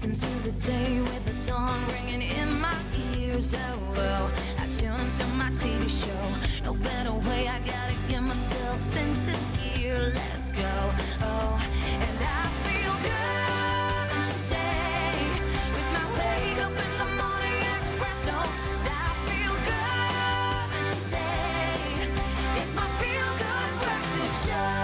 into the day with the dawn ringing in my ears. Oh, I tune into my TV show. No better way, I gotta get myself into gear. Let's go. Oh, and I feel good today with my wake up in the morning espresso. I feel good today. It's my feel good breakfast show.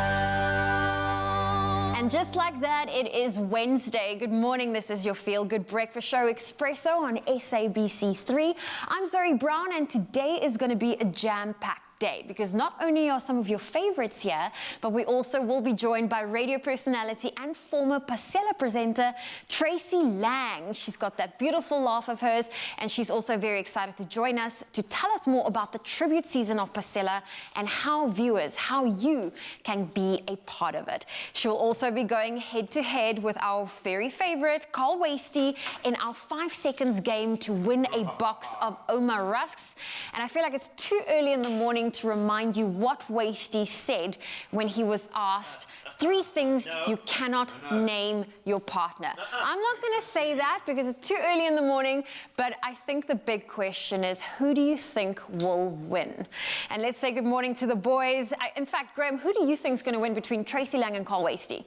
And just like that, it is Wednesday. Good morning. This is your Feel Good Breakfast Show, Expresso on SABC3. I'm Zoe Brown, and today is going to be a jam-packed day because not only are some of your favorites here, but we also will be joined by radio personality and former Pasella presenter Tracy Lange. She's got that beautiful laugh of hers, and she's also very excited to join us to tell us more about the tribute season of Pasella and how viewers, how you can be a part of it. She will also be going head-to-head with our very favorite Carl Wastie in our 5 seconds game to win a box of Oma rusks. And I feel like it's too early in the morning to remind you what Wastie said when he was asked 3 things you cannot name your partner. I'm not going to say that because it's too early in the morning, but I think the big question is, who do you think will win? And let's say good morning to the boys. In fact, Graham, who do you think is going to win between Tracy Lange and Carl Wastie?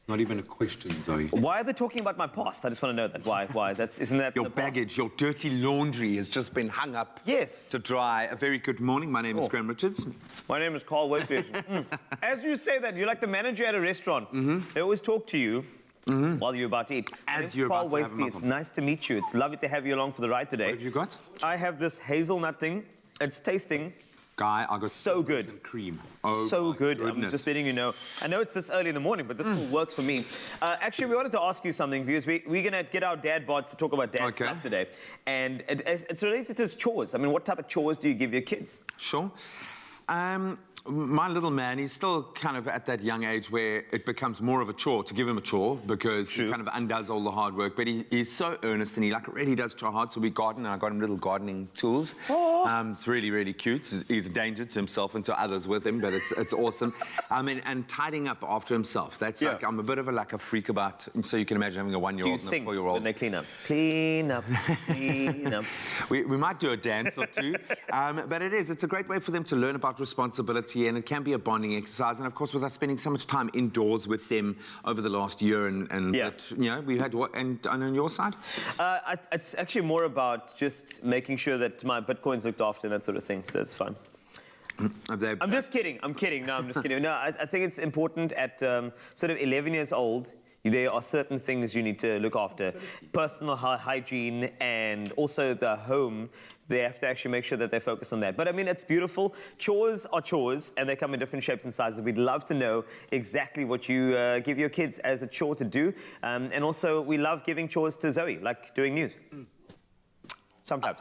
Not even a question, Zoe. Why are they talking about my past? I just want to know that. Why? Isn't that Your baggage, your dirty laundry has just been hung up to dry. A very good morning. My name is Graham Richards. My name is Carl Wastie. As you say that, you're like the manager at a restaurant. They always talk to you while you're about to eat. As you're Carl about to have a Wastie, it's nice to meet you. It's lovely to have you along for the ride today. What have you got? I have this hazelnut thing. It's tasting Guy, I got so good. And cream. So good. Goodness. I'm just letting you know. I know it's this early in the morning, but this still works for me. Actually, we wanted to ask you something because we're going to get our dad bods to talk about dad stuff today. And it's related to his chores. I mean, what type of chores do you give your kids? Sure. My little man, he's still kind of at that young age where it becomes more of a chore to give him a chore because he kind of undoes all the hard work. But he's so earnest and he really does try hard. So we garden and I got him little gardening tools. It's really, really cute. He's a danger to himself and to others with him, but it's awesome. And tidying up after himself. That's like, I'm a bit of a freak about, so you can imagine having a 1-year-old and a 4-year-old. When they clean up? Clean up, clean up. We might do a dance or two. But it's a great way for them to learn about responsibility, and it can be a bonding exercise. And of course, with us spending so much time indoors with them over the last year but, you know, we had what, and on your side? It's actually more about just making sure that my Bitcoin's looked after and that sort of thing, so it's fun. I'm just kidding. I'm kidding. No, I'm just kidding. No, I think it's important at sort of 11 years old, there are certain things you need to look after. Personal hygiene and also the home. They have to actually make sure that they focus on that. But I mean, it's beautiful. Chores are chores, and they come in different shapes and sizes. We'd love to know exactly what you give your kids as a chore to do. And also, we love giving chores to Zoe, like doing news. Sometimes.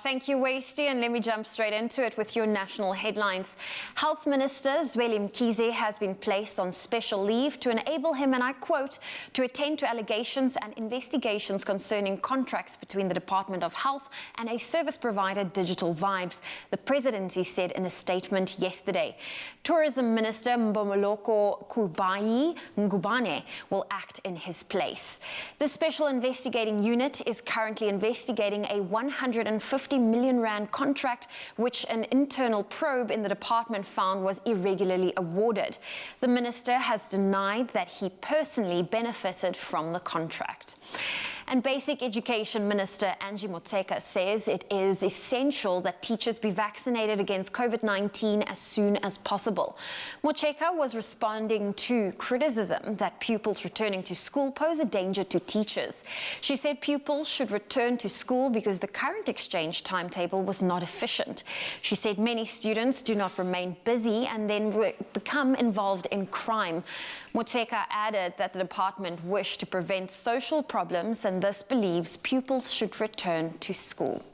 Thank you, Wastie, and let me jump straight into it with your national headlines. Health Minister Zweli Mkhize has been placed on special leave to enable him, and I quote, to attend to allegations and investigations concerning contracts between the Department of Health and a service provider, Digital Vibes, the presidency said in a statement yesterday. Tourism Minister Mbomoloko Ngubane will act in his place. The Special Investigating Unit is currently investigating a 150 million rand contract, which an internal probe in the department found was irregularly awarded. The minister has denied that he personally benefited from the contract. And Basic Education Minister Angie Motshekga says it is essential that teachers be vaccinated against COVID-19 as soon as possible. Motshekga was responding to criticism that pupils returning to school pose a danger to teachers. She said pupils should return to school because the current exchange timetable was not efficient. She said many students do not remain busy and then become involved in crime. Motshekga added that the department wished to prevent social problems and thus believes pupils should return to school.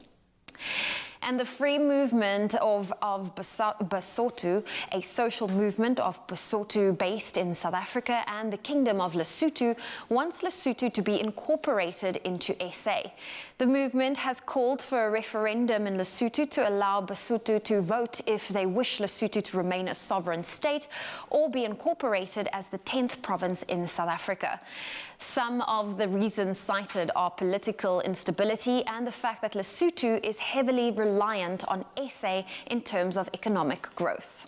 And the free movement of Basotho, a social movement of Basotho based in South Africa and the Kingdom of Lesotho, wants Lesotho to be incorporated into SA. The movement has called for a referendum in Lesotho to allow Basotho to vote if they wish Lesotho to remain a sovereign state or be incorporated as the 10th province in South Africa. Some of the reasons cited are political instability and the fact that Lesotho is heavily reliant on SA in terms of economic growth.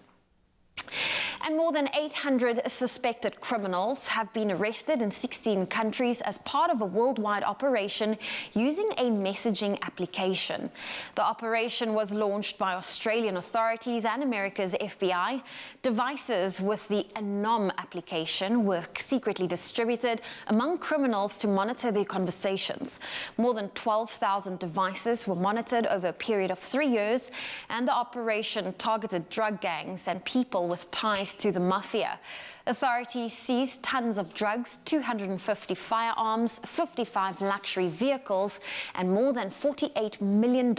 And more than 800 suspected criminals have been arrested in 16 countries as part of a worldwide operation using a messaging application. The operation was launched by Australian authorities and America's FBI. Devices with the Anom application were secretly distributed among criminals to monitor their conversations. More than 12,000 devices were monitored over a period of 3 years, and the operation targeted drug gangs and people with ties to the mafia. Authorities seized tons of drugs, 250 firearms, 55 luxury vehicles, and more than $48 million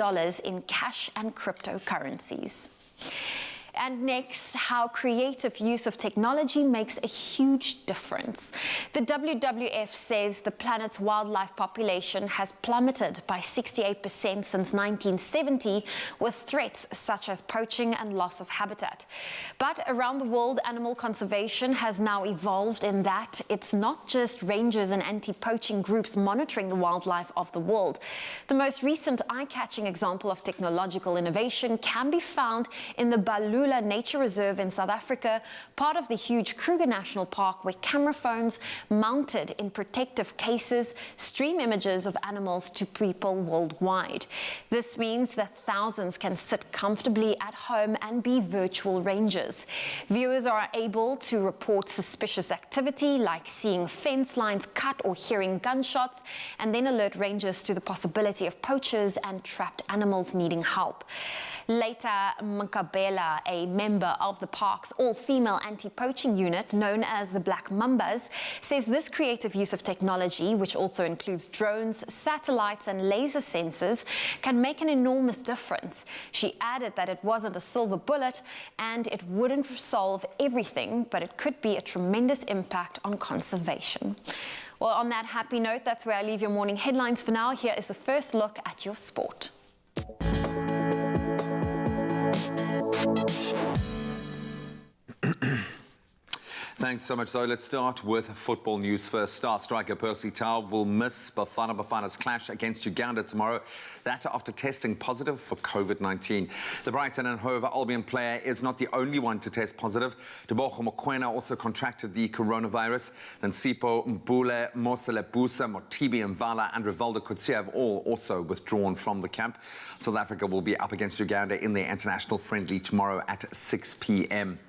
in cash and cryptocurrencies. And next, how creative use of technology makes a huge difference. The WWF says the planet's wildlife population has plummeted by 68% since 1970, with threats such as poaching and loss of habitat. But around the world, animal conservation has now evolved in that it's not just rangers and anti-poaching groups monitoring the wildlife of the world. The most recent eye-catching example of technological innovation can be found in the Balula Nature Reserve in South Africa, part of the huge Kruger National Park, where camera phones mounted in protective cases stream images of animals to people worldwide. This means that thousands can sit comfortably at home and be virtual rangers. Viewers are able to report suspicious activity like seeing fence lines cut or hearing gunshots, and then alert rangers to the possibility of poachers and trapped animals needing help. Later, Mkabela, a member of the park's all-female anti-poaching unit known as the Black Mambas, says this creative use of technology, which also includes drones, satellites and laser sensors, can make an enormous difference. She added that it wasn't a silver bullet and it wouldn't solve everything, but it could be a tremendous impact on conservation. Well, on that happy note, that's where I leave your morning headlines for now. Here is a first look at your sport. Thanks so much, Zoe. Let's start with football news first. Star striker Percy Tau will miss Bafana's clash against Uganda tomorrow. That after testing positive for COVID-19. The Brighton and Hove Albion player is not the only one to test positive. Debogo Mokoena also contracted the coronavirus. Then Sipho Mbule, Moselebusa, Motibi Mvala and Rivaldo Kutsia have all also withdrawn from the camp. South Africa will be up against Uganda in their international friendly tomorrow at 6 p.m.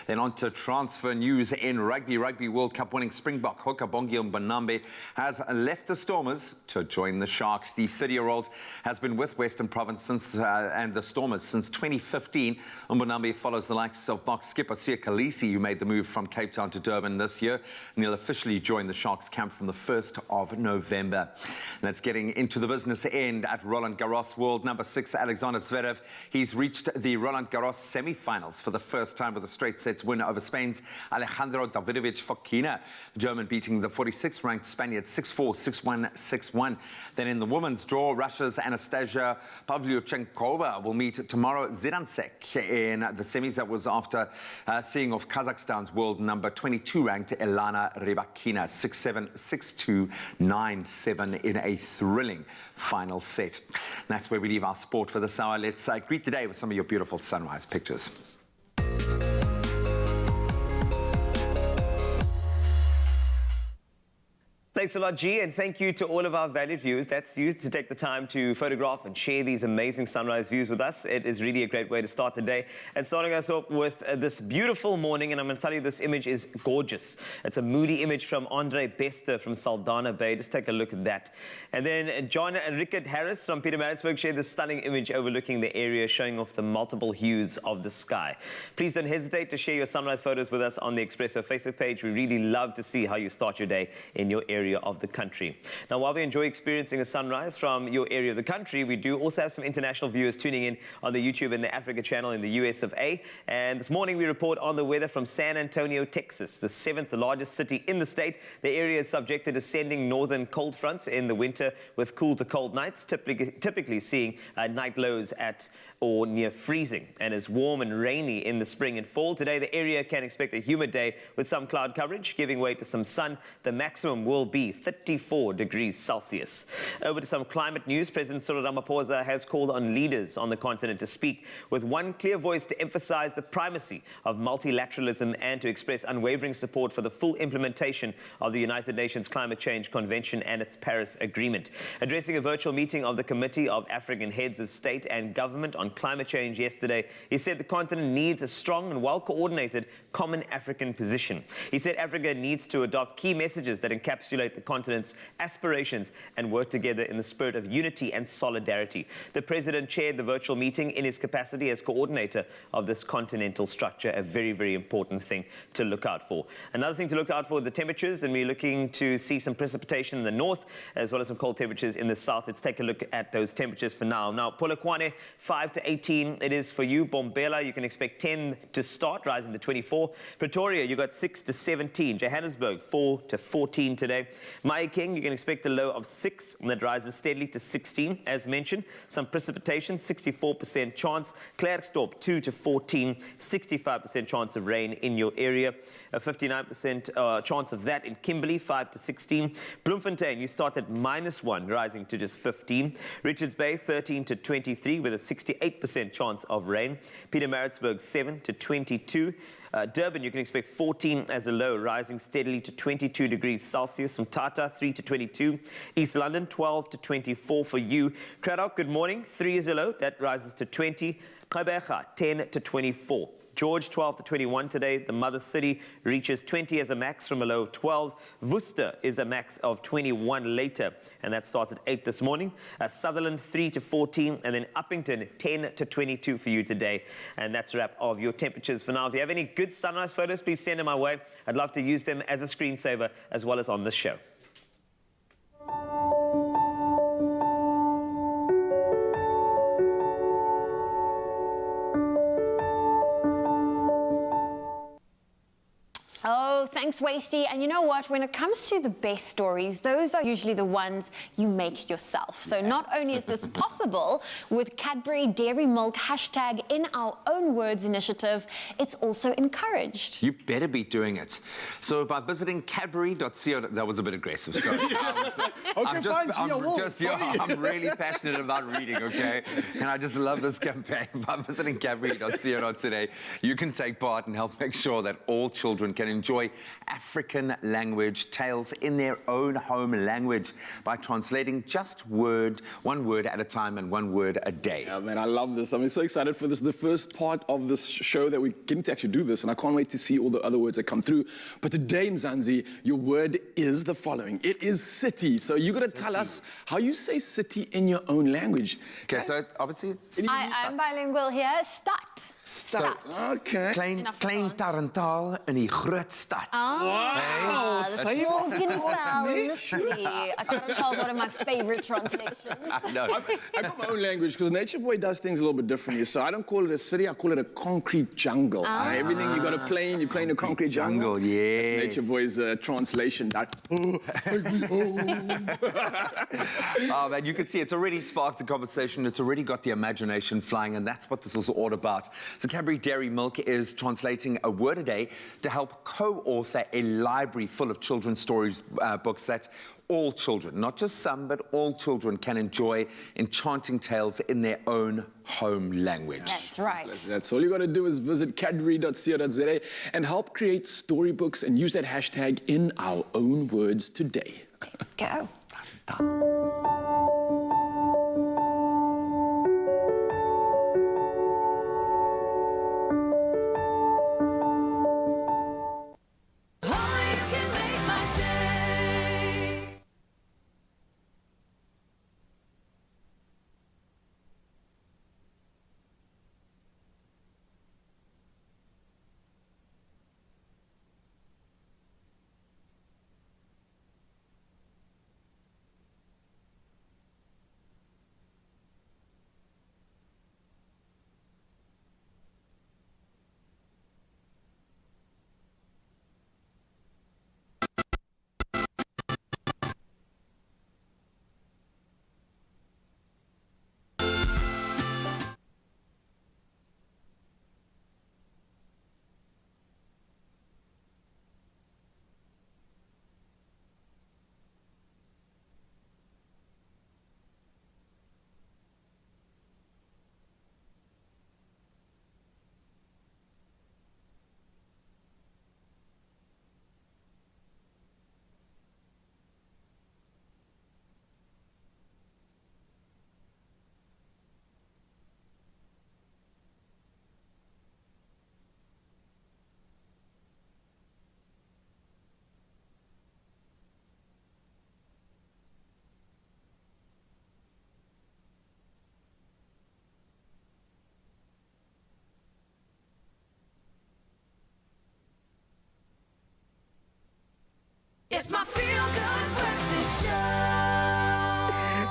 Then on to transfer news in rugby. Rugby World Cup winning Springbok hooker Bongi Mbonambe has left the Stormers to join the Sharks. The 30-year-old has been with Western Province and the Stormers since 2015. Mbonambe follows the likes of box skipper Siya Kolisi, who made the move from Cape Town to Durban this year, and he'll officially join the Sharks camp from the 1st of November. That's getting into the business end at Roland Garros. World number 6 Alexander Zverev, he's reached the Roland Garros semi-finals for the first time with a straight sets win over Spain's Alejandro Davidovich Fokina. The German beating the 46th-ranked Spaniard 6-4, 6-1, 6-1. Then in the women's draw, Russia's Anastasia Pavlyuchenkova will meet tomorrow Zidansek in the semis. That was after seeing off Kazakhstan's world number 22-ranked Elana Rybakina 6-7, 6-2, 9-7 in a thrilling final set. And that's where we leave our sport for this hour. Let's greet the day with some of your beautiful sunrise pictures. Thanks a lot, G, and thank you to all of our valued viewers. That's you to take the time to photograph and share these amazing sunrise views with us. It is really a great way to start the day. And starting us off with this beautiful morning, and I'm going to tell you this image is gorgeous. It's a moody image from Andre Bester from Saldanha Bay. Just take a look at that. And then John and Rickard Harris from Pietermaritzburg shared this stunning image overlooking the area, showing off the multiple hues of the sky. Please don't hesitate to share your sunrise photos with us on the Expresso Facebook page. We really love to see how you start your day in your area of the country. Now, while we enjoy experiencing a sunrise from your area of the country, we do also have some international viewers tuning in on the YouTube and the Africa channel in the US of A. And this morning we report on the weather from San Antonio, Texas, the 7th largest city in the state. The area is subject to descending northern cold fronts in the winter with cool to cold nights, typically seeing night lows at or near freezing, and is warm and rainy in the spring and fall. Today, the area can expect a humid day with some cloud coverage, giving way to some sun. The maximum will be 34 degrees Celsius. Over to some climate news. President Cyril Ramaphosa has called on leaders on the continent to speak with one clear voice to emphasize the primacy of multilateralism and to express unwavering support for the full implementation of the United Nations Climate Change Convention and its Paris Agreement. Addressing a virtual meeting of the Committee of African Heads of State and Government on Climate Change yesterday, he said the continent needs a strong and well-coordinated common African position. He said Africa needs to adopt key messages that encapsulate the continent's aspirations and work together in the spirit of unity and solidarity. The president chaired the virtual meeting in his capacity as coordinator of this continental structure, a very, very important thing to look out for. Another thing to look out for, the temperatures, and we're looking to see some precipitation in the north as well as some cold temperatures in the south. Let's take a look at those temperatures for now. Now, Polokwane, 5 to 18, it is for you. Bombela, you can expect 10 to start, rising to 24. Pretoria, you got 6 to 17. Johannesburg, 4 to 14 today. Mahikeng, you can expect a low of 6, and that rises steadily to 16. As mentioned, some precipitation, 64% chance. Klerksdorp, 2 to 14, 65% chance of rain in your area. A 59% chance of that in Kimberley, 5 to 16. Bloemfontein, you start at -1, rising to just 15. Richards Bay, 13 to 23, with a 68% chance of rain. Pietermaritzburg, 7 to 22. Durban, you can expect 14 as a low, rising steadily to 22 degrees Celsius. Mthatha, 3 to 22. East London, 12 to 24 for you. Cradock, good morning, 3 is a low, that rises to 20. Gqeberha, 10 to 24. George, 12 to 21 today. The mother city reaches 20 as a max from a low of 12. Worcester is a max of 21 later, and that starts at 8 this morning. Sutherland, 3 to 14, and then Uppington, 10 to 22 for you today. And that's a wrap of your temperatures for now. If you have any good sunrise photos, please send them my way. I'd love to use them as a screensaver as well as on this show. Oh, thanks, Wasty. And you know what? When it comes to the best stories, those are usually the ones you make yourself. So not only is this possible with Cadbury Dairy Milk hashtag in our own words initiative, it's also encouraged. You better be doing it. So by visiting cadbury.co, that was a bit aggressive. So I'm really passionate about reading, okay? And I just love this campaign. By visiting cadbury.co.za, you can take part and help make sure that all children can enjoy African language tales in their own home language by translating just one word at a time and 1 word a day. Yeah, man, I love this. I'm so excited for this. The first part of this show that we're getting to actually do this, and I can't wait to see all the other words that come through. But today, Mzansi, your word is the following. It is city. So you're going to tell us how you say city in your own language. Okay, so obviously... I'm bilingual here. Start. So, okay. Klein Tarantaal in die groot stad. Wow, Say it. Tarantaal is one of my favorite translations. No. I got my own language because Nature Boy does things a little bit differently. So I don't call it a city, I call it a concrete jungle. Everything you got a plane, you're playing a concrete jungle. Yes. That's Nature Boy's translation. Oh, man, you can see it's already sparked a conversation. It's already got the imagination flying, and that's what this is all about. So Cadbury Dairy Milk is translating a word a day to help co-author a library full of children's stories books that all children, not just some, but all children can enjoy enchanting tales in their own home language. That's right. That's all you got to do is visit cadbury.co.za and help create storybooks and use that hashtag in our own words today. Go.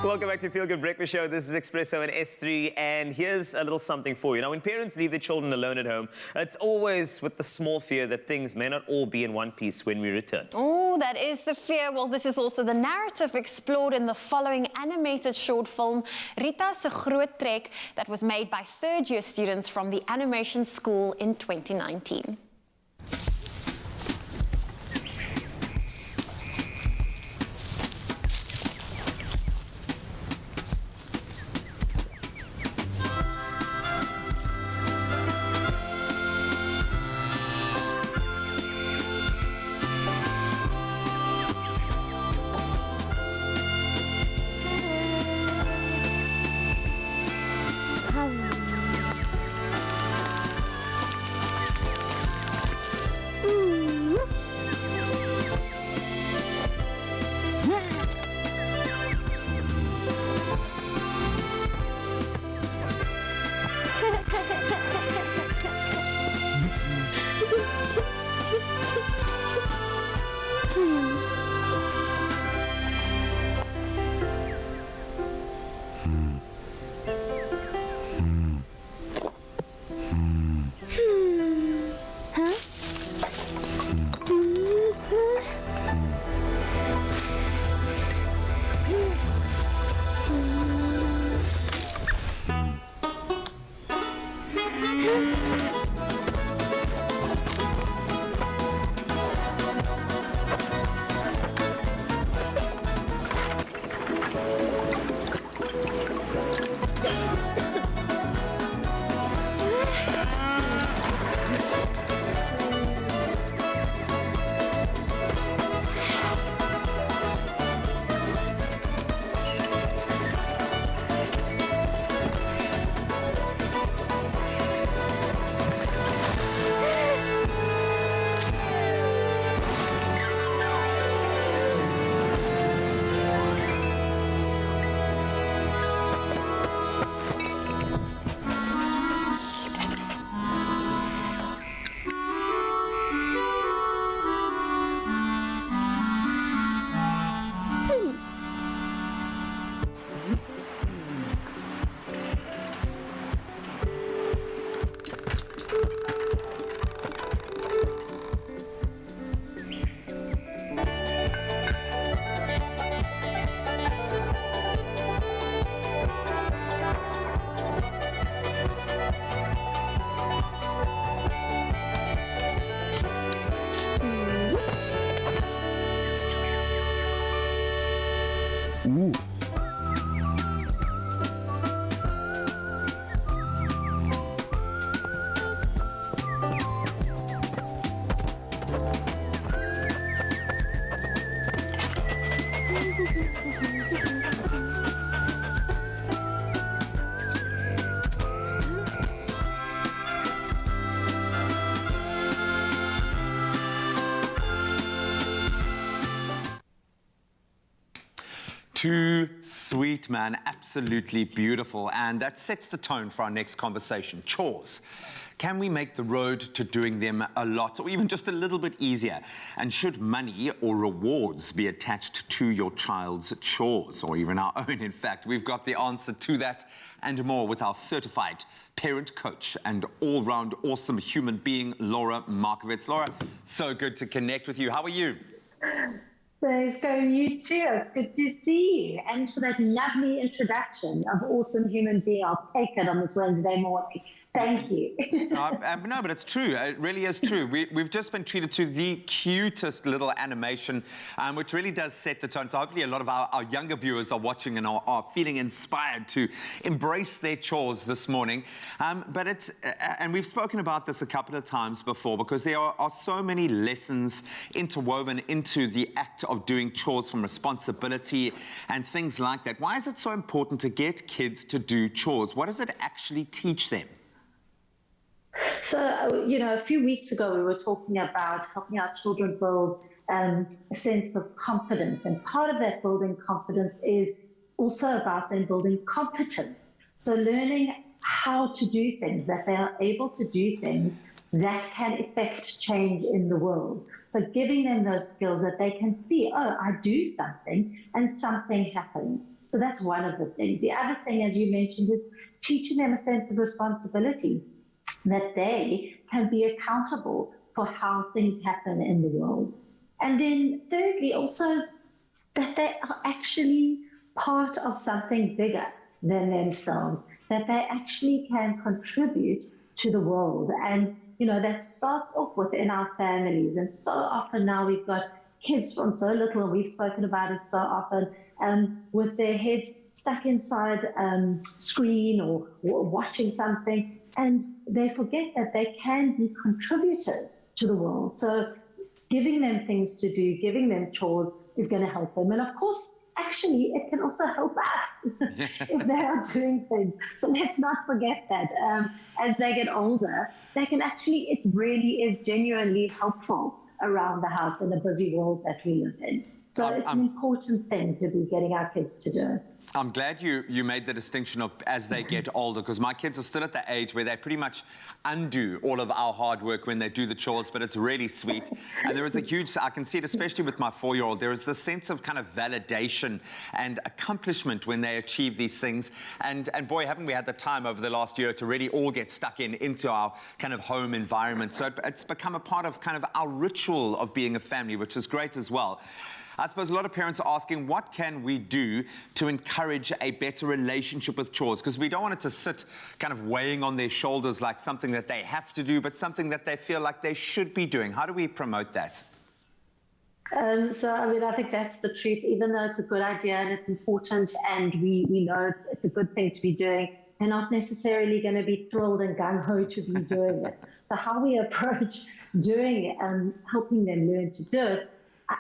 Welcome back to Feel Good Breakfast Show. This is Expresso and S3, and here's a little something for you. Now, when parents leave their children alone at home, it's always with the small fear that things may not all be in one piece when we return. Oh, that is the fear. Well, this is also the narrative explored in the following animated short film, Rita se Groot Trek, that was made by third-year students from the animation school in 2019. Too sweet, man. Absolutely beautiful. And that sets the tone for our next conversation. Chores. Can we make the road to doing them a lot or even just a little bit easier? And should money or rewards be attached to your child's chores, or even our own, in fact? We've got the answer to that and more with our certified parent coach and all-round awesome human being, Laura Markovitz. Laura, so good to connect with you. How are you? Thanks, Graham. You too. It's good to see you. And for that lovely introduction of awesome human being, I'll take it on this Wednesday morning. Thank you. No, but it's true. It really is true. We've just been treated to the cutest little animation, which really does set the tone. So hopefully a lot of our younger viewers are watching and are feeling inspired to embrace their chores this morning. But it's, and we've spoken about this a couple of times before, because there are so many lessons interwoven into the act of doing chores, from responsibility and things like that. Why is it so important to get kids to do chores? What does it actually teach them? So, you know, a few weeks ago, we were talking about helping our children build a sense of confidence. And part of that building confidence is also about them building competence. So learning how to do things, that they are able to do things that can affect change in the world. So giving them those skills that they can see, oh, I do something and something happens. So that's one of the things. The other thing, as you mentioned, is teaching them a sense of responsibility, that they can be accountable for how things happen in the world. And then thirdly, also that they are actually part of something bigger than themselves, that they actually can contribute to the world. And, you know, that starts off within our families. And so often now we've got kids from so little, and we've spoken about it so often, with their heads stuck inside screen or watching something, and they forget that they can be contributors to the world. So giving them things to do, giving them chores is going to help them. And of course, actually, it can also help us if they are doing things. So let's not forget that as they get older, they can actually, it really is genuinely helpful around the house in the busy world that we live in. So it's an important thing to be getting our kids to do. I'm glad you made the distinction of as they get older, because my kids are still at the age where they pretty much undo all of our hard work when they do the chores, but it's really sweet. And there is a huge, I can see it especially with my 4-year-old, there is this sense of kind of validation and accomplishment when they achieve these things. And boy, haven't we had the time over the last year to really all get stuck into our kind of home environment. So it's become a part of kind of our ritual of being a family, which is great as well. I suppose a lot of parents are asking, what can we do to encourage a better relationship with chores? Because we don't want it to sit kind of weighing on their shoulders like something that they have to do, but something that they feel like they should be doing. How do we promote that? So, I mean, I think that's the truth. Even though it's a good idea and it's important and we know it's a good thing to be doing, they're not necessarily going to be thrilled and gung-ho to be doing it. So how we approach doing it and helping them learn to do it,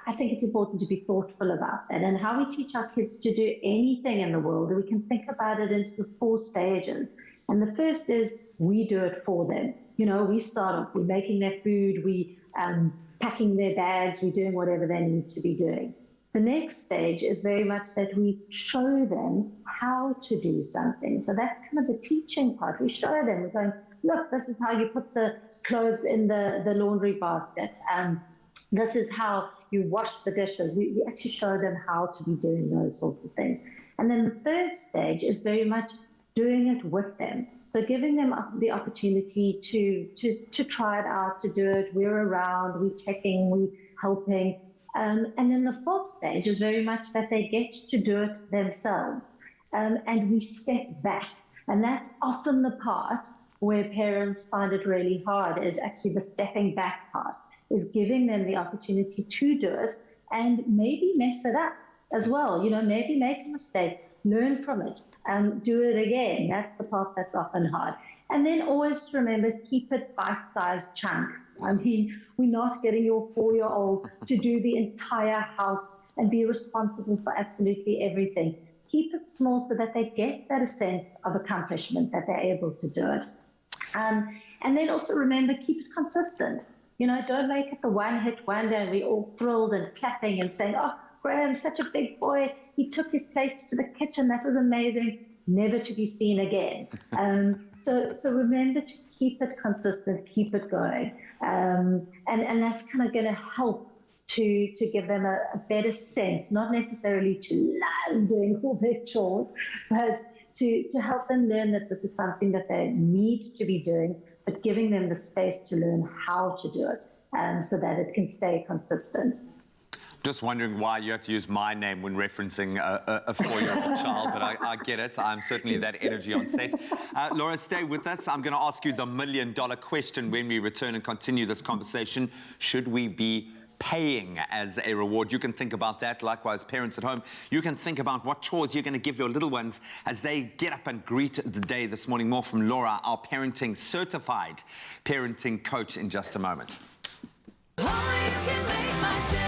I think it's important to be thoughtful about that. And how we teach our kids to do anything in the world, we can think about it into the 4 stages. And the first is we do it for them. You know, we start off, we're making their food, we packing their bags, we're doing whatever they need to be doing. The next stage is very much that we show them how to do something. So that's kind of the teaching part. We show them, we're going, look, this is how you put the clothes in the laundry basket. This is how you wash the dishes. We actually show them how to be doing those sorts of things. And then the third stage is very much doing it with them. So giving them the opportunity to try it out, to do it. We're around, we're checking, we're helping. And then the fourth stage is very much that they get to do it themselves. And we step back. And that's often the part where parents find it really hard, is actually the stepping back part, is giving them the opportunity to do it and maybe mess it up as well. You know, maybe make a mistake, learn from it, do it again. That's the part that's often hard. And then always to remember, keep it bite-sized chunks. I mean, we're not getting your 4-year-old to do the entire house and be responsible for absolutely everything. Keep it small so that they get that sense of accomplishment, that they're able to do it. And then also remember, keep it consistent. You know, don't make it the one-hit wonder and we're all thrilled and clapping and saying, oh, Graham's such a big boy. He took his plates to the kitchen. That was amazing. Never to be seen again. So remember to keep it consistent, keep it going. And that's kind of going to help to give them a better sense, not necessarily to love doing all their chores, but to help them learn that this is something that they need to be doing, but giving them the space to learn how to do it so that it can stay consistent. Just wondering why you have to use my name when referencing a 4-year-old child, but I get it. I'm certainly that energy on set. Laura, stay with us. I'm going to ask you the million-dollar question when we return and continue this conversation. Should we be paying as a reward? You can think about that. Likewise, parents at home, you can think about what chores you're going to give your little ones as they get up and greet the day this morning. More from Laura, our parenting certified parenting coach, in just a moment. Oh, you can make my day.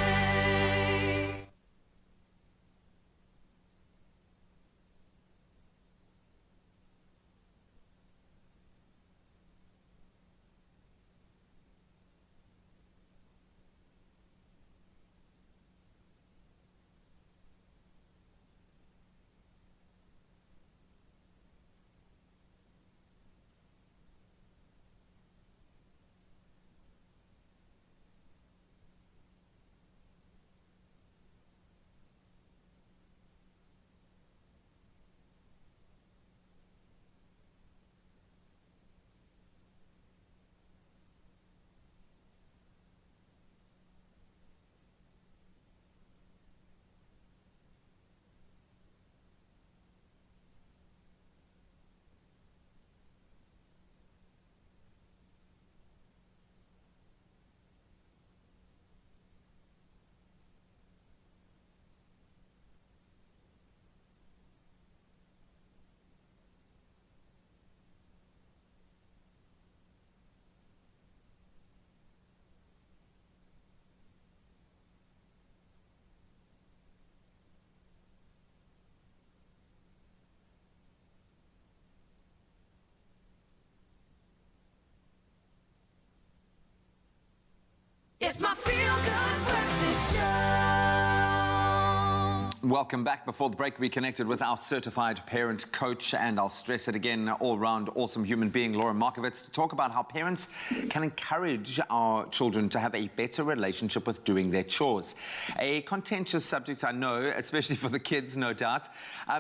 Welcome back. Before the break, we connected with our certified parent coach, and I'll stress it again, all-round awesome human being, Laura Markovitz, to talk about how parents can encourage our children to have a better relationship with doing their chores. A contentious subject, I know, especially for the kids, no doubt.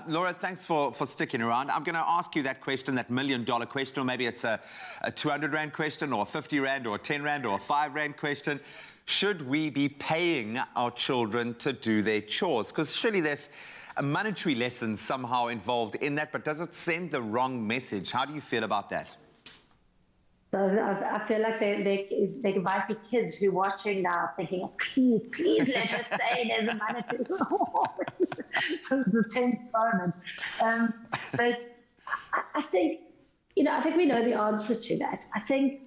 Laura, thanks for sticking around. I'm going to ask you that question, that $1 million question, or maybe it's a 200 Rand question, or a 50 Rand, or a 10 Rand, or a 5 Rand question. Should we be paying our children to do their chores? Because surely there's a monetary lesson somehow involved in that, but does it send the wrong message? How do you feel about that? So I feel like there might be kids who are watching now thinking, oh, please let us say there's a monetary reward. So it's a tense moment. But I think, I think we know the answer to that. I think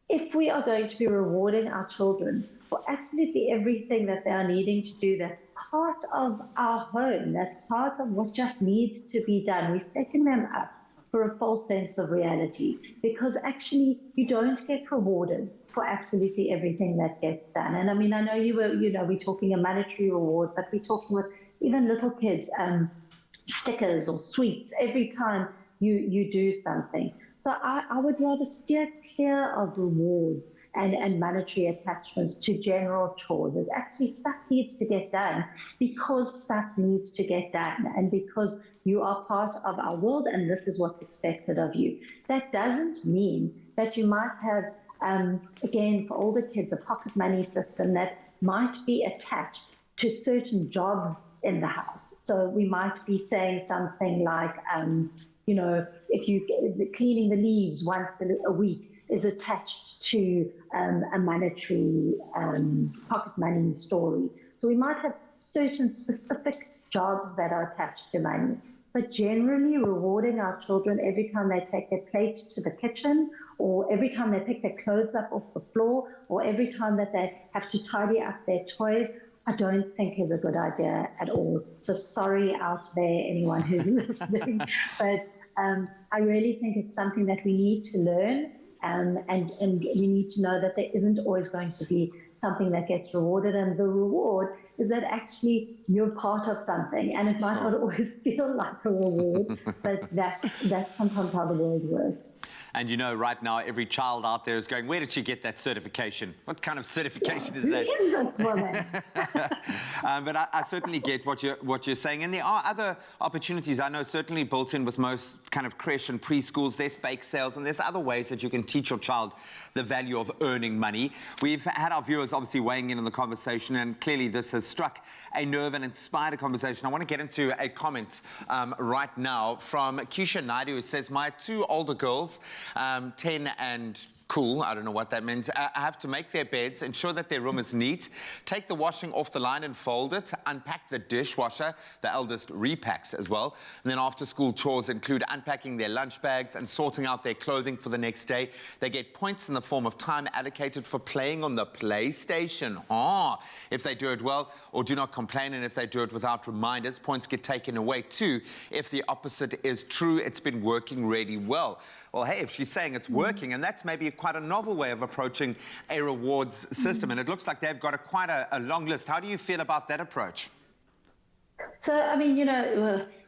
if we are going to be rewarding our children for absolutely everything that they are needing to do, that's part of our home, that's part of what just needs to be done. We're setting them up for a false sense of reality, because actually you don't get rewarded for absolutely everything that gets done. And I mean, I know we're talking a monetary reward, but we're talking with even little kids, stickers or sweets every time you do something. So I would rather steer clear of rewards and monetary attachments to general chores. There's actually stuff needs to get done because stuff needs to get done, and because you are part of our world and this is what's expected of you. That doesn't mean that you might have, again, for older kids, a pocket money system that might be attached to certain jobs in the house. So we might be saying something like, if you cleaning the leaves once a week is attached to a monetary pocket money story. So we might have certain specific jobs that are attached to money, but generally rewarding our children every time they take their plate to the kitchen, or every time they pick their clothes up off the floor, or every time that they have to tidy up their toys, I don't think is a good idea at all. So sorry out there, anyone who's listening, but I really think it's something that we need to learn, and we need to know that there isn't always going to be something that gets rewarded, and the reward is that actually you're part of something, and it might not always feel like a reward, but that's sometimes how the world works. And right now, every child out there is going, where did she get that certification? What kind of certification is that? Who is this woman? But I certainly get what you're saying. And there are other opportunities. I know certainly built in with most kind of creche and preschools, there's bake sales, and there's other ways that you can teach your child the value of earning money. We've had our viewers obviously weighing in on the conversation, and clearly this has struck a nerve and inspired a conversation. I want to get into a comment right now from Keisha Naidu, who says, my two older girls, 10 and cool, I don't know what that means, have to make their beds, ensure that their room is neat, take the washing off the line and fold it, unpack the dishwasher, the eldest repacks as well, and then after school chores include unpacking their lunch bags and sorting out their clothing for the next day. They get points in the form of time allocated for playing on the PlayStation. If they do it well or do not complain, and if they do it without reminders, points get taken away too. If the opposite is true, it's been working really well. Well, hey, if she's saying it's working, and that's maybe quite a novel way of approaching a rewards system, and it looks like they've got quite a long list. How do you feel about that approach? So, I mean,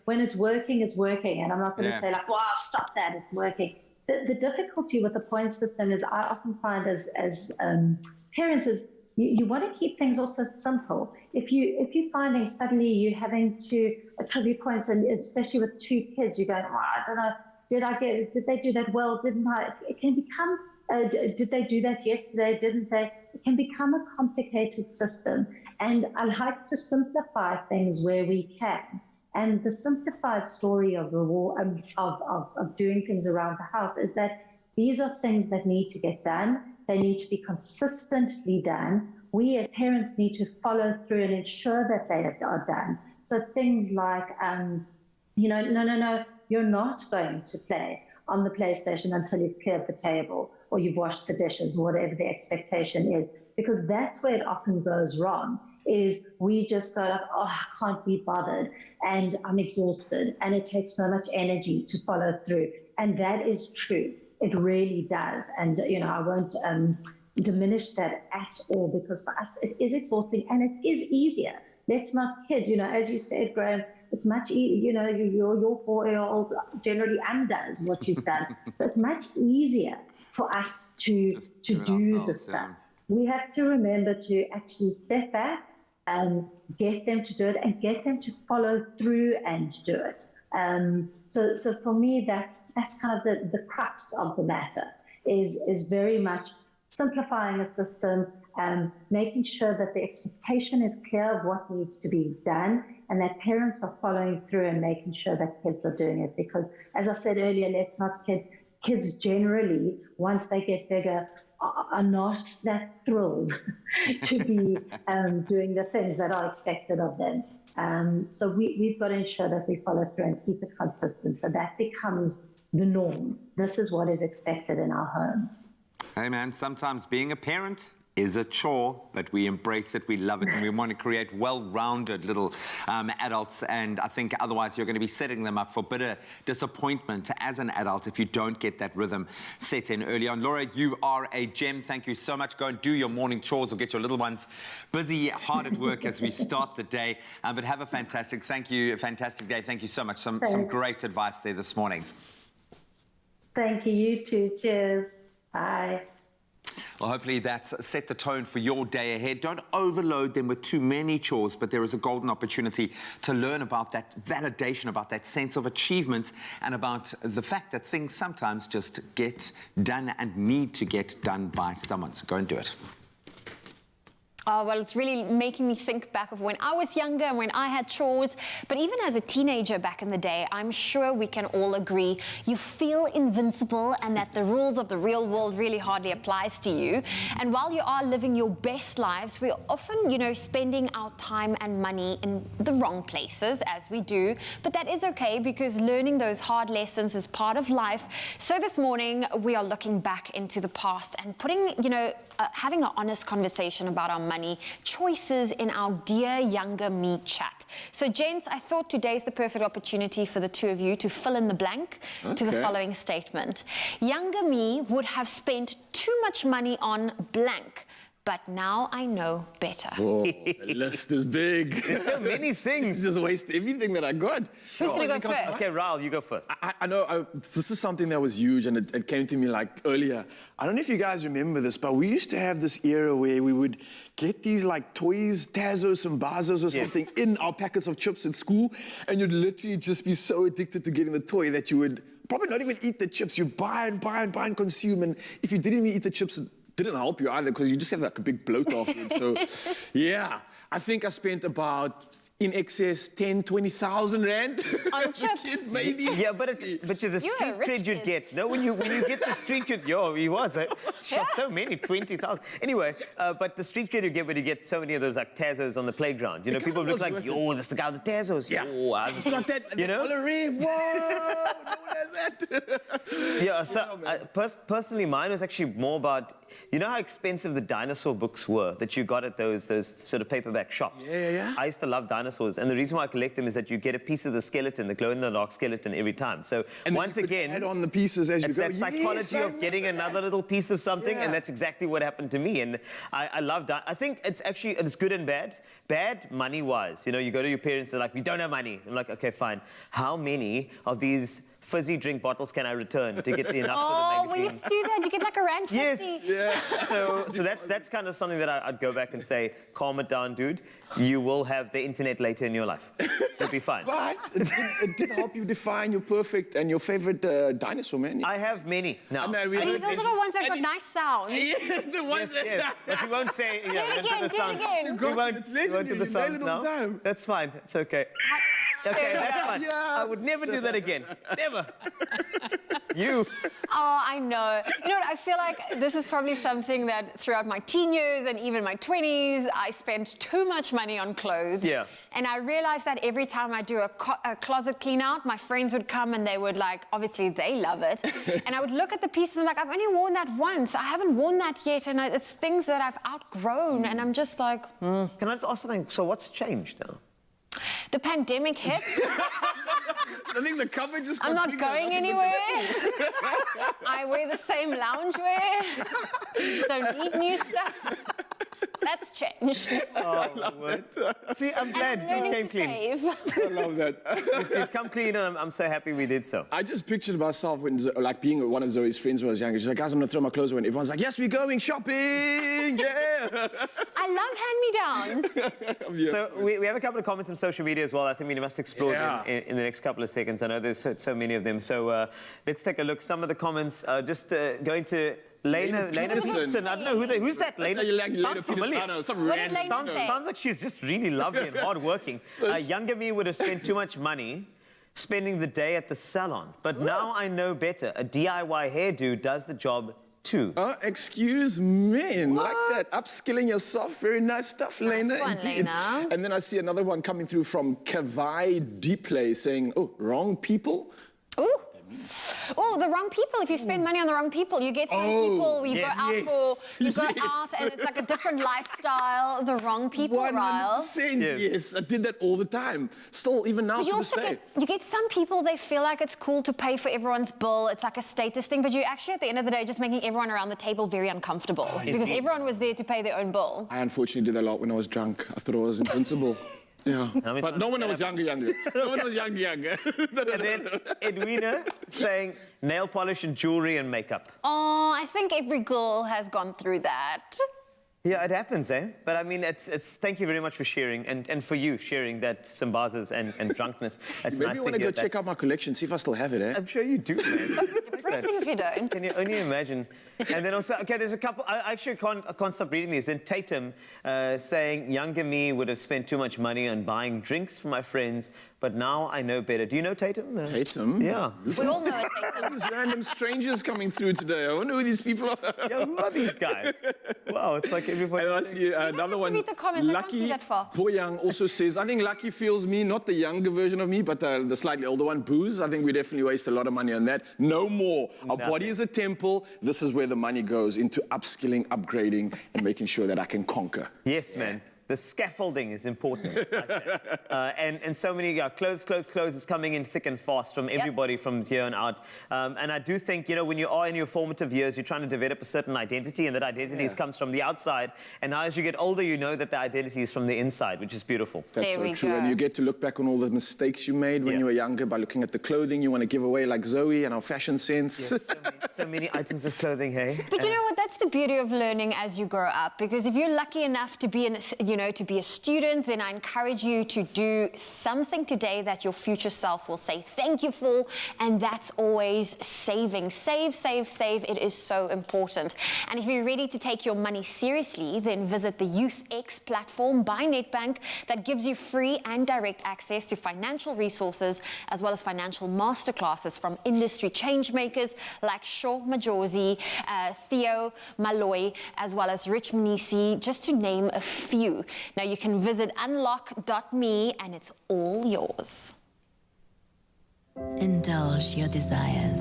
when it's working, and I'm not going to say like, wow, stop that, it's working. The difficulty with the point system is I often find as parents is you want to keep things also simple. If you're finding suddenly you're having to attribute points, and especially with two kids, you're going, I don't know, did they do that well? Didn't I? It can become, did they do that yesterday? Didn't they? It can become a complicated system. And I like to simplify things where we can. And the simplified story of reward, of doing things around the house is that these are things that need to get done. They need to be consistently done. We as parents need to follow through and ensure that they are done. So things like, no, you're not going to play on the PlayStation until you've cleared the table or you've washed the dishes, or whatever the expectation is, because that's where it often goes wrong, is we just go like, I can't be bothered and I'm exhausted and it takes so much energy to follow through. And that is true. It really does. And, I won't diminish that at all, because for us, it is exhausting and it is easier let's not kid, as you said, Graham, it's much, your 4-year-old generally undoes what you've done. So it's much easier for us to do this stuff. We have to remember to actually step back and get them to do it and get them to follow through and do it. So for me, that's kind of the crux of the matter, is very much simplifying the system, making sure that the expectation is clear of what needs to be done, and that parents are following through and making sure that kids are doing it. Because, as I said earlier, let's not kid, kids generally, once they get bigger, are not that thrilled to be doing the things that are expected of them. So we've got to ensure that we follow through and keep it consistent, so that becomes the norm. This is what is expected in our home. Hey man, sometimes being a parent is a chore, but we embrace it, we love it, and we want to create well-rounded little adults. And I think otherwise you're going to be setting them up for bitter disappointment as an adult if you don't get that rhythm set in early on. Laura, you are a gem. Thank you so much. Go and do your morning chores or get your little ones busy, hard at work as we start the day. But have a fantastic day. Thank you so much. Some great advice there this morning. Thank you. You too. Cheers. Bye. Well, hopefully that's set the tone for your day ahead. Don't overload them with too many chores, but there is a golden opportunity to learn about that validation, about that sense of achievement, and about the fact that things sometimes just get done and need to get done by someone. So go and do it. Oh, well, it's really making me think back of when I was younger and when I had chores. But even as a teenager back in the day, I'm sure we can all agree you feel invincible and that the rules of the real world really hardly applies to you. And while you are living your best lives, we're often, spending our time and money in the wrong places, as we do. But that is okay, because learning those hard lessons is part of life. So this morning, we are looking back into the past and putting, having an honest conversation about our money choices in our Dear Younger Me chat. So, gents, I thought today's the perfect opportunity for the two of you to fill in the blank to the following statement. Younger me would have spent too much money on blank, but now I know better. Oh, the list is big. There's so many things. Just waste everything that I got. Who's going to go first? Okay, Raul, you go first. I know this is something that was huge, and it came to me like earlier. I don't know if you guys remember this, but we used to have this era where we would get these like toys, Tazos and Bazos or something in our packets of chips at school, and you'd literally just be so addicted to getting the toy that you would probably not even eat the chips. You'd buy and consume, and if you didn't even eat the chips, didn't help you either, because you just have like a big bloat afterwards. So, yeah, I think I spent about in excess 20,000 rand on chips, kid, maybe. Yeah, but the street cred you'd get. No, when you get the street cred, he was. So many 20,000. Anyway, but the street cred you get when you get so many of those like Tazos on the playground. People look like, this is the guy with the Tazos. Yeah. I got that. Whoa, no one has that. Yeah. So personally, mine was actually more about. You know how expensive the dinosaur books were that you got at those sort of paperback shops? Yeah. I used to love dinosaurs, and the reason why I collect them is that you get a piece of the skeleton, the glow-in-the-dark skeleton, every time. So and once again, add on the pieces as you it's go. that psychology of getting another little piece of something, and that's exactly what happened to me. And I loved it. I think it's good and bad. Bad money-wise, you go to your parents, they're like, we don't have money. I'm like, okay, fine. How many of these fizzy drink bottles can I return to get enough for the magazine? Oh, we used to do that. You get like a rand 50. Yes. Yeah. So that's kind of something that I'd go back and say, calm it down, dude. You will have the internet later in your life. It'll be fine. But it did help you define your perfect and your favorite dinosaur, man. I have many now. Are these also the ones that got nice sound? Yeah, the ones yes. But we won't say. Do it again. We won't do the sounds now. That's fine. It's okay. Okay, that's fine. Yes. I would never do that again. Never. You. Oh, I know. You know what? I feel like this is probably something that throughout my teen years and even my 20s, I spent too much money on clothes. Yeah. And I realized that every time I do a closet clean out, my friends would come and they would obviously they love it. And I would look at the pieces and I've only worn that once. I haven't worn that yet. And it's things that I've outgrown. And I'm just like, Can I just ask something? So what's changed now? The pandemic hit. I think the cover just. I'm not going anywhere. I wear the same loungewear. Don't eat new stuff. That's changed. See, I'm glad I'm you learning came to clean. save. I love that. You've come clean, and I'm so happy we did so. I just pictured myself when, like, being one of Zoe's friends when I was younger. She's like, guys, I'm gonna throw my clothes away. And everyone's like, yes, we're going shopping! Yeah! I love hand-me-downs. So we have a couple of comments on social media as well. I think we must explore them in the next couple of seconds. I know there's so many of them. So let's take a look. Some of the comments, going to Lena Peterson. I don't know who's that. Lena sounds familiar. I know, some What did random. Lena say? Sounds like she's just really lovely and hardworking. Younger me would have spent too much money spending the day at the salon. But now I know better. A DIY hairdo does the job too. Oh, excuse me. Like that. Upskilling yourself. Very nice stuff, Lena. one, Indeed. Lena. And then I see another one coming through from Kavai Deeplay saying, oh, wrong people? Ooh. Oh, the wrong people. If you spend money on the wrong people, you get some people where you go out and it's like a different lifestyle. The wrong people, 100%. Yes, I did that all the time. Still, even now But you to this also day. get some people, they feel like it's cool to pay for everyone's bill. It's like a status thing, but you're actually, at the end of the day, just making everyone around the table very uncomfortable because everyone was there to pay their own bill. I unfortunately did a lot when I was drunk. I thought I was invincible. Yeah. But no one was younger. No one was younger. And then Edwina saying nail polish and jewelry and makeup. Oh, I think every girl has gone through that. Yeah, it happens, eh? But I mean, it's thank you very much for sharing and for you sharing that Simbazas and drunkenness. It's Maybe nice you to want to hear go check out my collection, see if I still have it, eh? I'm sure you do, man. Depressing if you don't. Can you only imagine? And then also, okay, there's a couple. I actually can't stop reading these. Then Tatum saying, younger me would have spent too much money on buying drinks for my friends, but now I know better. Do you know Tatum? Tatum? Yeah. We all know it, Tatum. These random strangers coming through today. I wonder who these people are. Yeah, who are these guys? Wow, it's like everybody. And I see another one. read the comments. I can't see Lucky that far. Boyang also says, I think Lucky feels me, not the younger version of me, but the slightly older one. Booze, I think we definitely waste a lot of money on that. No more. Our body is a temple. This is where the money goes, into upskilling, upgrading, and making sure that I can conquer. Yes, man. The scaffolding is important. Like that. And so many clothes is coming in thick and fast from everybody from here on out. And I do think, you know, when you are in your formative years, you're trying to develop a certain identity, and that identity comes from the outside. And now as you get older, you know that the identity is from the inside, which is beautiful. That's There so we true. go. And you get to look back on all the mistakes you made when you were younger by looking at the clothing you want to give away, like Zoe and our fashion sense. Yes, so many items of clothing, hey? But you know what? That's the beauty of learning as you grow up. Because if you're lucky enough to be to be a student, then I encourage you to do something today that your future self will say thank you for, and that's always saving. Save, save, save. It is so important. And if you're ready to take your money seriously, then visit the Youth X platform by Nedbank that gives you free and direct access to financial resources as well as financial masterclasses from industry changemakers like Shaw Majosi, Theo Malloy, as well as Rich Manisi, just to name a few. Now you can visit unlock.me and it's all yours. Indulge your desires.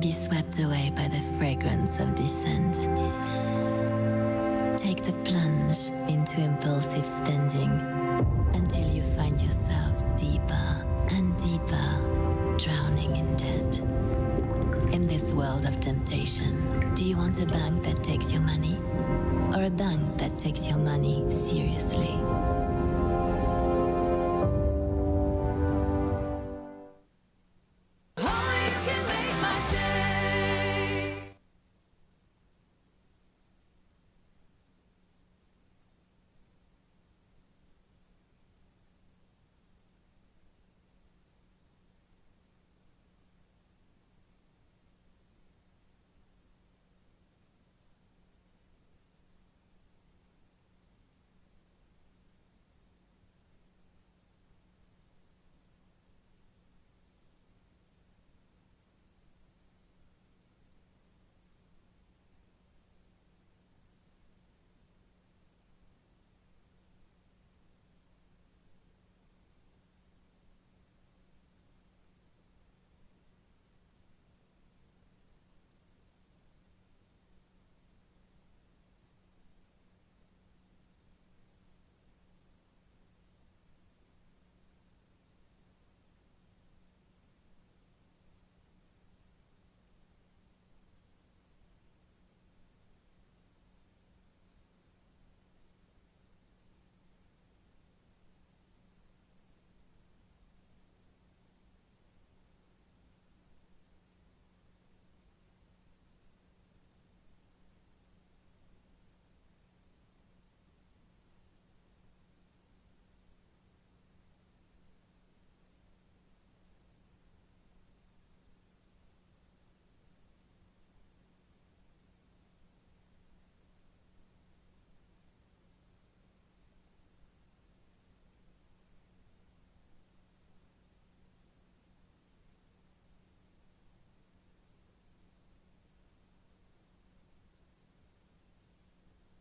Be swept away by the fragrance of dissent. Take the plunge into impulsive spending until you find yourself deeper and deeper, drowning in debt. In this world of temptation, do you want a bank that takes your money? Or a bank that takes your money seriously?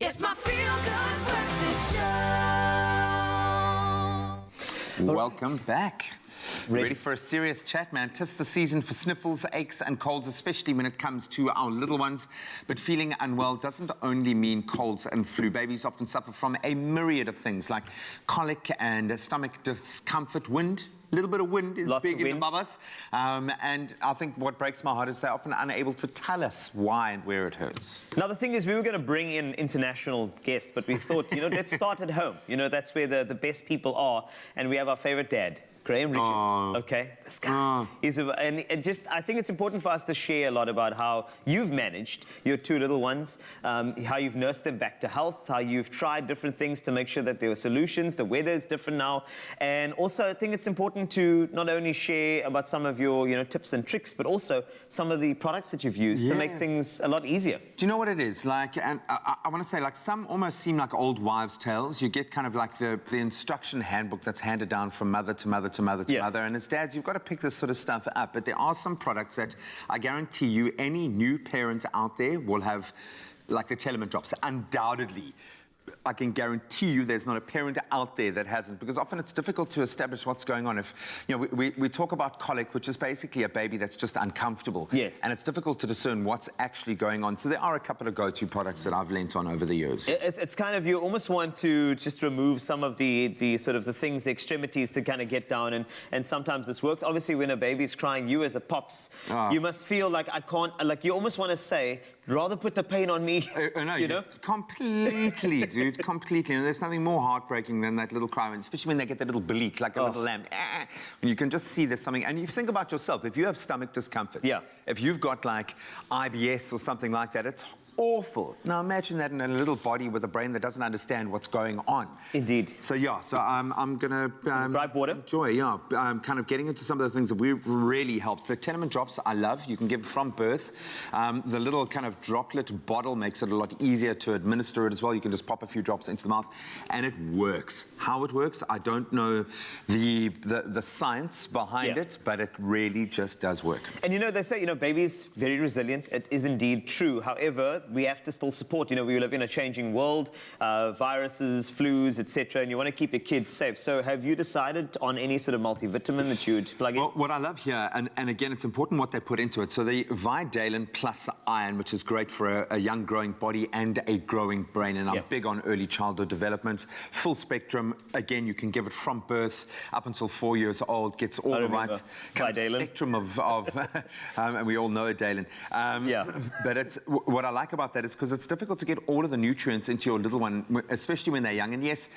It's my feel-good breakfast show. Welcome back. Ready for a serious chat, man. 'Tis the season for sniffles, aches and colds, especially when it comes to our little ones. But feeling unwell doesn't only mean colds and flu. Babies often suffer from a myriad of things like colic and stomach discomfort. Wind, a little bit of wind is Lots big of in wind. the bubbas. And I think what breaks my heart is they're often unable to tell us why and where it hurts. Now, the thing is, we were going to bring in international guests, but we thought, let's start at home. That's where the best people are. And we have our favorite dad, Graham Richards. Oh. Okay, this guy. I think it's important for us to share a lot about how you've managed your two little ones, how you've nursed them back to health, how you've tried different things to make sure that there were solutions. The weather is different now. And also, I think it's important to not only share about some of your tips and tricks, but also some of the products that you've used to make things a lot easier. Do you know what it is? Like, and I want to say, like, some almost seem like old wives' tales. You get kind of like the instruction handbook that's handed down from mother to mother to mother to mother. And as dads, you've got to pick this sort of stuff up. But there are some products that I guarantee you any new parent out there will have, like the Telemann drops, undoubtedly. I can guarantee you there's not a parent out there that hasn't, because often it's difficult to establish what's going on. If we talk about colic, which is basically a baby that's just uncomfortable. Yes. And it's difficult to discern what's actually going on. So there are a couple of go-to products that I've lent on over the years. It's kind of, you almost want to just remove some of the sort of the things, the extremities to kind of get down, and sometimes this works. Obviously, when a baby's crying, you as a pops, you must feel like I can't, like you almost want to say, rather put the pain on me. No, completely, dude, completely. And there's nothing more heartbreaking than that little cry, especially when they get that little bleat, like a little lamb. And you can just see there's something. And you think about yourself, if you have stomach discomfort, if you've got like IBS or something like that, it's awful. Now imagine that in a little body with a brain that doesn't understand what's going on. Indeed. So I'm gonna gripe water. Enjoy, kind of getting into some of the things that we really help. The Telemann drops I love. You can give from birth. The little kind of droplet bottle makes it a lot easier to administer it as well. You can just pop a few drops into the mouth, and it works. How it works, I don't know the science behind it, but it really just does work. And they say babies very resilient. It is indeed true. However, we have to still support. We live in a changing world, viruses, flus, etc., and you want to keep your kids safe. So have you decided on any sort of multivitamin that you'd plug in? Well, what I love here, and again, it's important what they put into it. So the Vidalen Plus Iron, which is great for a young growing body and a growing brain, and I'm big on early childhood development. Full spectrum, again, you can give it from birth up until 4 years old, gets all the right kind of spectrum of and we all know Dalen. But it's what I like about that is because it's difficult to get all of the nutrients into your little one, especially when they're young. And yes,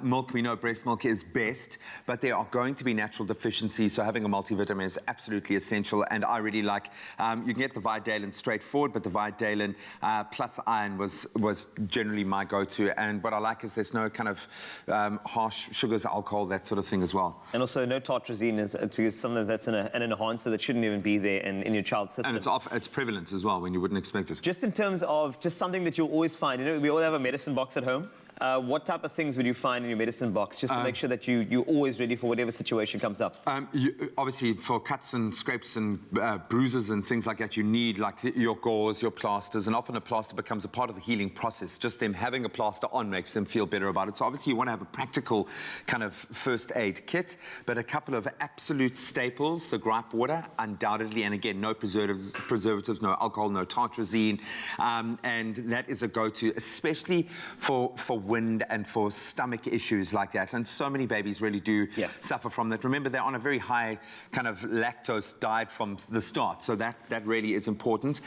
milk, we know breast milk is best, but there are going to be natural deficiencies, so having a multivitamin is absolutely essential. And I really like, you can get the Vidalen straightforward, but the Vidalen Plus Iron was generally my go-to. And what I like is there's no kind of harsh sugars, alcohol, that sort of thing as well. And also no tartrazine, because sometimes that's an enhancer that shouldn't even be there in your child's system. And it's prevalent as well when you wouldn't expect it. Just in terms of just something that you'll always find, we all have a medicine box at home. What type of things would you find in your medicine box just to make sure that you're always ready for whatever situation comes up? Obviously, for cuts and scrapes and bruises and things like that, you need like your gauze, your plasters, and often a plaster becomes a part of the healing process. Just them having a plaster on makes them feel better about it. So obviously, you want to have a practical kind of first aid kit, but a couple of absolute staples, the gripe water, undoubtedly, and again, no preservatives, no alcohol, no tartrazine, and that is a go-to, especially for wind and for stomach issues like that. And so many babies really do suffer from that. Remember, they're on a very high kind of lactose diet from the start, so that really is important.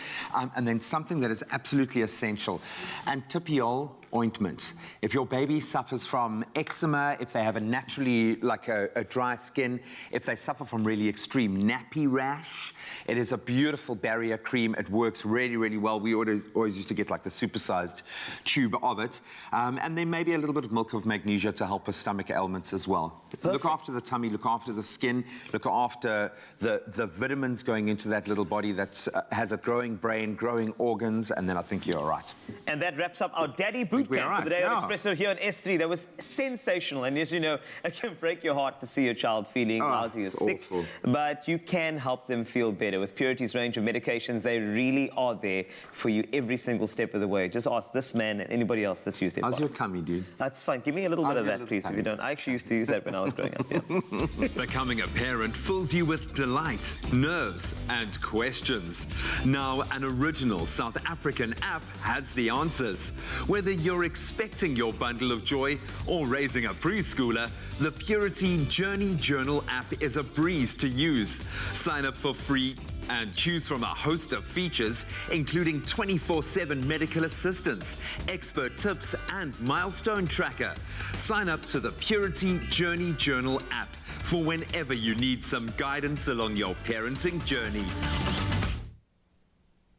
And then something that is absolutely essential, Antipiol ointment. If your baby suffers from eczema, if they have a naturally like a dry skin, if they suffer from really extreme nappy rash, it is a beautiful barrier cream. It works really, really well. We always used to get like the supersized tube of it. And then maybe a little bit of milk of magnesia to help with stomach ailments as well. Perfect. Look after the tummy, look after the skin, look after the vitamins going into that little body that has a growing brain, growing organs, and then I think you're all right. And that wraps up our Daddy Boot boot we're camp right. for the day Yeah. of Expresso here on S3. That was sensational. And as you know, it can break your heart to see your child feeling lousy or it's sick. awful. But you can help them feel better. With Purity's range of medications, they really are there for you every single step of the way. Just ask this man and anybody else that's used their How's your products. tummy, dude? That's fine. Give me a little bit of your that, little please, if you tummy? don't. I actually used to use that when I was growing up. Yeah. Becoming a parent fills you with delight, nerves, and questions. Now, an original South African app has the answers. Whether you're expecting your bundle of joy or raising a preschooler, the Purity Journey Journal app is a breeze to use. Sign up for free and choose from a host of features, including 24/7 medical assistance, expert tips, and milestone tracker. Sign up to the Purity Journey Journal app for whenever you need some guidance along your parenting journey.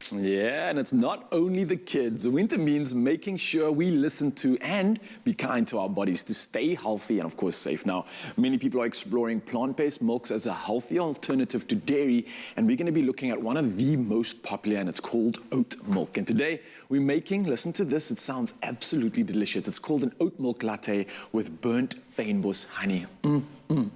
Yeah, and it's not only the kids. Winter means making sure we listen to and be kind to our bodies to stay healthy and, of course, safe. Now, many people are exploring plant-based milks as a healthy alternative to dairy, and we're going to be looking at one of the most popular, and it's called oat milk. And today, we're making, listen to this, it sounds absolutely delicious. It's called an oat milk latte with burnt fynbos honey. And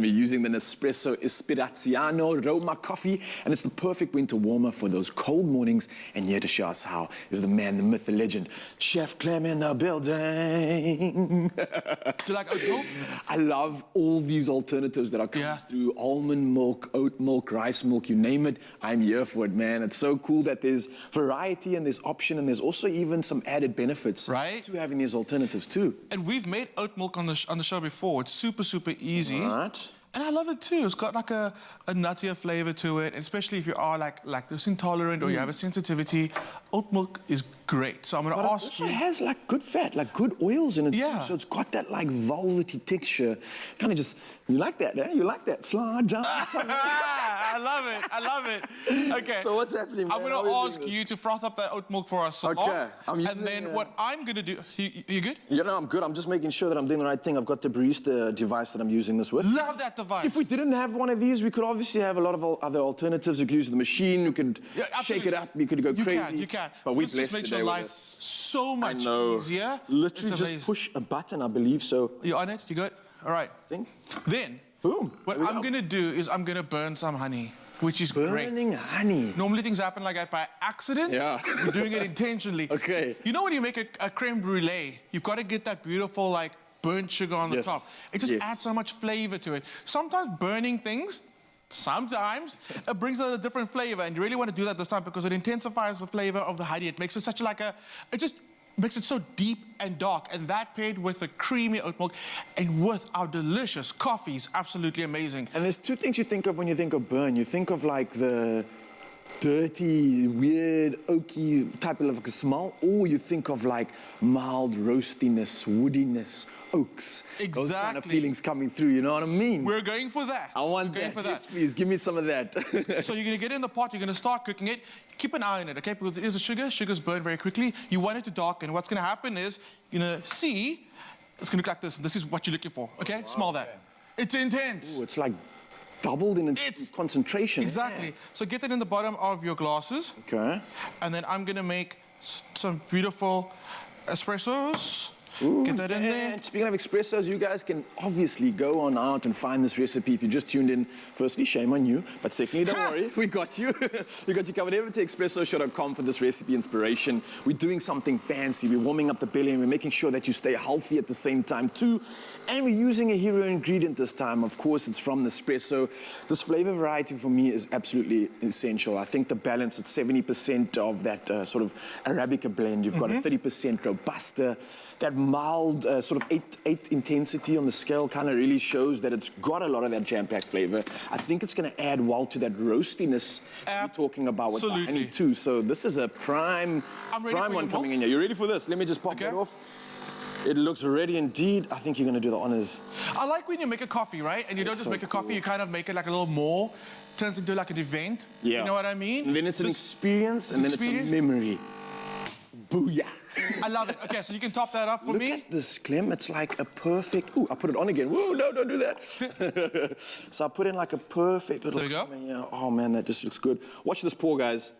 we're using the Nespresso Ispiraziano Roma coffee, and it's the perfect winter warmer for those cold mornings. And here to show us how is the man, the myth, the legend, Chef Clem in the building. Do you like oat milk? I love all these alternatives that are coming through. Almond milk, oat milk, rice milk, you name it. I'm here for it, man. It's so cool that there's variety and there's option, and there's also even some added benefits to having these alternatives too. And we've made oat milk on the show before. It's super, super easy. Right. And I love it too. It's got like a nuttier flavor to it, especially if you are like lactose intolerant or you have a sensitivity. Oat milk is great. So I'm going to ask you. It also has like good fat, like good oils in it. Yeah. Too. So it's got that like velvety texture. Kind of just, you like that, eh? You like that slide jump. I love it. I love it. Okay. So what's happening, man? I'm going to ask you to froth up that oat milk for us. Okay. And then what I'm going to do. You good? Yeah, no, I'm good. I'm just making sure that I'm doing the right thing. I've got the barista device that I'm using this with. Love that device. If we didn't have one of these, we could obviously have a lot of other alternatives. You could use the machine, you could shake it up, you could go crazy. You can. But we This just makes your life so much easier. Literally It's just amazing. push a button, I believe, so... You on it? You good? All right. Then, boom. What I'm going to do is I'm going to burn some honey, which is Burning great. honey. Normally things happen like that by accident. Yeah. We're doing it intentionally. Okay. You know when you make a creme brulee, you've got to get that beautiful, like, burnt sugar on the top. It just adds so much flavor to it. Sometimes burning things, it brings out a different flavor, and you really want to do that this time because it intensifies the flavor of the honey. It makes it such like it just makes it so deep and dark, and that paired with the creamy oat milk and with our delicious coffee is absolutely amazing. And there's two things you think of when you think of burn. You think of like the dirty, weird, oaky type of like a smell, or you think of like mild roastiness, woodiness, oaks. Exactly. Those kind of feelings coming through, you know what I mean? We're going for that. I want We're going that. for that. Yes, please, give me some of that. So you're going to get in the pot, you're going to start cooking it. Keep an eye on it, okay? Because it is a sugar. Sugars burn very quickly. You want it to darken. What's going to happen is you're going to see, it's going to look like this. This is what you're looking for, okay? Smell that. It's intense. Ooh, it's like doubled in its concentration. Exactly. So get it in the bottom of your glasses. Okay. And then I'm going to make some beautiful espressos. Ooh, Get that in there. and speaking of espressos, you guys can obviously go on out and find this recipe. If you just tuned in, firstly, shame on you. But secondly, don't worry, we got you. We got you covered. Over to expressoshow.com for this recipe inspiration. We're doing something fancy. We're warming up the belly and we're making sure that you stay healthy at the same time too. And we're using a hero ingredient this time. Of course, it's from Nespresso. This flavor variety for me is absolutely essential. I think the balance, it's 70% of that sort of Arabica blend. You've got a 30% Robusta. That mild sort of 8 intensity on the scale kind of really shows that it's got a lot of that jam-packed flavor. I think it's going to add well to that roastiness you're talking about with the honey too. So this is a prime one coming in here. You ready for this? Let me just pop that off. It looks ready indeed. I think you're going to do the honors. I like when you make a coffee, right? And you don't just make a coffee, you kind of make it like a little more. Turns into like an event. Yeah. You know what I mean? And then it's an experience, and then it's a memory. Booyah. I love it. Okay, so you can top that up for me. Look at this, Clem. It's like a perfect... Ooh, I put it on again. Whoa, no, don't do that. So I put in like a perfect little... There we go. Yeah. Oh, man, that just looks good. Watch this pour, guys.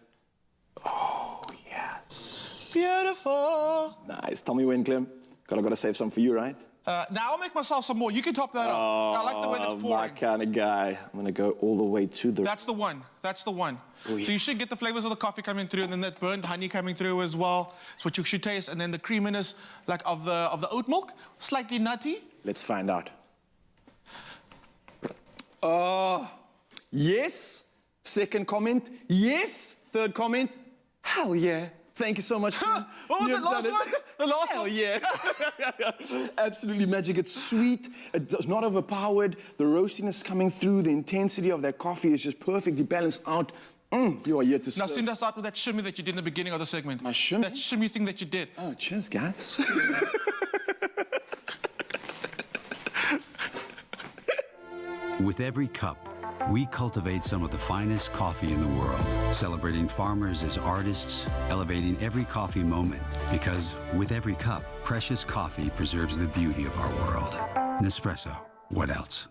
Oh, yes. beautiful. Nice. Tell me when, Clem. Gotta save some for you, right? Now I'll make myself some more. You can top that up. I like the way that's pouring. My kind of guy. I'm gonna go all the way to the... That's the one. That's the one. Oh, yeah. So you should get the flavors of the coffee coming through, and then that burnt honey coming through as well. It's what you should taste, and then the creaminess, like of the oat milk, slightly nutty. Let's find out. Yes. Second comment. Yes. Third comment. Hell yeah. Thank you so much. What was it, last one? The last Hell one? Yeah. Absolutely magic. It's sweet. It's not overpowered. The roastiness coming through. The intensity of that coffee is just perfectly balanced out. You are here to serve. Now, send us out with that shimmy that you did in the beginning of the segment. My shimmy? That shimmy thing that you did. Oh, cheers, guys. With every cup, we cultivate some of the finest coffee in the world, celebrating farmers as artists, elevating every coffee moment, because with every cup, precious coffee preserves the beauty of our world. Nespresso, what else?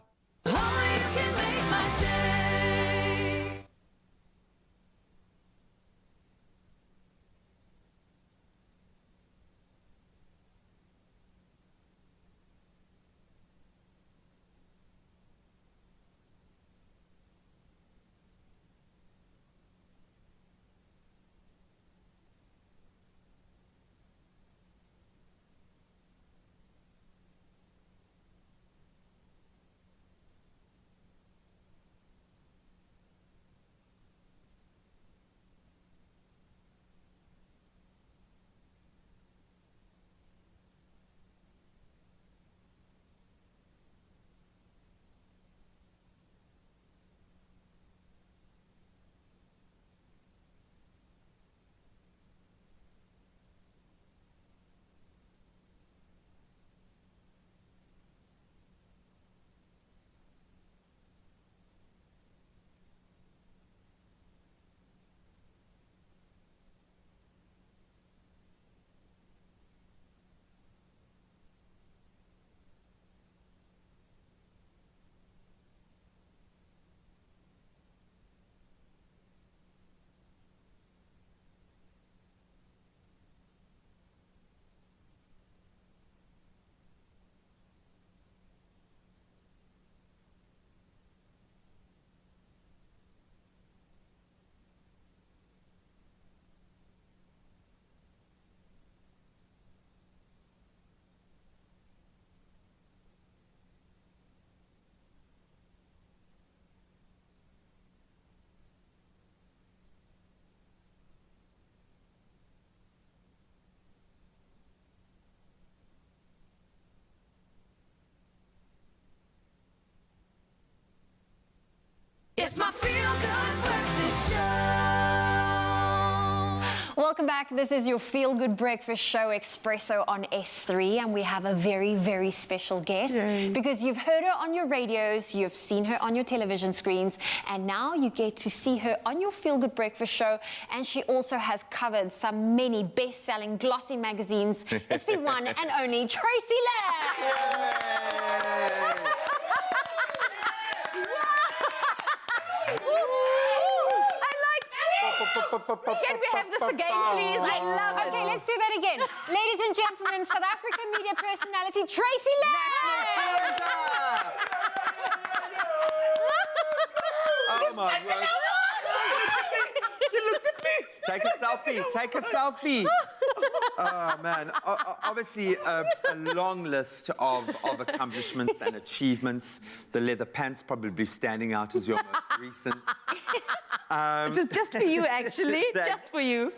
It's my feel-good breakfast show. Welcome back. This is your feel-good breakfast show, Expresso on S3, and we have a very, very special guest. Yay. Because you've heard her on your radios, you've seen her on your television screens, and now you get to see her on your feel-good breakfast show, and she also has covered some many best-selling glossy magazines. It's the one and only Tracy Lange. Can we have this again, please? I love it. Okay, let's do that again. Ladies and gentlemen, South African media personality Tracy Lange. Oh my God. You looked at me. Take a selfie. Take a selfie. Oh, man. Obviously, a long list of accomplishments and achievements. The leather pants probably standing out as your most recent. Just for you, actually. Just for you.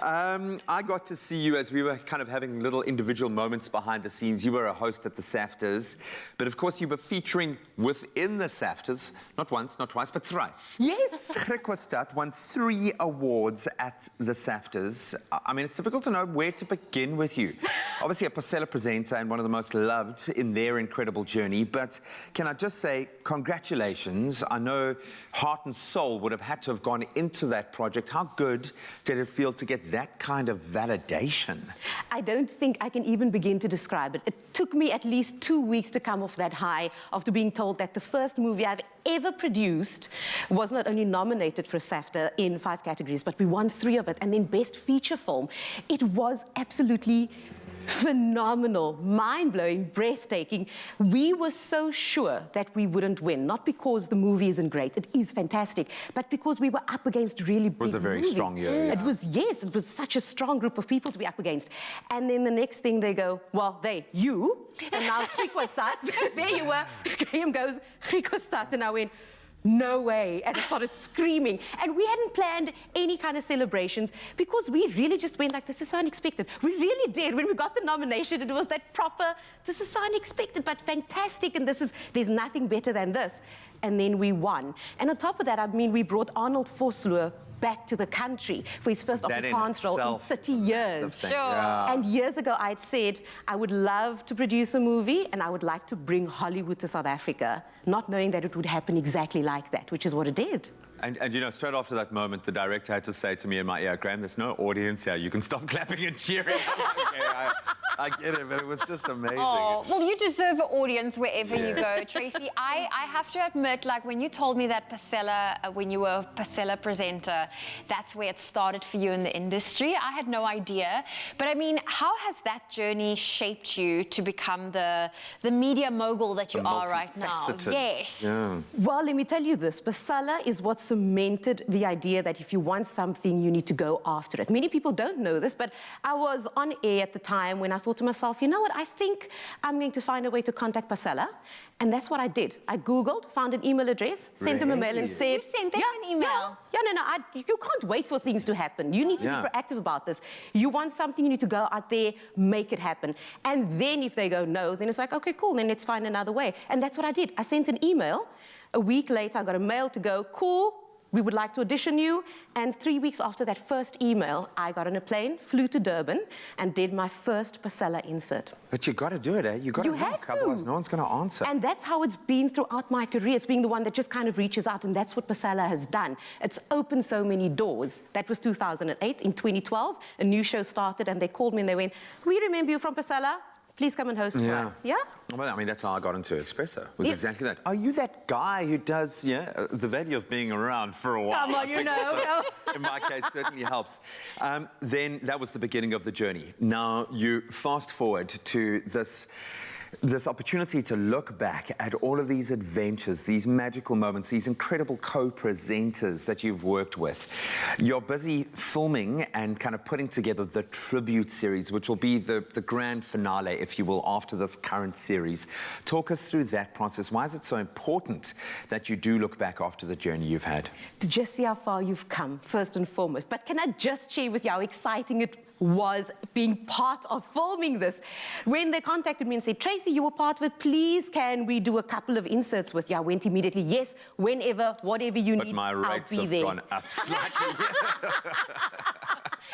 I got to see you as we were kind of having little individual moments behind the scenes. You were a host at the SAFTAs, but of course you were featuring within the SAFTAs, not once, not twice, but thrice. Yes. Requestat won 3 awards at the SAFTAs. I mean, it's difficult to know where to begin with you. Obviously a Porcella presenter and one of the most loved in their incredible journey, but can I just say congratulations. I know heart and soul would have had to have gone into that project. How good did it feel to get that kind of validation? I don't think I can even begin to describe it. It took me at least 2 weeks to come off that high after being told that the first movie I've ever produced was not only nominated for a SAFTA in 5 categories, but we won 3 of it, and then Best Feature Film. It was absolutely phenomenal, mind-blowing, breathtaking. We were so sure that we wouldn't win, not because the movie isn't great, it is fantastic, but because we were up against really big movies. It was a very strong year. It was, yes, it was such a strong group of people to be up against. And then the next thing they go, well, you, and now Griek start. There you were. Graham goes, Griek start, and I went, no way, and I started screaming. And we hadn't planned any kind of celebrations because we really just went like, this is so unexpected. We really did. When we got the nomination, it was that proper, this is so unexpected, but fantastic, and there's nothing better than this. And then we won. And on top of that, I mean, we brought Arnold Vosloo back to the country for his first Afrikaans role in 30 years. Sure. Yeah. And years ago, I'd said, I would love to produce a movie and I would like to bring Hollywood to South Africa, not knowing that it would happen exactly like that, which is what it did. And you know, straight after that moment, the director had to say to me in my ear, Graham, there's no audience here. You can stop clapping and cheering. Okay, I get it, but it was just amazing. Oh, well, you deserve an audience wherever you go, Tracy. I have to admit, like, when you told me that Pasela, when you were a Pasela presenter, that's where it started for you in the industry. I had no idea. But, I mean, how has that journey shaped you to become the media mogul that you are right now? Yes. Yeah. Well, let me tell you this. Pasela is what cemented the idea that if you want something, you need to go after it. Many people don't know this, but I was on air at the time when I thought to myself, you know what, I think I'm going to find a way to contact Pasela. And that's what I did. I Googled, found an email address, sent them a mail and said... You sent them an email? Yeah, no, you can't wait for things to happen. You need to be proactive about this. You want something, you need to go out there, make it happen. And then if they go no, then it's like, okay, cool, then let's find another way. And that's what I did. I sent an email. A week later, I got a mail to go, cool, we would like to audition you. And 3 weeks after that first email, I got on a plane, flew to Durban, and did my first Pasela insert. But you got to do it, eh? You got to have to. Otherwise no one's going to answer. And that's how it's been throughout my career. It's being the one that just kind of reaches out, and that's what Pasela has done. It's opened so many doors. That was 2008. In 2012, a new show started, and they called me and they went, we remember you from Pasela. Please come and host for us. Yeah? Well, I mean, that's how I got into Expresso, was exactly that. Are you that guy who does, the value of being around for a while? Come on, you know. In my case, certainly helps. Then that was the beginning of the journey. Now, you fast forward to this opportunity to look back at all of these adventures, these magical moments, these incredible co-presenters that you've worked with. You're busy filming and kind of putting together the tribute series, which will be the grand finale, if you will, after this current series. Talk us through that process. Why is it so important that you do look back after the journey you've had? To just see how far you've come, first and foremost. But can I just share with you how exciting it was being part of filming this? When they contacted me and said, Tracy, you were part of it, please can we do a couple of inserts with you? I went immediately, yes, whenever, whatever you need, my rates I'll be have there. gone up slightly.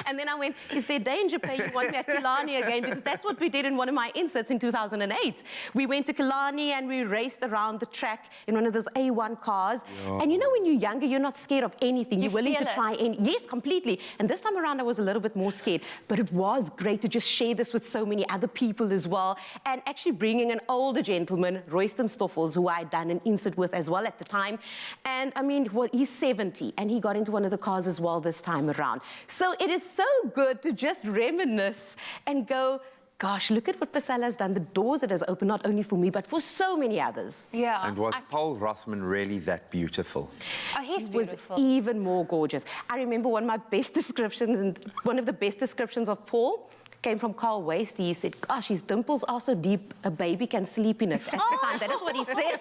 And then I went, is there danger pay you want me at Culinary again? Because that's what we did in one of my inserts in 2008. We went to Culinary and we raced around the track in one of those A1 cars. And you know, when you're younger, you're not scared of anything. You're willing to try any. Yes, completely. And this time around, I was a little bit more scared. But it was great to just share this with so many other people as well. And actually bringing an older gentleman, Royston Stoffels, who I'd done an insert with as well at the time. And I mean, he's 70 and he got into one of the cars as well this time around. So it is so good to just reminisce and go, gosh, look at what Pasela has done, the doors it has opened, not only for me, but for so many others. Yeah. And was Paul Rothman really that beautiful? Oh, he's beautiful. Was even more gorgeous. I remember one of my best descriptions, and one of the best descriptions of Paul came from Carl Wasty. He said, gosh, his dimples are so deep, a baby can sleep in it. At the time, that is what he said.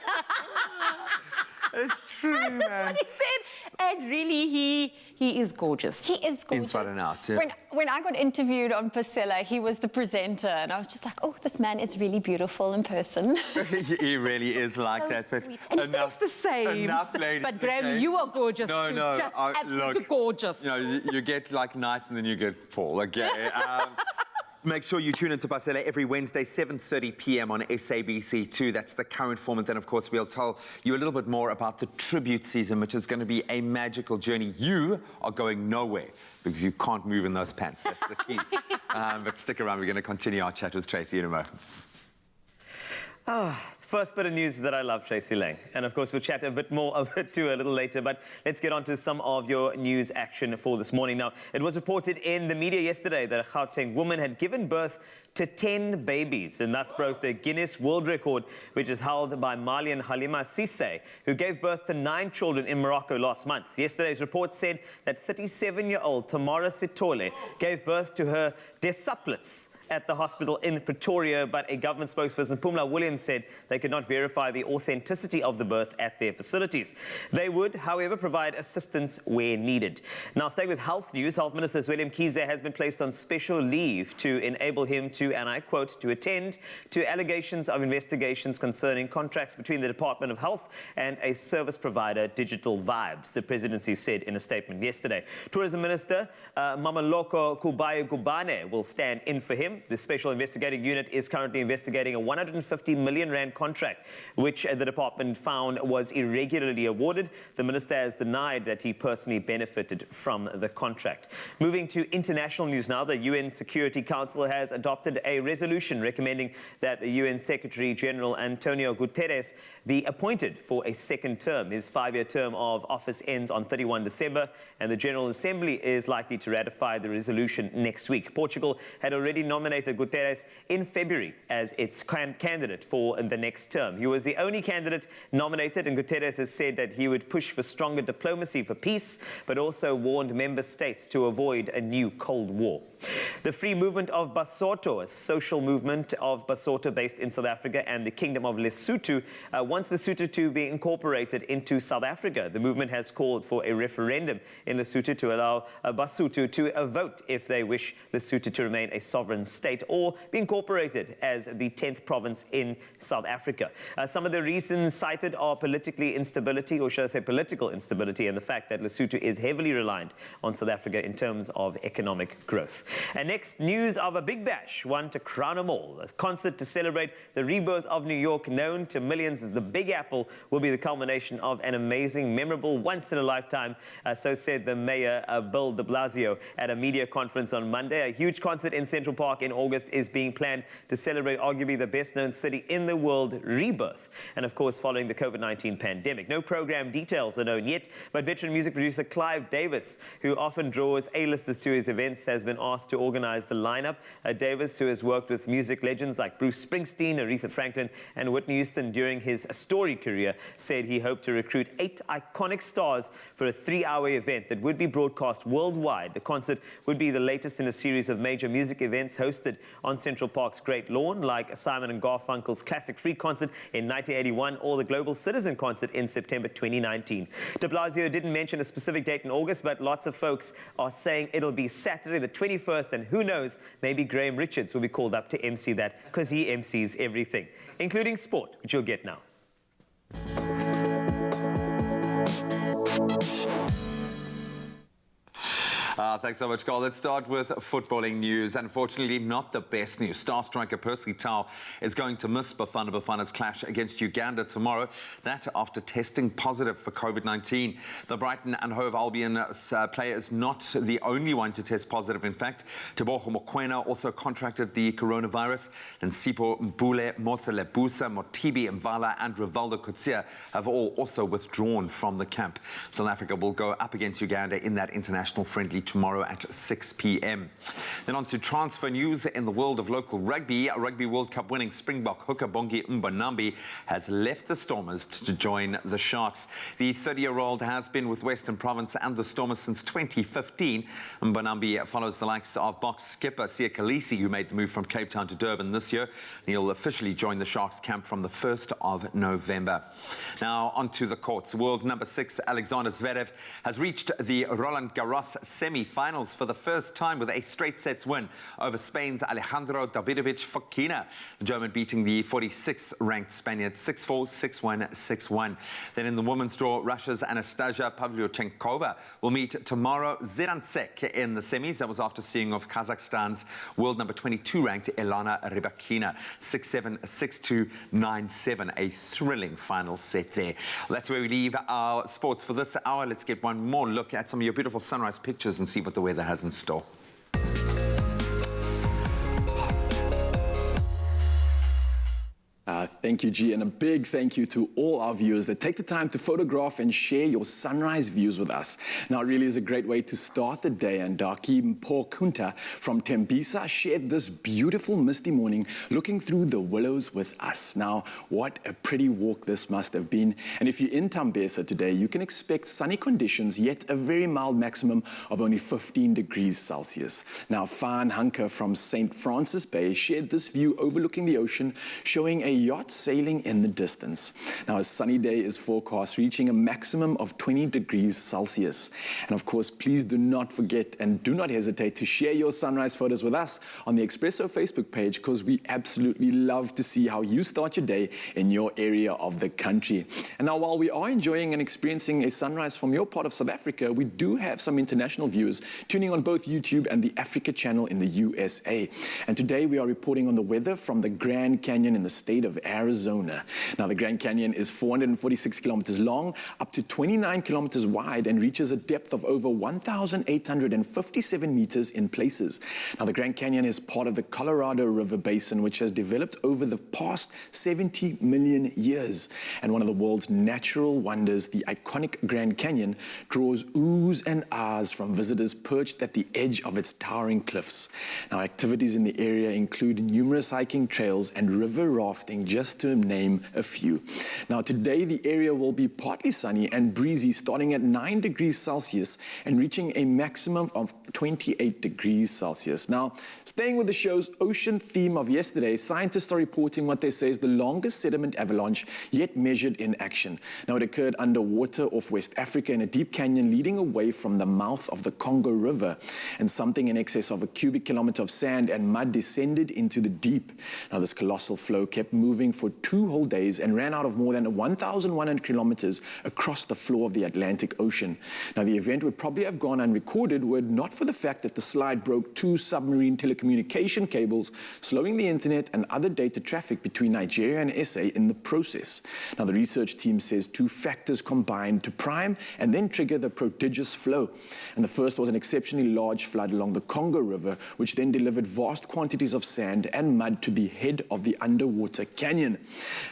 It's true, man. That's what he said. And really, he is gorgeous. He is gorgeous. Inside and out, yeah. When I got interviewed on Pasela, he was the presenter, and I was just like, oh, this man is really beautiful in person. He really is like So that. But sweet. And he thinks the same. Enough, ladies. But Graham, you are gorgeous too. Just absolutely gorgeous. You know, you get like nice and then you get Paul, okay? Make sure you tune into Pasela every Wednesday, 7:30 p.m. on SABC2. That's the current format. Then, of course, we'll tell you a little bit more about the tribute season, which is going to be a magical journey. You are going nowhere because you can't move in those pants. That's the key. But stick around. We're going to continue our chat with Tracy in a moment. Oh, it's First bit of news that I love, Tracy Lange. And of course, we'll chat a bit more of it too a little later, but let's get on to some of your news action for this morning. Now, it was reported in the media yesterday that a Gauteng woman had given birth to 10 babies and thus broke the Guinness World Record, which is held by Malian Halima Sisse, who gave birth to 9 children in Morocco last month. Yesterday's report said that 37-year-old Tamara Sitole gave birth to her decuplets at the hospital in Pretoria, but a government spokesperson, Pumla Williams, said they could not verify the authenticity of the birth at their facilities. They would, however, provide assistance where needed. Now, staying with health news, Health Minister Zweli Mkhize has been placed on special leave to enable him to, and I quote, to attend to allegations of investigations concerning contracts between the Department of Health and a service provider, Digital Vibes, the presidency said in a statement yesterday. Tourism Minister Mamaloko Kubayi-Gubane will stand in for him. The Special Investigating Unit is currently investigating a 150 million rand contract, which the department found was irregularly awarded. The minister has denied that he personally benefited from the contract. Moving to international news now, the UN Security Council has adopted a resolution recommending that the UN Secretary General Antonio Guterres be appointed for a second term. His 5-year term of office ends on 31 December, and the General Assembly is likely to ratify the resolution next week. Portugal had already nominated Guterres in February as its candidate for the next term. He was the only candidate nominated, and Guterres has said that he would push for stronger diplomacy for peace, but also warned member states to avoid a new Cold War. The Free Movement of Basotho, a social movement of Basotho based in South Africa and the Kingdom of Lesotho, wants Lesotho to be incorporated into South Africa. The movement has called for a referendum in Lesotho to allow Basotho to vote if they wish Lesotho to remain a sovereign state or be incorporated as the 10th province in South Africa. Some of the reasons cited are politically instability, or should I say political instability, and the fact that Lesotho is heavily reliant on South Africa in terms of economic growth. And next, news of a big bash, one to crown them all. A concert to celebrate the rebirth of New York, known to millions as the Big Apple, will be the culmination of an amazing, memorable, once-in-a-lifetime, so said the mayor, Bill de Blasio, at a media conference on Monday. A huge concert in Central Park in August is being planned to celebrate arguably the best-known city in the world, rebirth, and of course following the COVID-19 pandemic. No program details are known yet, but veteran music producer Clive Davis, who often draws A-listers to his events, has been asked to organize the lineup. Davis, who has worked with music legends like Bruce Springsteen, Aretha Franklin, and Whitney Houston during his storied career, said he hoped to recruit 8 iconic stars for a 3-hour event that would be broadcast worldwide. The concert would be the latest in a series of major music events hosted on Central Park's Great Lawn, like Simon and Garfunkel's Classic Free concert in 1981 or the Global Citizen concert in September 2019. De Blasio didn't mention a specific date in August, but lots of folks are saying it'll be Saturday the 21st, and who knows, maybe Graham Richards will be called up to MC that, because he MCs everything, including sport, which you'll get now. Thanks so much, Carl. Let's start with footballing news. Unfortunately, not the best news. Star striker Percy Tau is going to miss Bafana Bafana's clash against Uganda tomorrow. That after testing positive for COVID-19. The Brighton and Hove Albion player is not the only one to test positive. In fact, Tebogo Mokoena also contracted the coronavirus. And Sipho Mpule, Mose Lebusa, Motibi Mvala and Rivaldo Kutsia have all also withdrawn from the camp. South Africa will go up against Uganda in that international friendly tomorrow at 6 p.m. Then on to transfer news in the world of local rugby. Rugby World Cup winning Springbok hooker Bongi Mbonambi has left the Stormers to join the Sharks. The 30-year-old has been with Western Province and the Stormers since 2015. Mbonambi follows the likes of box skipper Siya Kolisi, who made the move from Cape Town to Durban this year. He'll officially join the Sharks camp from the 1st of November. Now on to the courts. World number 6 Alexander Zverev has reached the Roland Garros semi-finals for the first time with a straight sets win over Spain's Alejandro Davidovich Fokina. The German beating the 46th ranked Spaniard 6-4, 6-1, 6-1. Then in the women's draw, Russia's Anastasia Pavlyuchenkova will meet tomorrow Ziransek in the semis. That was after seeing off Kazakhstan's world number 22 ranked Elana Rybakina 6-7, 6-2, 9-7. A thrilling final set there. That's where we leave our sports for this hour. Let's get one more look at some of your beautiful sunrise pictures and see what the weather has in store. Thank you, G, and a big thank you to all our viewers that take the time to photograph and share your sunrise views with us. Now, it really is a great way to start the day, and Daki Mpokunta from Tembisa shared this beautiful misty morning looking through the willows with us. Now, what a pretty walk this must have been. And if you're in Tembisa today, you can expect sunny conditions, yet a very mild maximum of only 15 degrees Celsius. Now, Fan Hunker from St. Francis Bay shared this view overlooking the ocean, showing a yacht sailing in the distance. Now, a sunny day is forecast, reaching a maximum of 20 degrees Celsius. And of course, please do not forget and do not hesitate to share your sunrise photos with us on the Expresso Facebook page, because we absolutely love to see how you start your day in your area of the country. And now, while we are enjoying and experiencing a sunrise from your part of South Africa, we do have some international viewers tuning on both YouTube and the Africa channel in the USA. And today we are reporting on the weather from the Grand Canyon in the state of Arizona. Now, the Grand Canyon is 446 kilometers long, up to 29 kilometers wide, and reaches a depth of over 1,857 meters in places. Now, the Grand Canyon is part of the Colorado River Basin, which has developed over the past 70 million years. And one of the world's natural wonders, the iconic Grand Canyon, draws oohs and ahs from visitors perched at the edge of its towering cliffs. Now, activities in the area include numerous hiking trails and river rafting, just to name a few. Now, today the area will be partly sunny and breezy, starting at 9 degrees Celsius and reaching a maximum of 28 degrees Celsius. Now, staying with the show's ocean theme of yesterday, scientists are reporting what they say is the longest sediment avalanche yet measured in action. Now, it occurred underwater off West Africa in a deep canyon leading away from the mouth of the Congo River, and something in excess of a cubic kilometer of sand and mud descended into the deep. Now, this colossal flow kept moving for 2 whole days and ran out of more than 1,100 kilometers across the floor of the Atlantic Ocean. Now, the event would probably have gone unrecorded were it not for the fact that the slide broke 2 submarine telecommunication cables, slowing the internet and other data traffic between Nigeria and SA in the process. Now, the research team says 2 factors combined to prime and then trigger the prodigious flow. And the first was an exceptionally large flood along the Congo River, which then delivered vast quantities of sand and mud to the head of the underwater canyon.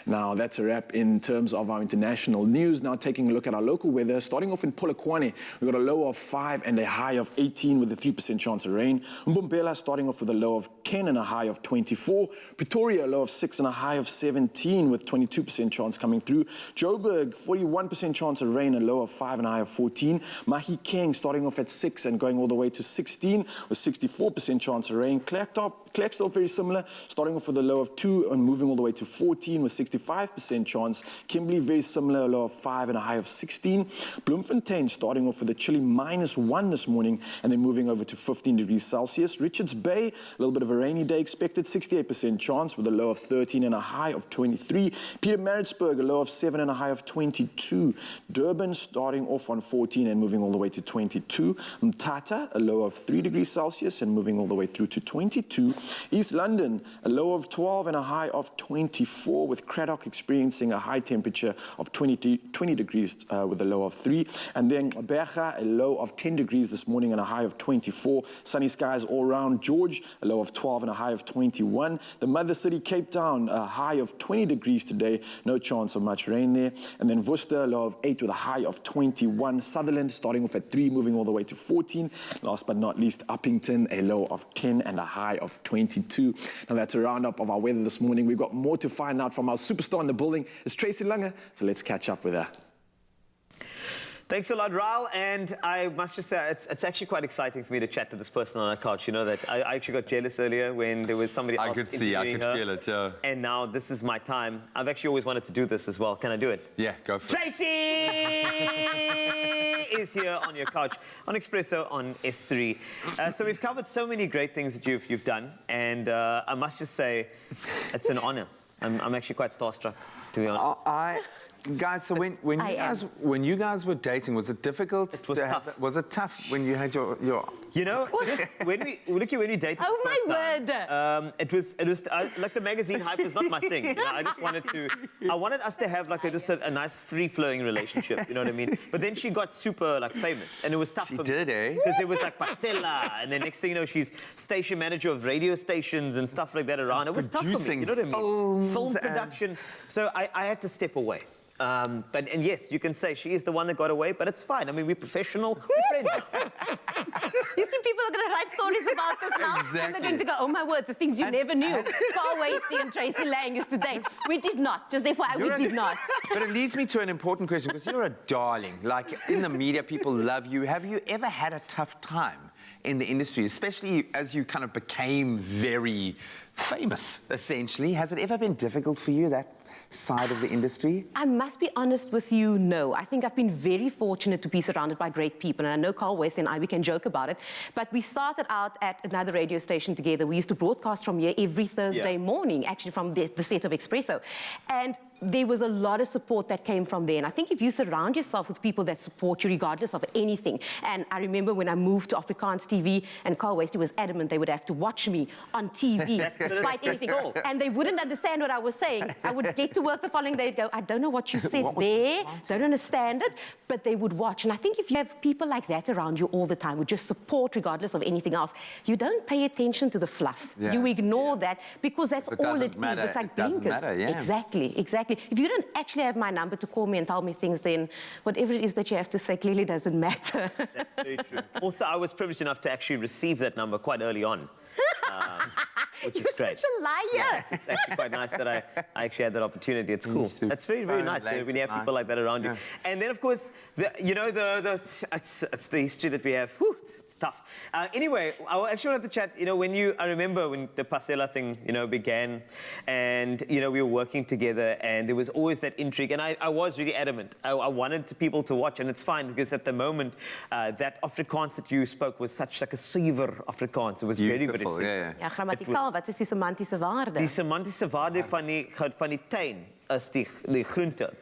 Now, that's a wrap in terms of our international news. Now, taking a look at our local weather, starting off in Polokwane, we've got a low of 5 and a high of 18 with a 3% chance of rain. Mbombela starting off with a low of 10 and a high of 24. Pretoria, a low of 6 and a high of 17 with 22% chance coming through. Joburg, 41% chance of rain, a low of 5 and a high of 14. Mahikeng starting off at 6 and going all the way to 16 with 64% chance of rain. Klerksdorp, very similar, starting off with a low of 2 and moving all the way to 14 with 65% chance. Kimberley, very similar, a low of 5 and a high of 16. Bloemfontein starting off with a chilly -1 this morning and then moving over to 15 degrees Celsius. Richards Bay, a little bit of a rainy day expected, 68% chance with a low of 13 and a high of 23. Pietermaritzburg, a low of 7 and a high of 22. Durban starting off on 14 and moving all the way to 22. Mthatha, a low of 3 degrees Celsius and moving all the way through to 22. East London, a low of 12 and a high of 24, with Craddock experiencing a high temperature of 20 degrees with a low of 3. And then Berga, a low of 10 degrees this morning and a high of 24. Sunny skies all around. George, a low of 12 and a high of 21. The mother city, Cape Town, a high of 20 degrees today. No chance of much rain there. And then Worcester, a low of 8 with a high of 21. Sutherland starting off at 3, moving all the way to 14. Last but not least, Uppington, a low of 10 and a high of 22. Now, that's a roundup of our weather this morning. We've got more to find out from our superstar in the building. It's Tracy Lange, so let's catch up with her. Thanks a lot, Raul. And I must just say, it's actually quite exciting for me to chat to this person on our couch. You know that I actually got jealous earlier when there was somebody else interviewing her. I could feel it, yeah. And now this is my time. I've actually always wanted to do this as well. Can I do it? Yeah, go for it. Tracy is here on your couch on Expresso on S3. So we've covered so many great things that you've done. And I must just say, it's an honor. I'm actually quite starstruck, to be honest. Guys, so when you guys were dating, was it difficult? It was tough. Was it tough when you had your You know, just when we dated Oh, the first my time, word. it was like the magazine hype was not my thing. You know, I just wanted us to have like a nice free-flowing relationship. You know what I mean? But then she got super like famous, and it was tough for me. She did, eh? Because there was like Pasela, and then next thing you know, she's station manager of radio stations and stuff like that around. It was tough for me. You know what I mean? Film production. So I had to step away. And yes, you can say she is the one that got away, but it's fine. I mean, we're professional, we're friends. You see, people are going to write stories about this now. Exactly. And they're going to go, oh my word, the things you never knew. Carl Wasty and Tracy Lange used to date. We did not. Just FYI, we did not. But it leads me to an important question, because you're a darling. Like, in the media, people love you. Have you ever had a tough time in the industry, especially as you kind of became very famous, essentially? Has it ever been difficult for you, that side of the industry? I must be honest with you, no. I think I've been very fortunate to be surrounded by great people, and I know Carl West and I, we can joke about it, but we started out at another radio station together. We used to broadcast from here every Thursday morning, actually from the set of Expresso, and there was a lot of support that came from there. And I think if you surround yourself with people that support you regardless of anything, and I remember when I moved to Afrikaans TV, and Carl Wasty was adamant they would have to watch me on TV despite anything. And they wouldn't understand what I was saying. I would get to work the following day and go, I don't know what you said there, don't understand it, but they would watch. And I think if you have people like that around you all the time who just support regardless of anything else, you don't pay attention to the fluff. Yeah. You ignore that, because that's It all doesn't it matter. is. It's like It doesn't blinkers. matter, yeah. Exactly, exactly. If you don't actually have my number to call me and tell me things, then whatever it is that you have to say clearly doesn't matter. That's very true. Also, I was privileged enough to actually receive that number quite early on. Which is great. You're such a liar. Yeah, it's actually quite nice that I actually had that opportunity. It's cool. That's very, very nice when you have people like that around you. And then, of course, it's the history that we have. Whew, it's tough. Anyway, I actually wanted to chat, I remember when the Pasela thing, began, and, we were working together, and there was always that intrigue, and I was really adamant. I wanted people to watch, and it's fine, because at the moment, that Afrikaans that you spoke was such like a suiwer Afrikaans. It was very, very simple. Ja, grammaticaal, wat is die semantiese waarde? Die semantiese waarde van die tuin is die groente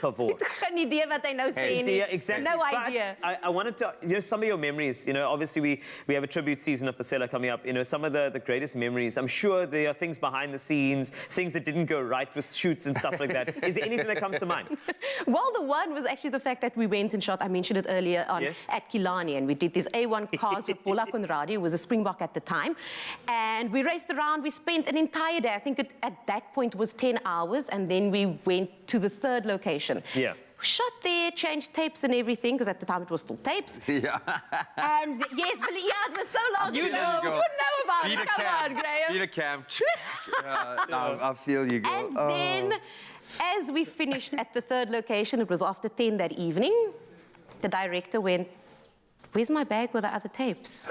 geword. Geen idee wat hy nou sê nie. Exactly. No idea. But I wanted to, some of your memories, obviously we have a tribute season of Pasela coming up, some of the greatest memories. I'm sure there are things behind the scenes, things that didn't go right with shoots and stuff like that. Is there anything that comes to mind? Well, the one was actually the fact that we went and shot, I mentioned it earlier on, at Culinary, and we did these A1 cars with Bola Conradi, who was a Springbok at the time, and we raced around. We spent an entire day, I think at that point was 10 hours, and then we went to the third location. Yeah. Shot there, changed tapes and everything, because at the time it was still tapes. Yeah. And yes, but it was so long ago. You know about it. Come on, Graham. Peter Camp. I feel you, girl. And then, as we finished at the third location, it was after 10 that evening, the director went, where's my bag with the other tapes?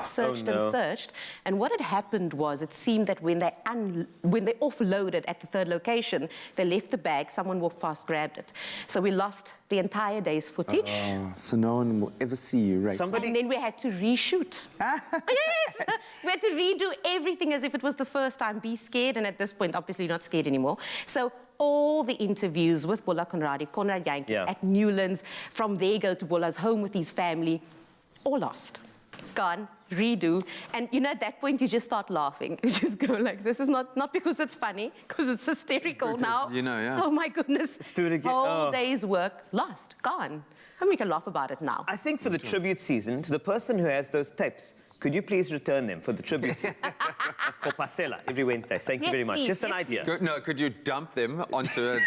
Searched and searched. And what had happened was, it seemed that when they offloaded at the third location, they left the bag, someone walked past, grabbed it. So we lost the entire day's footage. So no one will ever see you, right? And then we had to reshoot. Yes! We had to redo everything as if it was the first time. Be scared, and at this point, obviously, you're not scared anymore. So all the interviews with Bola Conradi, Conrad Jantjies at Newlands, from there go to Bola's home with his family, all lost. Gone, redo. And at that point, you just start laughing. You just go like, this is not because it's funny, because it's hysterical now. Oh my goodness. Let's do it again. Whole day's work, lost, gone. And we can laugh about it now. I think for the tribute season, to the person who has those tapes, could you please return them for the tribute season? For Pasela every Wednesday. Thank you very much. Please. Just an idea. Could you dump them onto a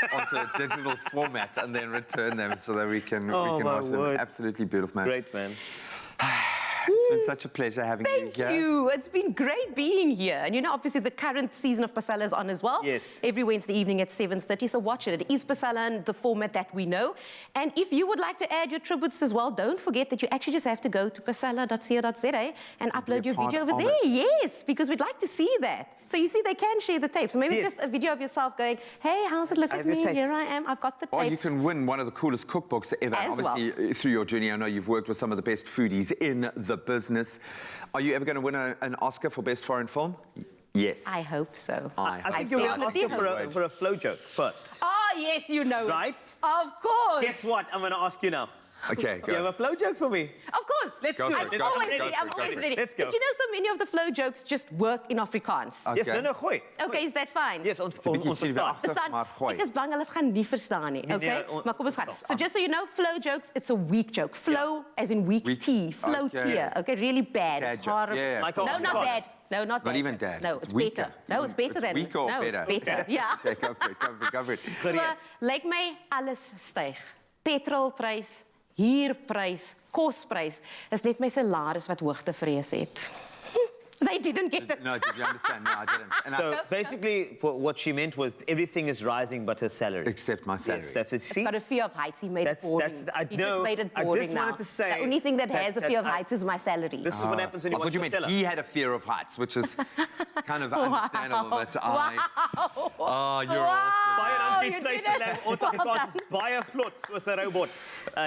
digital format and then return them so that we can watch them? Absolutely beautiful, man. Great, man. It's been such a pleasure having you here. Thank you. It's been great being here. And obviously the current season of Pasela is on as well. Yes. Every Wednesday evening at 7:30, so watch it. It is Pasela in the format that we know. And if you would like to add your tributes as well, don't forget that you actually just have to go to pasela.co.za and upload your video over there. Yes, because we'd like to see that. So you see, they can share the tapes. Maybe just a video of yourself going, hey, how's it look at me? Here I am. I've got the tapes. Or you can win one of the coolest cookbooks ever. Obviously, through your journey, I know you've worked with some of the best foodies in the business. Are you ever going to win an Oscar for Best Foreign Film? Yes. I hope so. I think you'll win an Oscar for a flow joke first. Oh, yes, you know Right? it. Of course. Guess what? I'm going to ask you now. Okay, Do you have go. a flow joke for me? Of course. Let's do it. I'm Let's always go for ready. it, I'm go always for it. ready. Let's go. But you know, so many of the flow jokes just work in Afrikaans. Yes, no, gooi. Okay, is that fine? Yes, ons bietjie verstaan. sielagtig, maar gooi. Ek is bang hulle gaan nie verstaan nie. Okay? Maar kom ons gaan. So just so you know, flow jokes, it's a weak joke. Flow as in weak tea. Flow Okay. tea. Yes. Okay, really bad. Bad It's joke. horrible. Yeah, yeah. Like No, Afrikaans. not bad. No, not Not bad. even bad. No, It's it's weaker. better. No, it's better It's than. weaker or no, better? It's better. Yeah. Okay, go for it, go for it. So, lyk my alles styg. Petrolprys, huurprys, kosprys is net my salaris wat hoogtevrees het. They didn't get it. No, did you understand? No, I didn't. And So basically, what she meant was everything is rising but her salary. except my salary. Yes, that's it. See? Got a fear of heights. He made it boring. I He know. just made it I boring just now. wanted to say the only thing that has a that fear of I- heights is my salary. This is what happens when I you thought watch you your meant seller. he had a fear of heights, which is kind of understandable. But oh, you're awesome. Baie you dankie did Tracy it. Lange. Ons Well Afrikaans is done. baie vlot soos 'n robot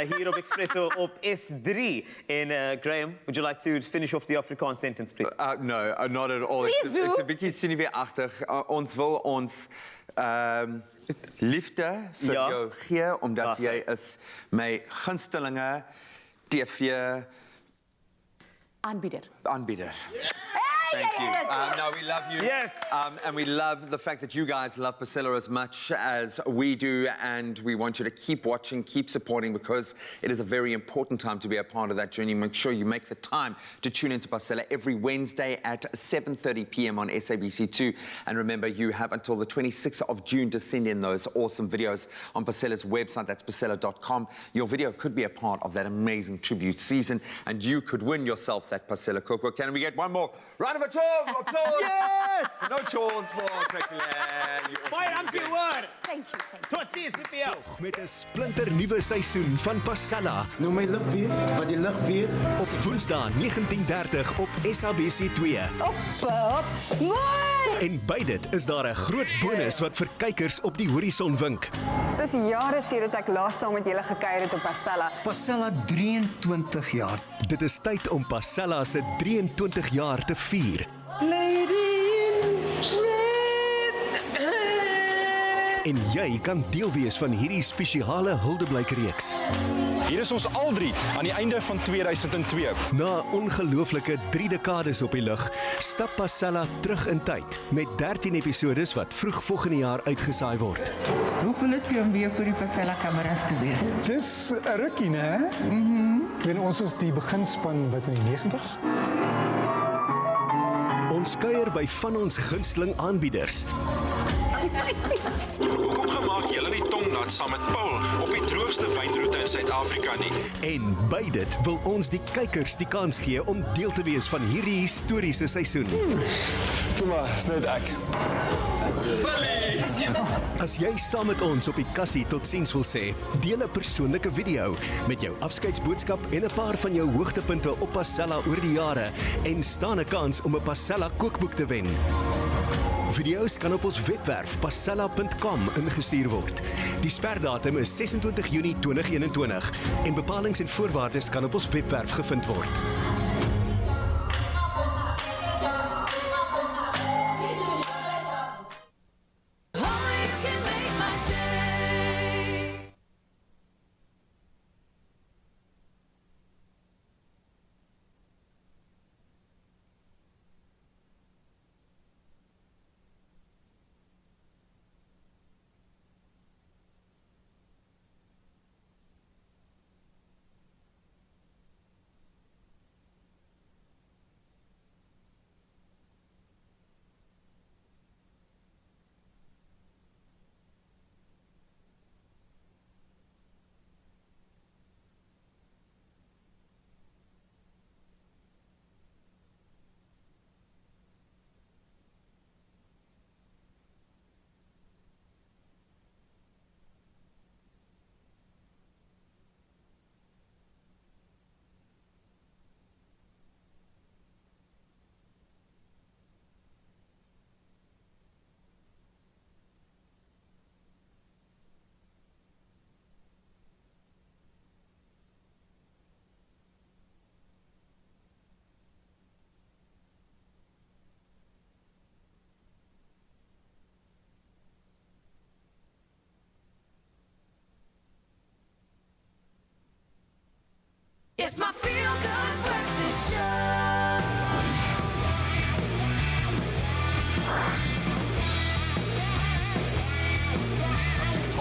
hier op Expresso op S3. En Graham, would you like to finish off the Afrikaans sentence, please? No, not at all. Please do. Ek's 'n bietjie sineweeagtig. Ons wil ons liefde vir Ja. jou gee omdat Daar jy is my gunstelinge TV Aanbieder. aanbieder. Thank you. No, we love you. Yes. And we love the fact that you guys love Pasilla as much as we do, and we want you to keep watching, keep supporting, because it is a very important time to be a part of that journey. Make sure you make the time to tune into Pasilla every Wednesday at 7:30 p.m. on SABC2. And remember, you have until the 26th of June to send in those awesome videos on Pasilla's website. That's pasilla.com. Your video could be a part of that amazing tribute season, and you could win yourself that Pasilla cookbook. Can we get one more round of applause? Yes! No chores for Tracy Lange. Baie dankie hoor. Thank you. Tot ziens, dit vir jou. Met 'n splinternuwe seisoen van Pasella Nou my lug weer, wat die lug weer. op Woensdae 19:30 op SABC2. Hop. Mooi! En by dit is daar 'n groot bonus wat vir kykers op die horison wink. Dis jare sedert ek laas saam met julle gekuier het op Pasella. Pasella 23 jaar. Dit is tyd om Pasella se 23 jaar te vier. En jy kan deel wees van hierdie spesiale huldeblyk-reeks. Hier is ons al drie aan die einde van 2002. Na ongelooflike 3 dekades op die lug, stap Pasella terug in tyd met 13 episodes wat vroeg volgende jaar uitgesaai word. Hoe voel dit vir jou om weer voor die Pasella kameras te wees? Dis 'n rukkie, né? Wen ons was die beginspan wat in die 90's. Ons kuier by van ons gunsteling aanbieders. Hoekom gemaak julle nie doughnuts saam met Paul op die droogste wynroete in Suid-Afrika nie? En by dit wil ons die kykers die kans gee om deel te wees van hierdie historiese seisoen. Toe maar, is net ek. As jy saam met ons op die kassie totsiens wil sê, deel 'n persoonlike video met jou afskeidsboodskap en 'n paar van jou hoogtepunte op Pasella oor die jare en staan 'n kans om 'n Pasella kookboek te wen. Video's kan op ons webwerf pasella.com ingestuur word. Die sperdatum is 26 Junie 2021 en bepalinge en voorwaardes kan op ons webwerf gevind word.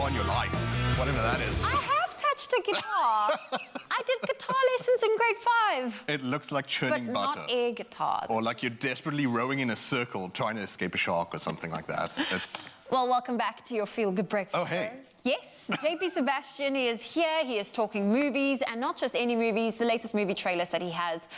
guitar in your life, whatever that is. I have touched a guitar. I did guitar lessons in grade 5. It looks like churning but butter. Not air guitars. Or like you're desperately rowing in a circle trying to escape a shark or something like that. It's... Well, welcome back to your Feel Good Breakfast. Oh, hey. Yes, JP Sebastian is here. He is talking movies, and not just any movies, the latest movie trailers that he has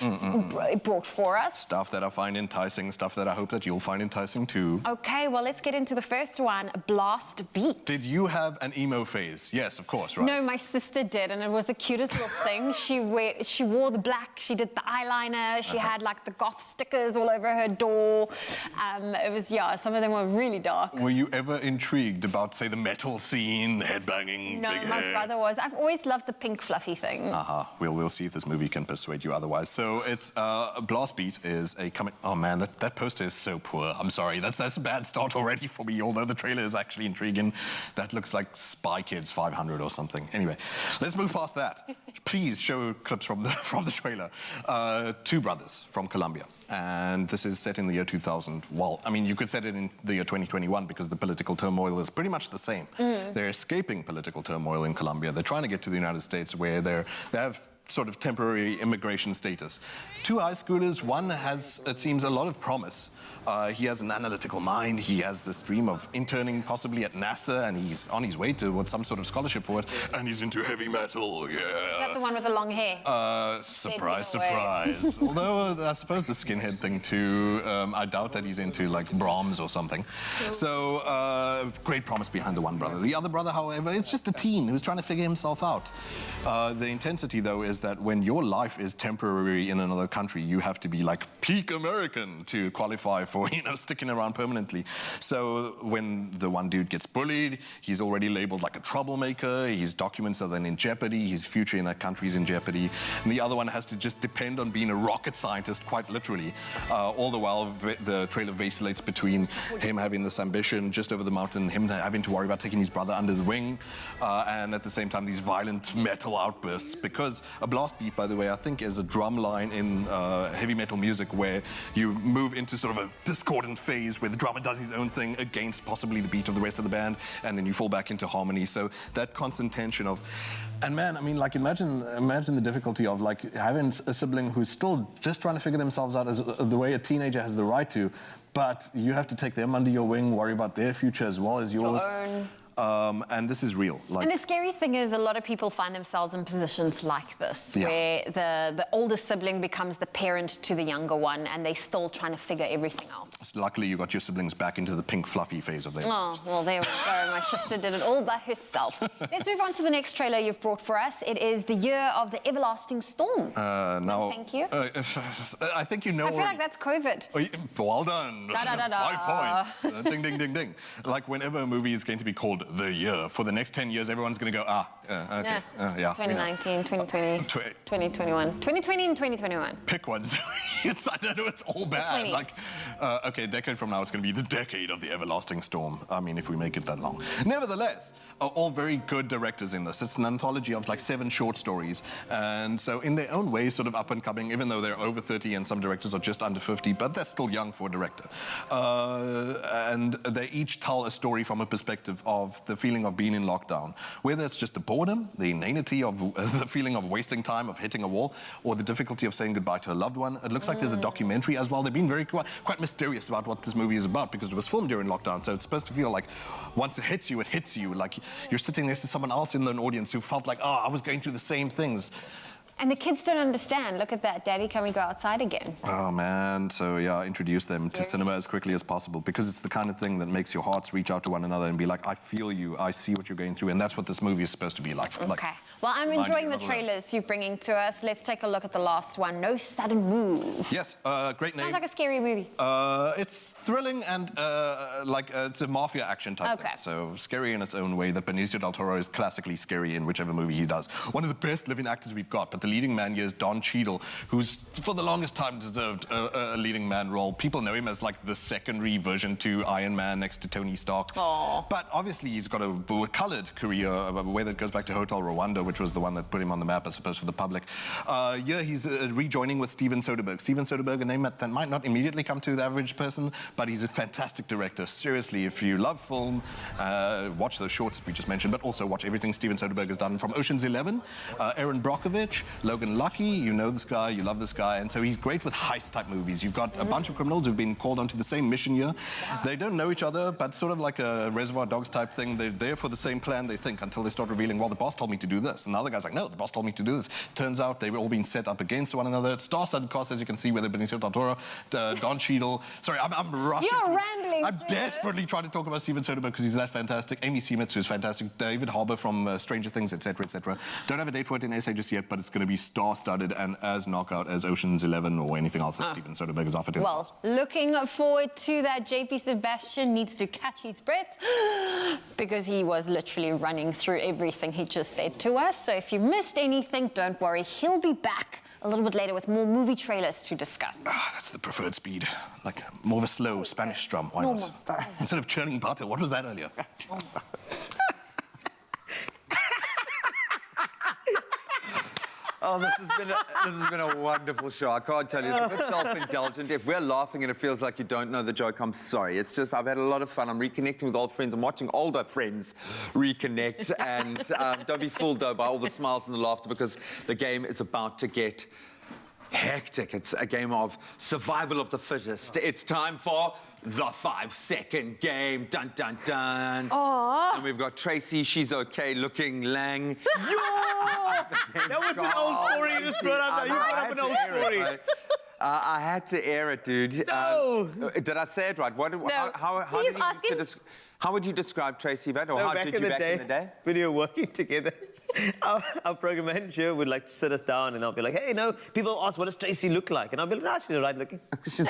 brought for us. Stuff that I find enticing, stuff that I hope that you'll find enticing too. Okay, well, let's get into the first one, Blast Beat. Did you have an emo phase? Yes, of course, right? No, my sister did, and it was the cutest little thing. She wore the black, she did the eyeliner, she had like the goth stickers all over her door. It was, yeah, some of them were really dark. Were you ever intrigued about, say, the metal scene? Headbanging, no, big my hair. brother was. I've always loved the pink fluffy things. We'll see if this movie can persuade you otherwise. So it's Blast Beat is a coming. Oh man, that poster is so poor. I'm sorry, that's a bad start already for me. Although the trailer is actually intriguing, that looks like Spy Kids 500 or something. Anyway, let's move past that. Please show clips from the trailer. 2 brothers from Colombia. And this is set in the year 2000. Well, I mean, you could set it in the year 2021 because the political turmoil is pretty much the same. They're escaping political turmoil in Colombia. They're trying to get to the United States where they have sort of temporary immigration status. 2 high schoolers, one has, it seems, a lot of promise. He has an analytical mind. He has this dream of interning possibly at NASA, and he's on his way towards some sort of scholarship for it. And he's into heavy metal, yeah. Is that the one with the long hair? Surprise, surprise. Although I suppose the skinhead thing too, I doubt that he's into like Brahms or something. So great promise behind the one brother. The other brother, however, is just a teen who's trying to figure himself out. The intensity, though, is that when your life is temporary in another country, you have to be like peak American to qualify for, you know, sticking around permanently. So when the one dude gets bullied, he's already labeled like a troublemaker. His documents are then in jeopardy. His future in that country is in jeopardy. And the other one has to just depend on being a rocket scientist, quite literally. All the while, the trailer vacillates between him having this ambition just over the mountain, him having to worry about taking his brother under the wing, and at the same time, these violent metal outbursts. Because a blast beat, by the way, I think is a drum line in heavy metal music where you move into sort of a discordant phase where the drummer does his own thing against possibly the beat of the rest of the band, and then you fall back into harmony. So that constant tension of, and man, I mean, like imagine the difficulty of like having a sibling who's still just trying to figure themselves out as the way a teenager has the right to, but you have to take them under your wing, worry about their future as well as yours. And this is real. Like, and the scary thing is a lot of people find themselves in positions like this, where the older sibling becomes the parent to the younger one, and they're still trying to figure everything out. So luckily, you got your siblings back into the pink fluffy phase of their lives. Oh, well, there we go. My sister did it all by herself. Let's move on to the next trailer you've brought for us. It is The Year of the Everlasting Storm. Now, thank you. I think you know. I feel like that's COVID. Well done. Da, da, da, da. 5 points. Ding, ding, ding, ding. Like whenever a movie is going to be called The Year, for the next 10 years, everyone's going to go, okay. Yeah. 2019, 2020, 2021. 2020 and 2021. Pick one. I don't know, it's all bad. Like, okay, a decade from now, it's going to be the decade of the Everlasting Storm. I mean, if we make it that long. Nevertheless, all very good directors in this. It's an anthology of like 7 short stories. And so in their own way, sort of up and coming, even though they're over 30 and some directors are just under 50, but they're still young for a director. And they each tell a story from a perspective of the feeling of being in lockdown. Whether it's just the boredom, the inanity of the feeling of wasting time, of hitting a wall, or the difficulty of saying goodbye to a loved one. It looks like there's a documentary as well. They've been very quite mysterious about what this movie is about because it was filmed during lockdown. So it's supposed to feel like once it hits you, like you're sitting next to someone else in an audience who felt like, I was going through the same things. And the kids don't understand. Look at that. Daddy, can we go outside again? Oh, man. So, yeah, introduce them to cinema as quickly as possible because it's the kind of thing that makes your hearts reach out to one another and be like, I feel you. I see what you're going through. And that's what this movie is supposed to be like. Okay. Well, I'm enjoying the trailers you're bringing to us. Let's take a look at the last one. No Sudden Move. Yes, great name. Sounds like a scary movie. It's thrilling and it's a mafia action type thing. So scary in its own way that Benicio del Toro is classically scary in whichever movie he does. One of the best living actors we've got, but the leading man here is Don Cheadle, who's for the longest time deserved a leading man role. People know him as like the secondary version to Iron Man next to Tony Stark. Aww. But obviously he's got a coloured career, whether it goes back to Hotel Rwanda, which was the one that put him on the map, I suppose, for the public. Yeah, he's rejoining with Steven Soderbergh. Steven Soderbergh, a name that might not immediately come to the average person, but he's a fantastic director. Seriously, if you love film, watch those shorts that we just mentioned, but also watch everything Steven Soderbergh has done from Ocean's 11, Aaron Brockovich, Logan Lucky. You know this guy, you love this guy, and so he's great with heist-type movies. You've got a bunch of criminals who've been called onto the same mission here. They don't know each other, but sort of like a Reservoir Dogs type thing. They're there for the same plan, they think, until they start revealing, well, the boss told me to do this. And the other guy's like, no, the boss told me to do this. Turns out they've all been set up against one another. It's star-studded cast, as you can see, whether Benicio del Toro, Don Cheadle. Sorry, I'm rushing. You're rambling. I'm desperately trying to talk about Steven Soderbergh because he's that fantastic. Amy Seymour, who's fantastic. David Harbour from Stranger Things, etc., etc. Don't have a date for it in SA just yet, but it's going to be star-studded and as knockout as Ocean's 11 or anything else that Steven Soderbergh has offered. Well, looking forward to that. JP Sebastian needs to catch his breath because he was literally running through everything he just said to us. So if you missed anything, don't worry. He'll be back a little bit later with more movie trailers to discuss. That's the preferred speed. Like more of a slow Spanish strum. Why not? Instead of churning butter. What was that earlier? Oh, this has been a wonderful show. I can't tell you, it's a bit self-indulgent. If we're laughing and it feels like you don't know the joke, I'm sorry. It's just, I've had a lot of fun. I'm reconnecting with old friends. I'm watching older friends reconnect. And don't be fooled, though, by all the smiles and the laughter, because the game is about to get hectic. It's a game of survival of the fittest. It's time for the 5-second game. Dun, dun, dun. Aww. And we've got Tracy, she's okay looking, Lang. That was an old story you just brought up. You brought up an old story. I had to air it, dude. No! Did I say it right? How would you describe Tracy Van? Or So how back did in you the back in the day? when we were working together, our program manager would like to sit us down and I'll be like, hey, no, people ask, what does Tracy look like? And I'll be like, no, she's all right looking. And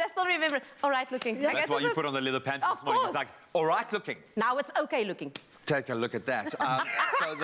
I still remember, all right looking. That's why you put on the leather pants this morning. It's like, all right looking. Now it's okay looking. Take a look at that. So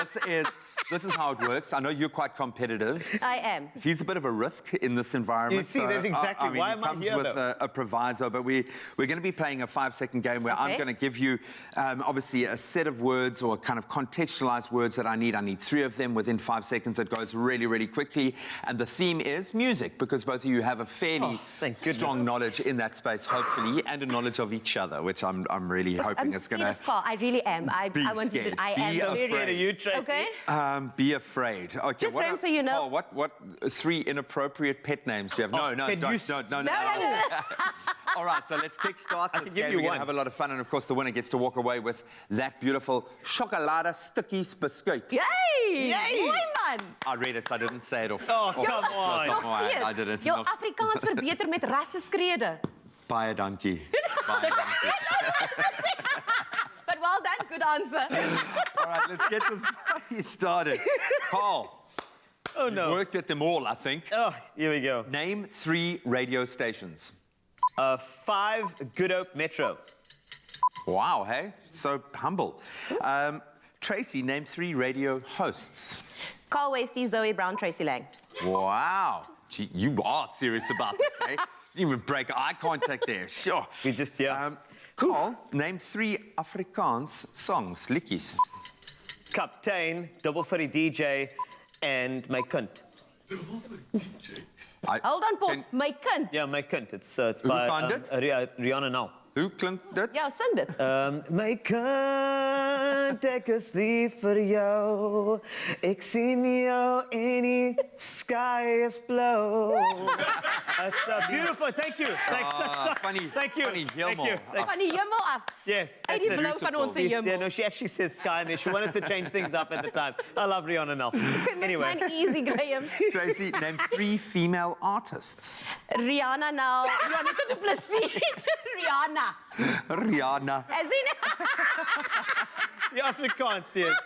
this is how it works. I know you're quite competitive. I am. He's a bit of a risk in this environment. You see, that's exactly why am I here, he comes with a proviso, but we're going to be playing a 5-second game where I'm going to give you, obviously, a set of words or kind of contextualized words that I need. I need 3 of them within 5 seconds. It goes really, really quickly. And the theme is music, because both of you have a fairly strong knowledge in that space, hopefully, and a knowledge of each other, which I'm really hoping is going to... I really am. I want to do it. I am scared of you, Tracy. Okay? Be afraid. Okay, just Graham, so you know. Oh, what 3 inappropriate pet names do you have? No. All right, so let's kickstart this game. We're going to have a lot of fun, and of course, the winner gets to walk away with that beautiful chocolade stickies biscuit. Yay! Yay! Mooi man! I read it, so I didn't say it off. Oh, come on! Nog steeds. I didn't. Jou Afrikaans verbeter met rasseskrede. Baie dankie. Baie dankie. But well done, good answer. All right, let's get this party started. Carl. Oh, no. You worked at them all, I think. Oh, here we go. Name 3 radio stations. 5 Good Hope Metro. Wow, hey? So humble. Tracy, name 3 radio hosts. Carl Wasty, Zoe Brown, Tracy Lange. Wow. Gee, you are serious about this, eh? You even break eye contact there. Sure. We just, Carl, name 3 Afrikaans songs, liedjies. Kaptein, Double Furry DJ, and My Kunt. Hold on, Paul. My Kunt. Yeah, My Kunt. It's by Rihanna now. Hoe klink dit? Ja, sing dit. My kunt, ek is lief vir jou. Ek sien jou in die sky is blue. That's beautiful. Thank you. Thanks. Funny. Thank you. Funny, Thank you. Van die hemel af. Yes. Uit die blou van ons hemel. Yeah, no, she actually says sky in there. She wanted to change things up at the time. I love Rihanna now. Anyway. Mine easy, Graham. Tracy, name 3 female artists. Rihanna now. Rihanna du Plessis. Rihanna. Rihanna. As in... Die Afrikaans, yes.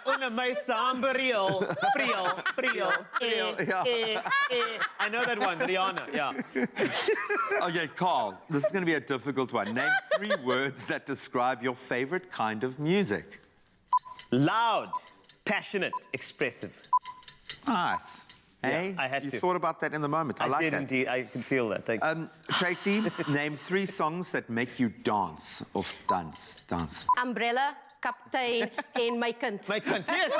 Onder my saam bereel. Priel. I know that one, Rihanna, yeah. Okay, Carl, this is going to be a difficult one. Name 3 words that describe your favorite kind of music. Loud, passionate, expressive. Nice. Hey, I had you to. thought about that in the moment. I like did that. indeed. I can feel that. Thank you. Tracy, name 3 songs that make you dance. Or dance. Umbrella, Captain, and My Kind. My Kind, yes!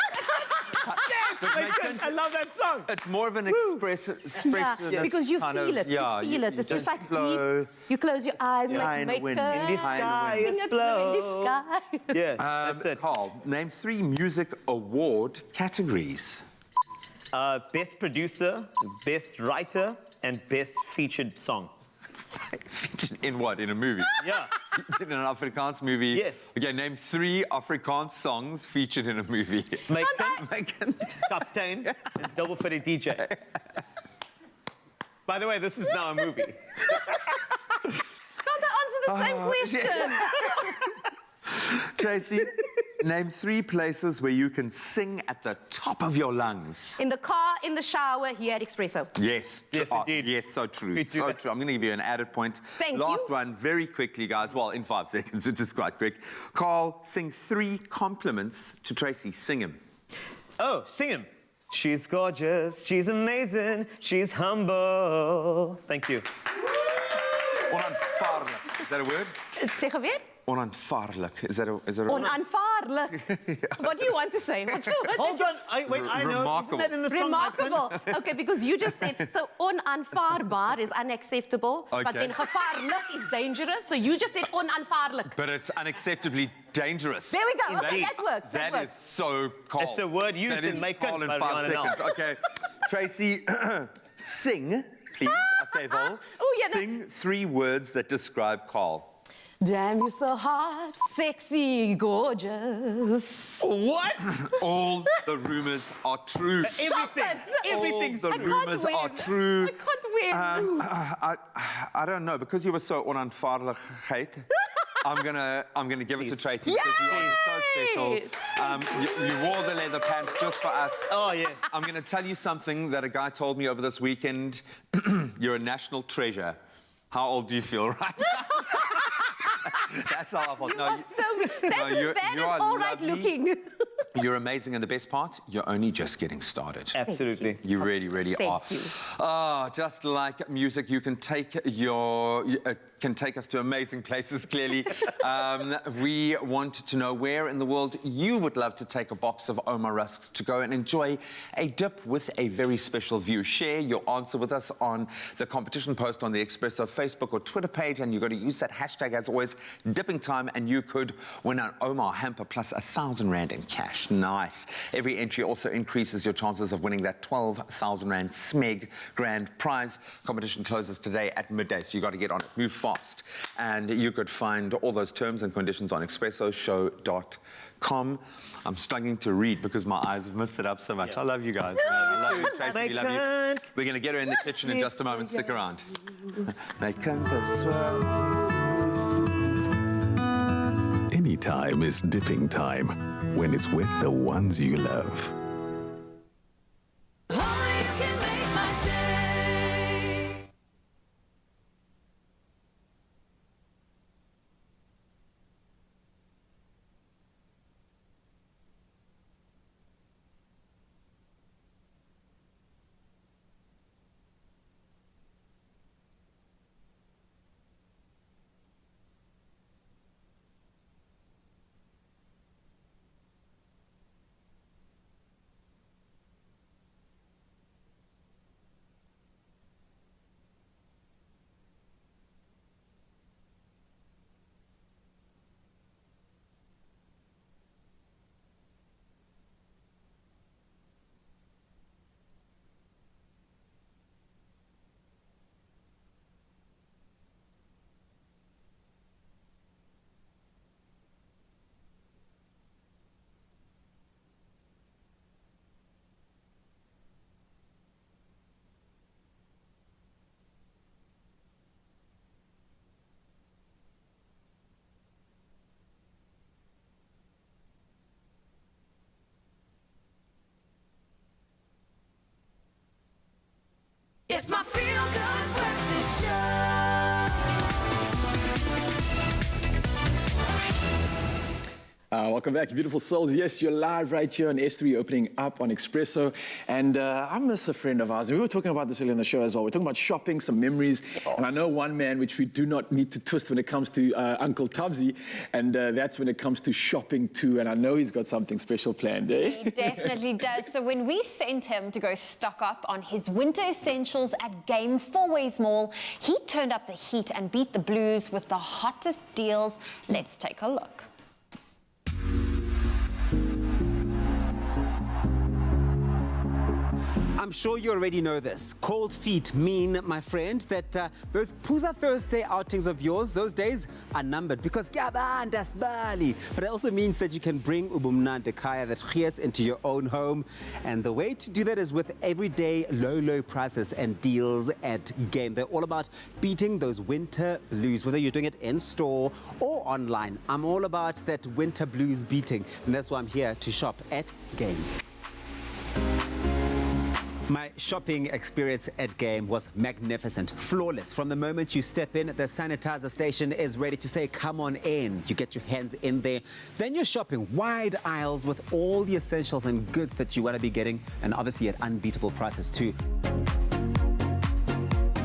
Yes, My Kind. I love that song. It's more of an expressive because you kind feel of, it. yeah, you feel it. It's just like flow. deep. You close your eyes, like High in the wind. Kind. In the sky is Sing it blow. in the sky. Yes, that's it. Carl, name 3 music award categories. Best producer, best writer, and best featured song. Featured in what? In a movie? Yeah. In an Afrikaans movie? Yes. Okay, name 3 Afrikaans songs featured in a movie. My Kind, Captain, and Double Fitted DJ. By the way, this is now a movie. Can't I answer the same question? Tracy, name 3 places where you can sing at the top of your lungs. In the car, in the shower, here at Expresso. Yes. Yes, indeed. Yes, so true. We do So that. true. I'm going to give you an added point. Thank you. Last one, very quickly, guys. Well, in 5 seconds, which is quite quick. Carl, sing 3 compliments to Tracy. Sing him. Oh, sing him. She's gorgeous, she's amazing, she's humble. Thank you. Onaanvaarlijk. Is that a word? Zeg weer. Onaanvaarlijk. Is that a word? Onaanvaarlijk. What do you want to say? What's the word? Hold on, wait, I know. Remarkable. Isn't that in the song? My Kind? Remarkable. Okay, because you just said, so onaanvaarbaar is unacceptable, but Okay. then gevaarlijk is dangerous, so you just said onaanvaarlijk. But it's unacceptably dangerous. There we go. Okay, Indeed. that works. That That is works. so Carl. It's a word used That in is My Kind Carl in by 5 Rihanna now. seconds. Okay. Tracy, sing, please. I say vol. Oh, yeah, no. Sing 3 words that describe Carl. Damn, you're so hot, sexy, gorgeous. What? All the rumors are true. Everything. Everything's All the true. rumors are true. I can't win. I don't know, because you were so onaanvaardigheid. I'm gonna give it to Tracy because you are so special. You wore the leather pants just for us. Oh, yes. I'm gonna tell you something that a guy told me over this weekend. You're a national treasure. How old do you feel right now? That's how I felt. You are that's as bad you as are all right lovely. looking. You're amazing, and the best part, you're only just getting started. Absolutely. You really, really are. Thank you. Just like music, you can take can take us to amazing places, clearly. We want to know where in the world you would love to take a box of Oma rusks to go and enjoy a dip with a very special view. Share your answer with us on the competition post on the Expresso Facebook or Twitter page, and you've got to use that hashtag, as always, dipping time, and you could win an Oma hamper plus 1,000 Rand in cash. Nice. Every entry also increases your chances of winning that 12,000 Rand SMEG grand prize. Competition closes today at midday, so you got to get on it. Move fast. And you could find all those terms and conditions on expressoshow.com. I'm struggling to read because my eyes have missed it up so much. I love you guys. Man. I love you. Tracy, we love you. We're going to get her in the kitchen in just a moment. Stick around. Any time is dipping time when it's with the ones you love. Welcome back, beautiful souls. Yes, you're live right here on S3, opening up on Expresso. And I miss a friend of ours. And we were talking about this earlier in the show as well. We're talking about shopping, some memories. And I know one man which we do not need to twist when it comes to Uncle Tabzi. And that's when it comes to shopping too. And I know he's got something special planned, eh? He definitely does. So when we sent him to go stock up on his winter essentials at Game Fourways Mall, he turned up the heat and beat the blues with the hottest deals. Let's take a look. I'm sure you already know this. Cold feet mean, my friend, that those Puza Thursday outings of yours, those days are numbered because das Bali. But it also means that you can bring ubumnande kaya, that chias, into your own home. And the way to do that is with everyday low prices and deals at Game. They're all about beating those winter blues, whether you're doing it in store or online. I'm all about that winter blues beating, and that's why I'm here to shop at Game. My shopping experience at Game was magnificent, flawless. From the moment you step in, the sanitizer station is ready to say, come on in. You get your hands in there. Then you're shopping wide aisles with all the essentials and goods that you want to be getting, and obviously at unbeatable prices too.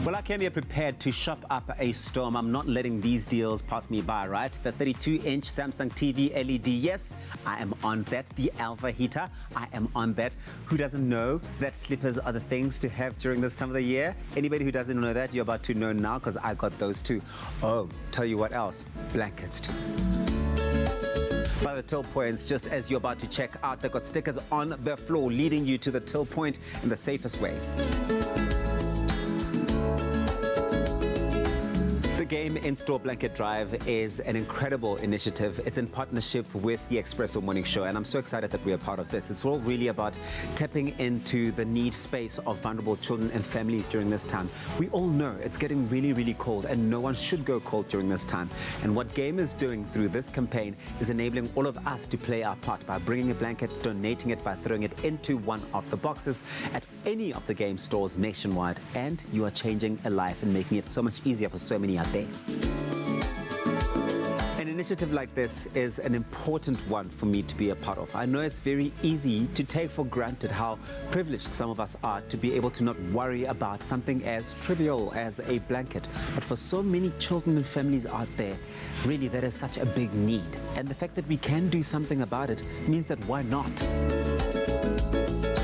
Well, I came here prepared to shop up a storm. I'm not letting these deals pass me by, right? The 32-inch Samsung TV LED, yes, I am on that. The Alpha heater, I am on that. Who doesn't know that slippers are the things to have during this time of the year? Anybody who doesn't know that, you're about to know now, because I got those too. Oh, tell you what else, blankets too. By the till points, just as you're about to check out, they've got stickers on the floor leading you to the till point in the safest way. The Game in-store blanket drive is an incredible initiative. It's in partnership with the Expresso Morning Show, and I'm so excited that we are part of this. It's all really about tapping into the need space of vulnerable children and families during this time. We all know it's getting really cold, and no one should go cold during this time. And what Game is doing through this campaign is enabling all of us to play our part by bringing a blanket, donating it by throwing it into one of the boxes at any of the Game stores nationwide. And you are changing a life and making it so much easier for so many out there. An initiative like this is an important one for me to be a part of. I know it's very easy to take for granted how privileged some of us are to be able to not worry about something as trivial as a blanket. But for so many children and families out there, really that is such a big need. And the fact that we can do something about it means that why not?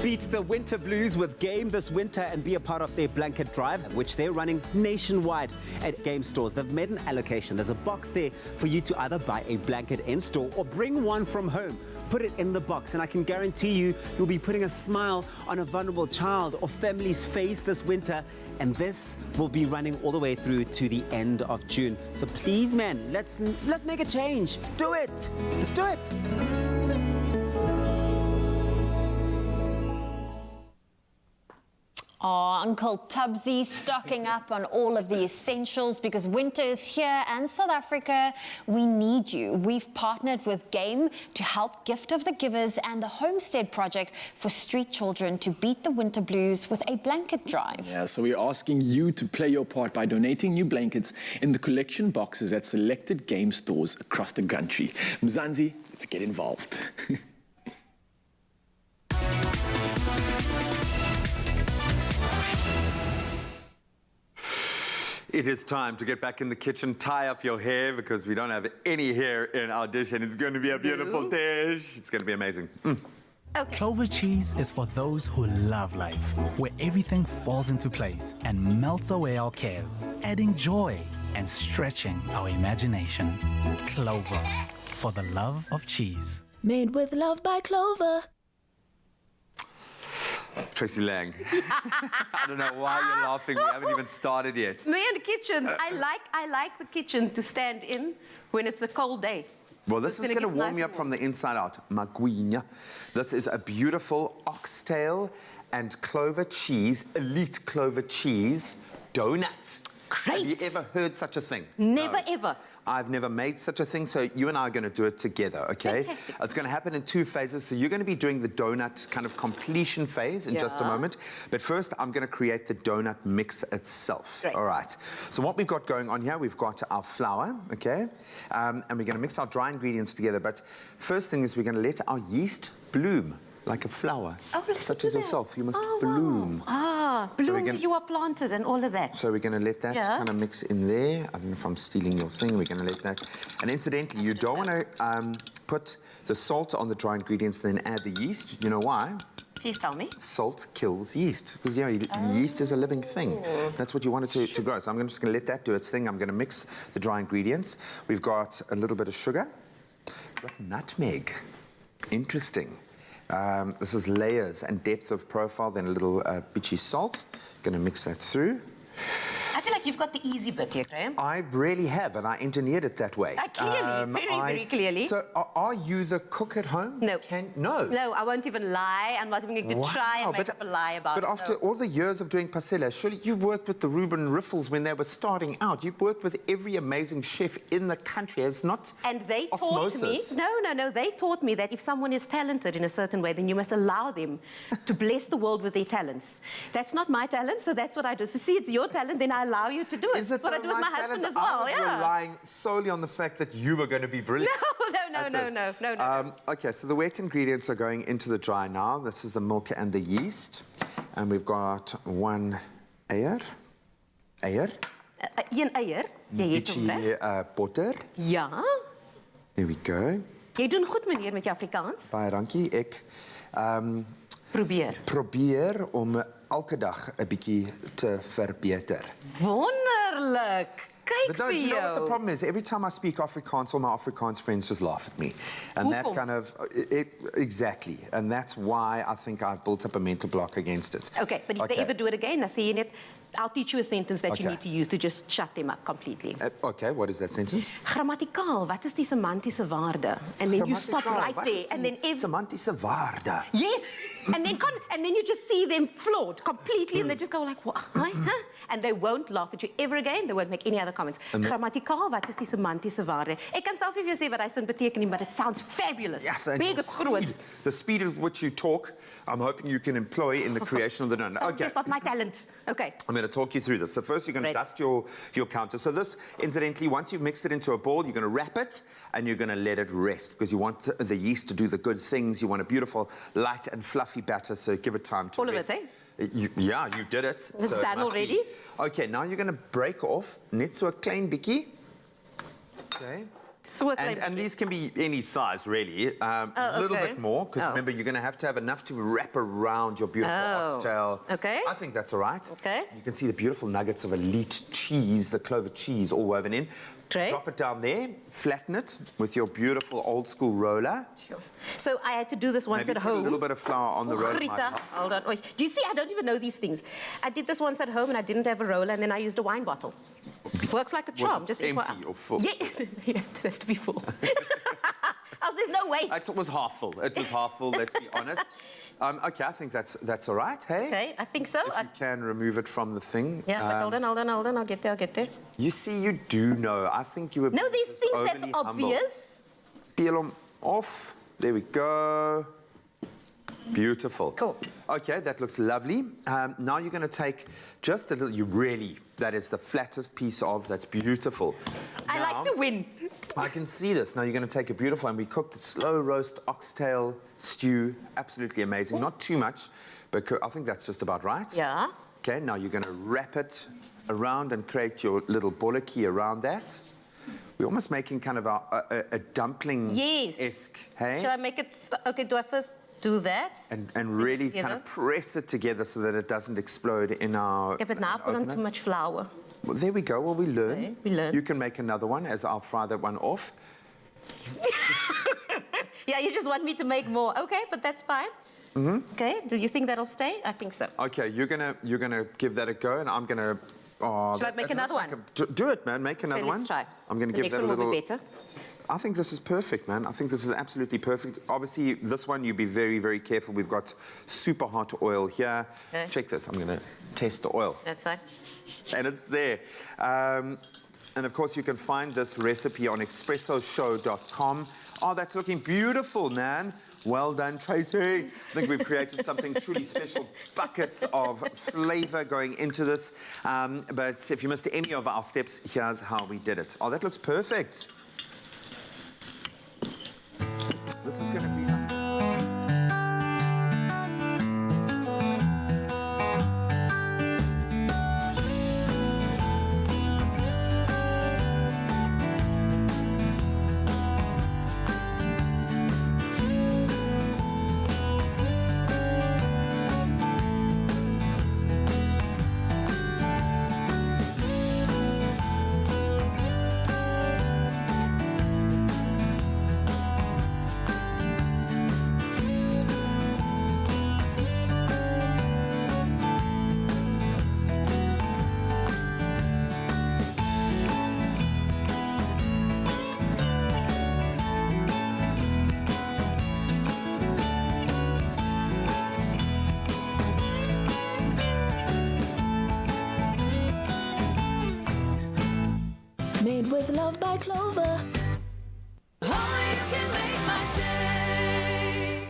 Beat the winter blues with Game this winter and be a part of their blanket drive, which they're running nationwide at Game stores. They've made an allocation. There's a box there for you to either buy a blanket in store or bring one from home. Put it in the box, and I can guarantee you'll be putting a smile on a vulnerable child or family's face this winter. And this will be running all the way through to the end of June. So please, man, let's make a change. Do it. Let's do it. Oh, Uncle Tabzi stocking up on all of the essentials because winter is here, and South Africa, we need you. We've partnered with Game to help Gift of the Givers and the Homestead Project for street children to beat the winter blues with a blanket drive. Yeah, so we're asking you to play your part by donating new blankets in the collection boxes at selected Game stores across the country. Mzansi, let's get involved. It is time to get back in the kitchen, tie up your hair, because we don't have any hair in our dish, and it's going to be a beautiful dish. It's going to be amazing. Okay. Clover cheese is for those who love life, where everything falls into place and melts away our cares, adding joy and stretching our imagination. Clover, for the love of cheese. Made with love by Clover. Tracy Lange. I don't know why you're laughing. We haven't even started yet. Me and the kitchens. I like the kitchen to stand in when it's a cold day. Well, this is going to warm you up from the inside out. Magwinya. This is a beautiful oxtail and clover cheese, elite clover cheese, donuts. Great. Have you ever heard such a thing? Never, ever. I've never made such a thing, so you and I are going to do it together, okay? Fantastic. It's going to happen in 2 phases, so you're going to be doing the donut kind of completion phase in just a moment. But first, I'm going to create the donut mix itself. Great. All right. So what we've got going on here, we've got our flour, okay? And we're going to mix our dry ingredients together. But first thing is we're going to let our yeast bloom like a flower. Oh, let's such do as that. yourself. You must Oh, bloom. wow. Ah, bloom So we're where gonna- you are planted and all of that. So we're going to let that kind of mix in there. I don't know if I'm stealing your thing. We're going to let that. And incidentally, you don't want to put the salt on the dry ingredients, then add the yeast. You know why? Please tell me. Salt kills yeast. Because, you know, yeast is a living thing. That's what you want it to grow. So I'm just going to let that do its thing. I'm going to mix the dry ingredients. We've got a little bit of sugar. We've got nutmeg. Interesting. This is layers and depth of profile, then a little bitchy salt. Going to mix that through. I feel like you've got the easy bit here, Graham. I really have, and I engineered it that way. Clearly, very clearly. So, are you the cook at home? No. No. No, I won't even lie. I'm not even going to try and make up a lie about it. But after all the years of doing pasilla, surely you worked with the Reuben Riffles when they were starting out. You worked with every amazing chef in the country. It's not And they osmosis. taught me, no, they taught me that if someone is talented in a certain way, then you must allow them to bless the world with their talents. That's not my talent, so that's what I do. So see, it's your talent, then I allow you to do it. That's what I do with my husband as well, I was relying solely on the fact that you were going to be brilliant. No. Okay, so the wet ingredients are going into the dry now. This is the milk and the yeast. And we've got 1 eier. Een eier. Jy het hom reg. Bietjie botter. Ja. There we go. Jy doen goed, meneer, met jou Afrikaans. Baie dankie. Ek probeer om elke dag 'n bietjie te verbeter. Wonderlik. Kyk But no, do vir you know what the jou. problem is? Every time I speak Afrikaans, all my Afrikaans friends just laugh at me. And that Hoekom? kind of, exactly. And that's why I think I've built up a mental block against it. Okay, but if they ever do it again, I say in it, I'll teach you a sentence that you Okay. need to use to just shut them up completely. Okay, what is that sentence? Grammatikaal, wat is die semantiese waarde? And then you stop right Wat there. is And die then semantiese waarde? yes, and then you just see them flawed completely, and they just go like, what? Huh? And they won't laugh at you ever again. They won't make any other comments. Grammatikaal, wat is die semantiese waarde? Ek kan self nie vir jou sê wat hy sin beteken nie, but it sounds fabulous. Yes, and Big your is groot. speed, the speed at which you talk, I'm hoping you can employ in the creation of the donut. Okay. That's not my talent. Okay. I'm going to talk you through this. So first you're going to dust your counter. So this, incidentally, once you've mixed it into a ball, you're going to wrap it and you're going to let it rest because you want the yeast to do the good things. You want a beautiful, light and fluffy batter, so give it time to rest. All of it, eh? You did it. It's so done must be. already? Okay, now you're going to break off net so 'n klein bietjie. Okay. And these can be any size, really. A little bit more, because remember, you're going to have enough to wrap around your beautiful oxtail. Okay. I think that's all right. Okay. You can see the beautiful nuggets of elite cheese, the clover cheese, all woven in. Great. Drop it down there, flatten it with your beautiful old school roller. Sure. So I had to do this once Maybe at put home. a little bit of flour on the roller. Rita, hold on. Wait. Do you see? I don't even know these things. I did this once at home, and I didn't have a roller, and then I used a wine bottle. Works like a charm. Was it empty or full? Yeah, it has to be full. There's no way. It was half full. It was half full, let's be honest. Okay, I think that's all right, hey? Okay, I think so. If you can remove it from the thing. Yeah, but hold on. I'll get there. You see, you do know. I think you were No, these just things that's overly humble. obvious. Peel them off. There we go. Beautiful. Cool. Okay, that looks lovely. Now you're going to take just a little, that is the flattest piece of, that's beautiful. I like to win. I can see this. Now you're going to take a beautiful, and we cooked the slow roast oxtail stew. Absolutely amazing. Not too much, but I think that's just about right. Yeah. Okay, now you're going to wrap it around and create your little bollocky around that. We're almost making kind of a dumpling-esque, hey? Shall I make it... Okay, do I first do that? And really kind of press it together so that it doesn't explode in our... Ik heb het napot on too much flour. Well, there we go. Well, we learn. Okay, we learn. You can make another one as I'll fry that one off. Yeah, you just want me to make more. Okay, but that's fine. Mm-hmm. Okay, do you think that'll stay? I think so. Okay, you're gonna give that a go, and I'm gonna... Oh, Shall I make another one? Do it, man. Make another one. Let's try. I'm gonna The give next that a one little... will be better. I think this is perfect, man. I think this is absolutely perfect. Obviously, this one, you be very, very careful. We've got super hot oil here. Okay. Check this. I'm going to test the oil. That's fine. And it's there. And of course, you can find this recipe on expressoshow.com. Oh, that's looking beautiful, man. Well done, Tracy. I think we've created something truly special. Buckets of flavor going into this. But if you missed any of our steps, here's how we did it. Oh, that looks perfect. This is going to be... Made with love by Clover. Only you can make my day.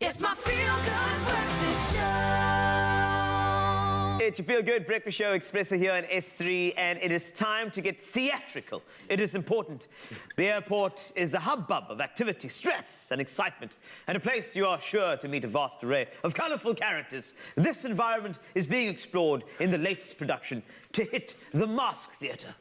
It's my feel-good breakfast show. It's your Feel Good Breakfast Show, Expresso here on S3, and it is time to get theatrical. It is important. The airport is a hubbub of activity, stress, and excitement, and a place you are sure to meet a vast array of colourful characters. This environment is being explored in the latest production to hit the Mask Theatre.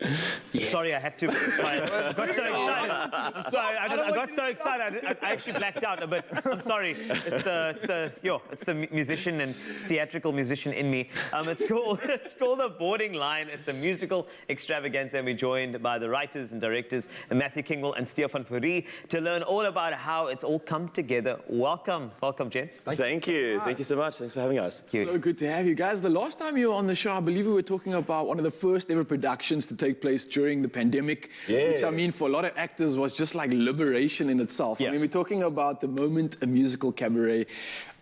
Yeah. Sorry, I had to. I got so excited. Sorry, I got so excited. I actually blacked out. But I'm sorry. It's the musician and theatrical musician in me. It's called The Boarding Line. It's a musical extravaganza, and we're joined by the writers and directors Matthew Kingwell and Stefan Fourie to learn all about how it's all come together. Welcome, gents. Thank you so much. Thanks for having us. So good to have you guys. The last time you were on the show, I believe we were talking about one of the first ever productions to take place during the pandemic, which I mean for a lot of actors was just like liberation in itself. I mean, we're talking about The Moment, a musical cabaret.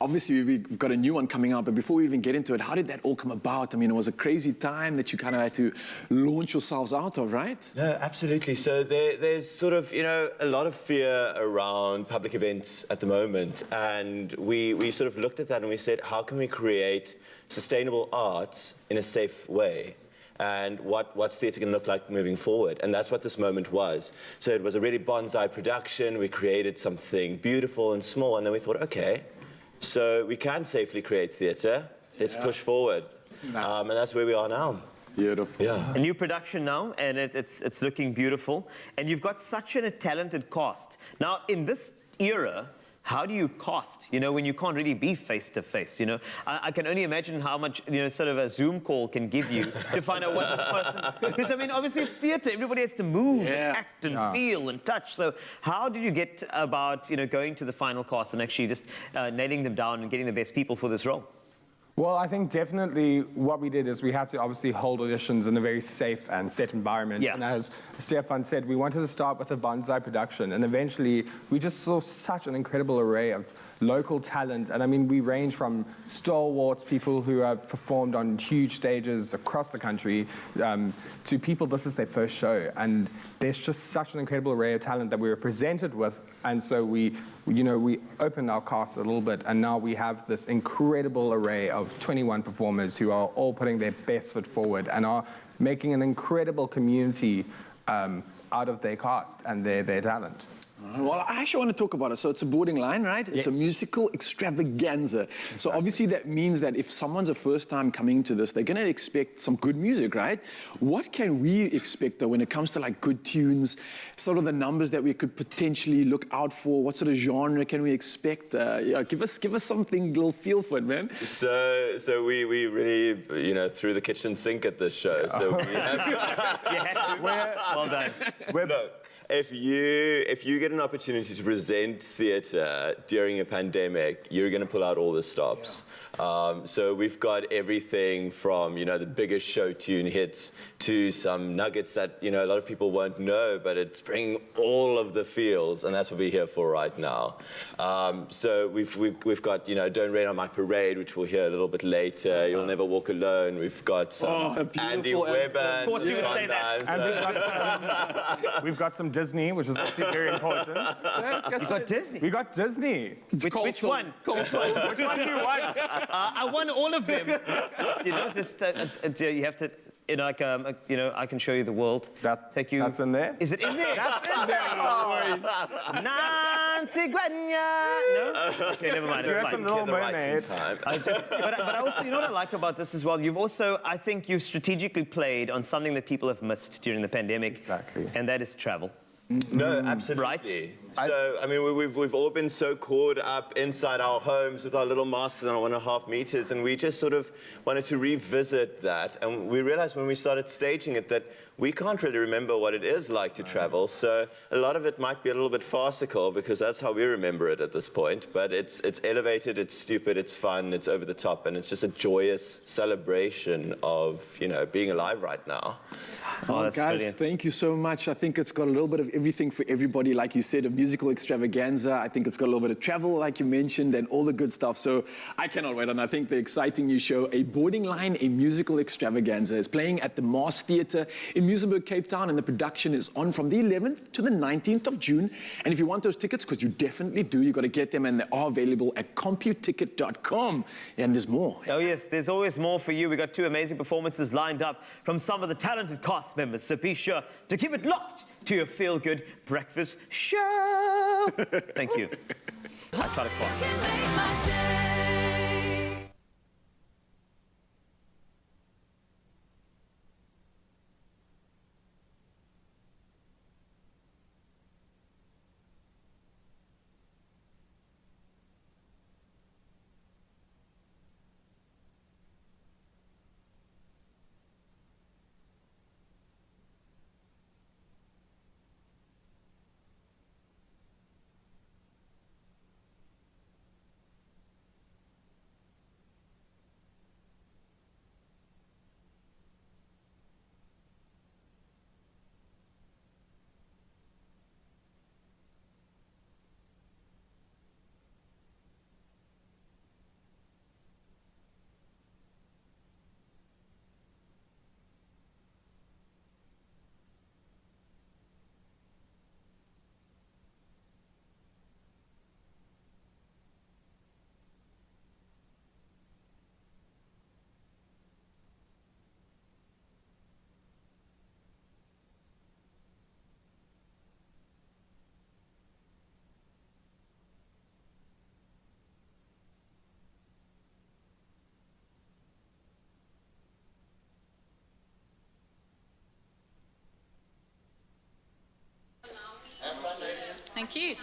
obviously we've got a new one coming out, but before we even get into it, how did that all come about? I mean, it was a crazy time that you kind of had to launch yourselves out of, right? No, absolutely. So there's sort of, a lot of fear around public events at the moment. And we sort of looked at that and we said, how can we create sustainable art in a safe way? And what's theatre going to look like moving forward? And that's what this moment was. So it was a really bonsai production. We created something beautiful and small. And then we thought, okay, so we can safely create theatre. Let's push forward. And that's where we are now. Beautiful. Yeah. A new production now, and it's looking beautiful. And you've got such a talented cast. Now, in this era, how do you cast, when you can't really be face-to-face, I can only imagine how much, sort of a Zoom call can give you to find out what this person... Because, I mean, obviously it's theatre. Everybody has to move and act and feel and touch. So how did you get about, going to the final cast and actually just nailing them down and getting the best people for this role? Well, I think definitely what we did is we had to obviously hold auditions in a very safe and set environment. Yeah. And as Stefan said, we wanted to start with a bonsai production. And eventually, we just saw such an incredible array of local talent. And I mean, we range from stalwarts, people who have performed on huge stages across the country, to people, this is their first show. And there's just such an incredible array of talent that we were presented with. And so we opened our cast a little bit, and now we have this incredible array of 21 performers who are all putting their best foot forward and are making an incredible community out of their cast and their talent. Well, I actually want to talk about it. So it's a boarding line, right? It's a musical extravaganza. Exactly. So obviously that means that if someone's a first time coming to this, they're going to expect some good music, right? What can we expect, though, when it comes to like good tunes, sort of the numbers that we could potentially look out for? What sort of genre can we expect? Give us something, a little feel for it, man. So we really, threw the kitchen sink at this show. So we have... Well done. If you get an opportunity to present theatre during a pandemic, you're going to pull out all the stops. So we've got everything from, the biggest show tune hits to some nuggets that, a lot of people won't know, but it's bringing all of the feels, and that's what we're here for right now. So we've got, Don't Rain on My Parade, which we'll hear a little bit later. You'll Never Walk Alone. We've got some Andy Webber. Of course you would say that. And we've got some Disney, which is obviously very important. You got Disney? We got Disney. Which one? Which one do you want? I won all of them. You have to... I can show you the world. Take you. That's in there? Is it in there? That's in there. Nancy Guanya. No? Okay, never mind. You have some Little Mermaid. But I also, what I like about this as well, I think you've strategically played on something that people have missed during the pandemic. Exactly. And that is travel. No, absolutely. Right? So, I mean, we've all been so caught up inside our homes with our little masks and our 1.5 meters, and we just sort of wanted to revisit that. And we realized when we started staging it that we can't really remember what it is like to travel. So a lot of it might be a little bit farcical because that's how we remember it at this point. But it's elevated, it's stupid, it's fun, it's over the top, and it's just a joyous celebration of, being alive right now. Oh, that's guys, brilliant. Thank you so much. I think it's got a little bit of everything for everybody. Like you said, a musical extravaganza. I think it's got a little bit of travel, like you mentioned, and all the good stuff. So I cannot wait. And I think the exciting new show, A Boarding Line, A Musical Extravaganza, is playing at the Mars Theatre in Muizenberg, Cape Town, and the production is on from the 11th to the 19th of June. And if you want those tickets, because you definitely do, you've got to get them, and they are available at computicket.com. And there's more. Oh, yes, there's always more for you. We've got 2 amazing performances lined up from some of the talented cast members, so be sure to keep it locked to your feel-good breakfast show. Thank you. I try to cross. Thank you.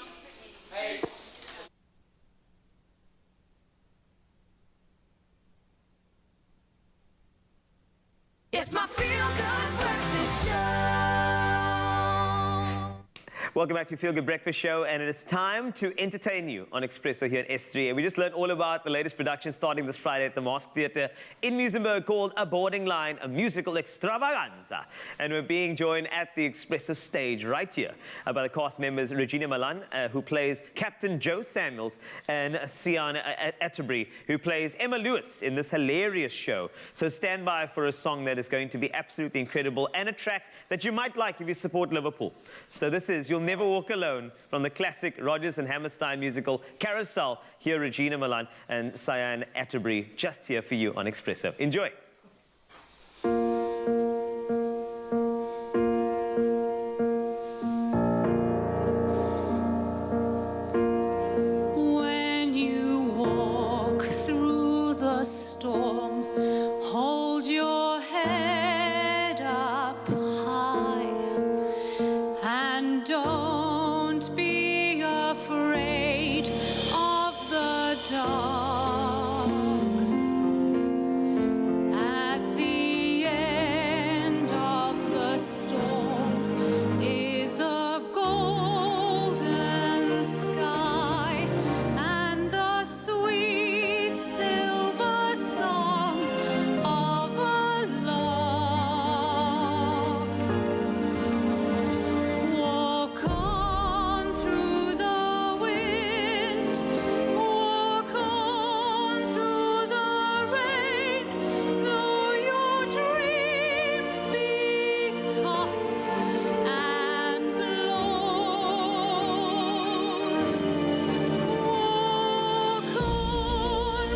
It's my feel-good breakfast show. Welcome back to Feel Good Breakfast Show, and it is time to entertain you on Expresso here at S3. And we just learned all about the latest production starting this Friday at the Mosque Theatre in Muizenberg called A Boarding Line, a musical extravaganza. And we're being joined at the Expresso stage right here by the cast members Regina Malan, who plays Captain Joe Samuels, and Sian Atterbury, who plays Emma Lewis in this hilarious show. So stand by for a song that is going to be absolutely incredible and a track that you might like if you support Liverpool. So this is You'll Never Walk Alone from the classic Rodgers and Hammerstein musical Carousel. Here, Regina Malan and Sian Atterbury just here for you on Expresso. Enjoy. When you walk through the storm, hold your head up high and don't be afraid of the dark. At the end of the storm is a golden sky and the sweet silver song of a lark. Walk on through the wind, walk on through the rain, though your dreams be tossed and blown. Walk on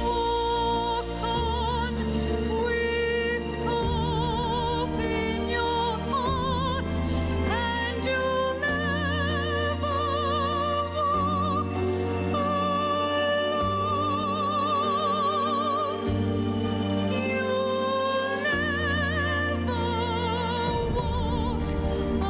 with hope in your heart, and you'll never walk alone. You'll never walk alone.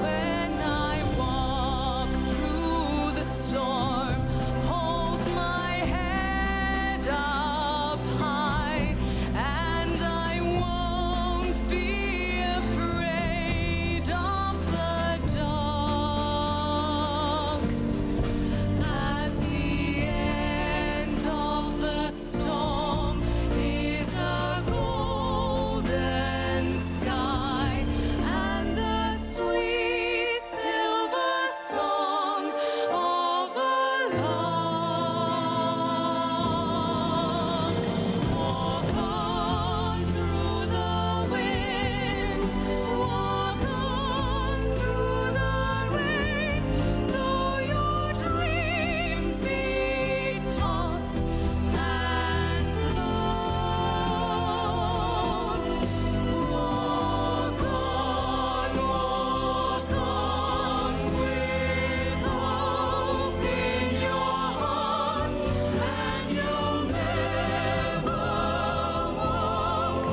When I walk through the storm, hold my head up high, and I won't be afraid of the dark. At the end of the storm is a golden sky and the sweet silver song of a lark. Walk on through the wind, walk on through the rain, though your dreams be tossed and blown. Walk on with hope in your heart, and you'll never walk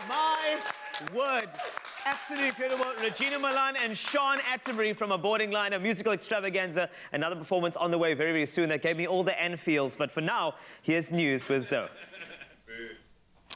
My word. Absolutely incredible. Regina Malan and Sian Atterbury from A Boarding Line, a musical extravaganza. Another performance on the way very, very soon. That gave me all the Anfields. But for now, here's news with Zoe.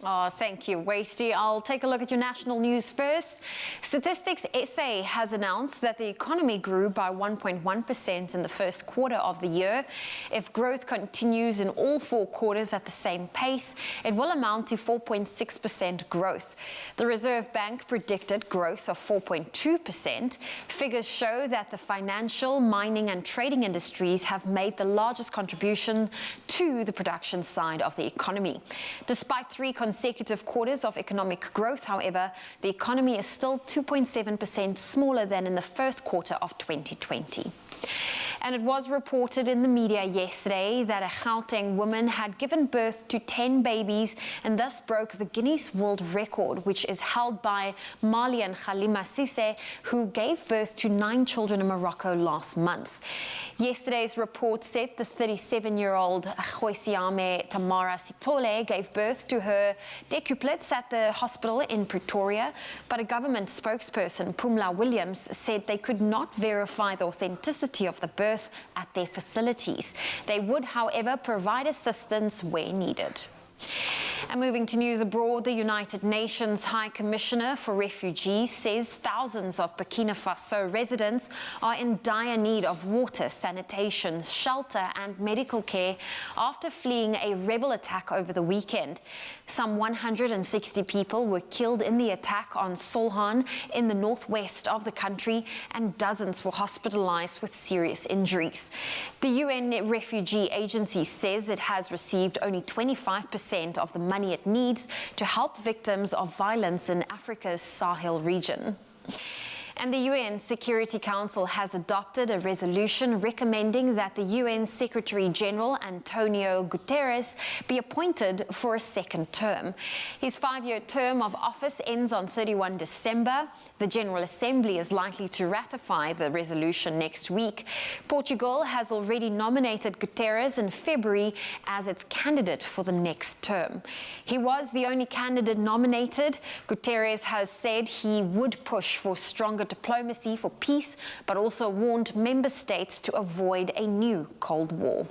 Oh, thank you, Wasty. I'll take a look at your national news first. Statistics SA has announced that the economy grew by 1.1% in the first quarter of the year. If growth continues in all 4 quarters at the same pace, it will amount to 4.6% growth. The Reserve Bank predicted growth of 4.2%. Figures show that the financial, mining and trading industries have made the largest contribution to the production side of the economy. Despite 3 consecutive quarters of economic growth, however, the economy is still 2.7% smaller than in the first quarter of 2020. And it was reported in the media yesterday that a Gauteng woman had given birth to 10 babies and thus broke the Guinness World Record, which is held by Malian Khalima Sisse, who gave birth to 9 children in Morocco last month. Yesterday's report said the 37-year-old Khoisiame Tamara Sitole gave birth to her decuplets at the hospital in Pretoria, but a government spokesperson, Pumla Williams, said they could not verify the authenticity of the birth at their facilities. They would, however, provide assistance where needed. And moving to news abroad, the United Nations High Commissioner for Refugees says thousands of Burkina Faso residents are in dire need of water, sanitation, shelter and medical care after fleeing a rebel attack over the weekend. Some 160 people were killed in the attack on Solhan in the northwest of the country, and dozens were hospitalized with serious injuries. The UN Refugee Agency says it has received only 25% of the money it needs to help victims of violence in Africa's Sahel region. And the UN Security Council has adopted a resolution recommending that the UN Secretary General Antonio Guterres be appointed for a second term. His 5-year term of office ends on 31 December. The General Assembly is likely to ratify the resolution next week. Portugal has already nominated Guterres in February as its candidate for the next term. He was the only candidate nominated. Guterres has said he would push for stronger diplomacy for peace, but also warned member states to avoid a new Cold War.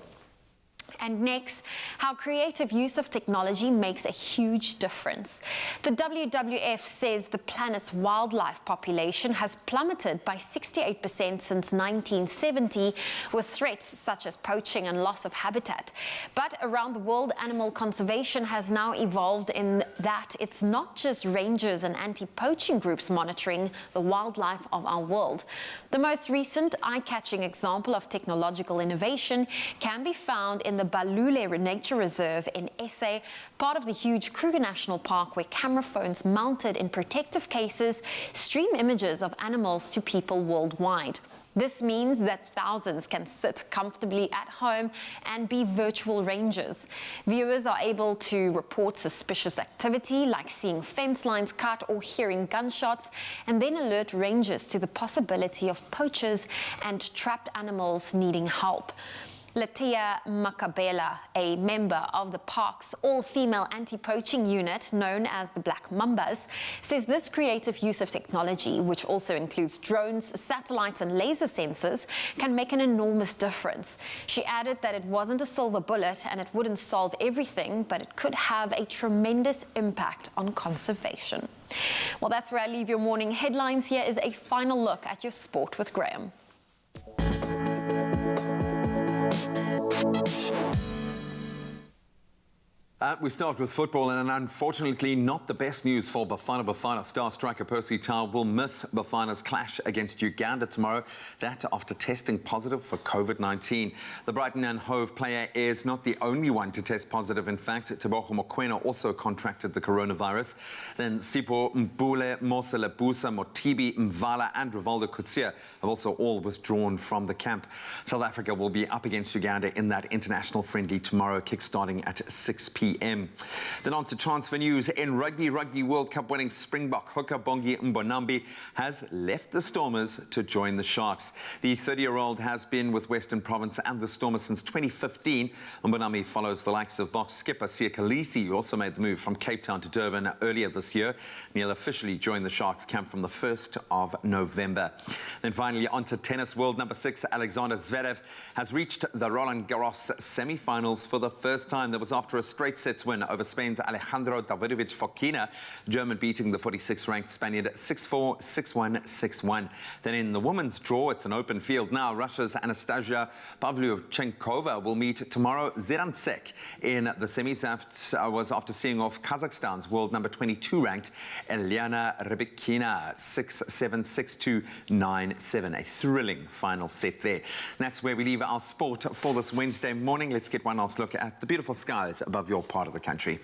And next, how creative use of technology makes a huge difference. The WWF says the planet's wildlife population has plummeted by 68% since 1970, with threats such as poaching and loss of habitat. But around the world, animal conservation has now evolved in that it's not just rangers and anti-poaching groups monitoring the wildlife of our world. The most recent eye-catching example of technological innovation can be found in the Balule Nature Reserve in SA, part of the huge Kruger National Park, where camera phones mounted in protective cases stream images of animals to people worldwide. This means that thousands can sit comfortably at home and be virtual rangers. Viewers are able to report suspicious activity, like seeing fence lines cut or hearing gunshots, and then alert rangers to the possibility of poachers and trapped animals needing help. Latia Makabela, a member of the park's all-female anti-poaching unit known as the Black Mambas, says this creative use of technology, which also includes drones, satellites and laser sensors, can make an enormous difference. She added that it wasn't a silver bullet and it wouldn't solve everything, but it could have a tremendous impact on conservation. Well, that's where I leave your morning headlines. Here is a final look at your sport with Graham. We start with football, and unfortunately not the best news for Bafana star striker Percy Tau will miss Bafana's clash against Uganda tomorrow. That after testing positive for COVID-19. The Brighton and Hove player is not the only one to test positive. In fact, Tebogo Mokoena also contracted the coronavirus. Then Sipho Mbule, Mose Lebusa, Motibi Mvala and Rivaldo Kutsia have also all withdrawn from the camp. South Africa will be up against Uganda in that international friendly tomorrow, kick-starting at 6 p.m. Then on to transfer news. In Rugby World Cup winning Springbok hooker Bongi Mbonambi has left the Stormers to join the Sharks. The 30-year-old has been with Western Province and the Stormers since 2015. Mbonambi follows the likes of box skipper Siya Kolisi, who also made the move from Cape Town to Durban earlier this year. He'll officially join the Sharks camp from the 1st of November. Then finally on to tennis. World number 6 Alexander Zverev has reached the Roland Garros semi-finals for the first time. That was after a straight sets win over Spain's wins Alejandro Davidovich Fokina, German beating the 46th-ranked Spaniard 6-4, 6-1, 6-1. Then in the women's draw, it's an open field now. Russia's Anastasia Pavlyuchenkova will meet tomorrow Zeransek in the semis. After seeing off Kazakhstan's world number 22-ranked Eliana Rybakina 6-7, 6-2, 9-7. A thrilling final set there. That's where we leave our sport for this Wednesday morning. Let's get one last look at the beautiful skies above your part of the country.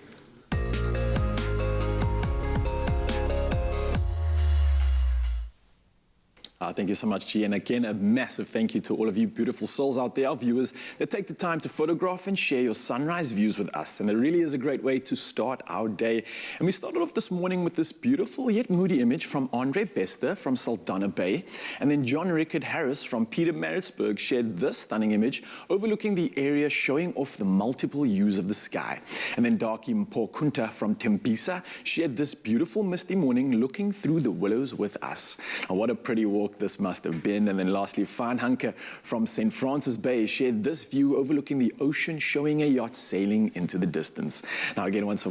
Thank you so much, G. And again, a massive thank you to all of you beautiful souls out there, our viewers, that take the time to photograph and share your sunrise views with us. And it really is a great way to start our day. And we started off this morning with this beautiful yet moody image from Andre Bester from Saldanha Bay. And then John Rickard Harris from Pietermaritzburg shared this stunning image overlooking the area, showing off the multiple hues of the sky. And then Daki Mpokunta from Tembisa shared this beautiful misty morning looking through the willows with us. Now, what a pretty walk this must have been. And then lastly, Faan Hanke from St. Francis Bay shared this view overlooking the ocean, showing a yacht sailing into the distance. Now again, once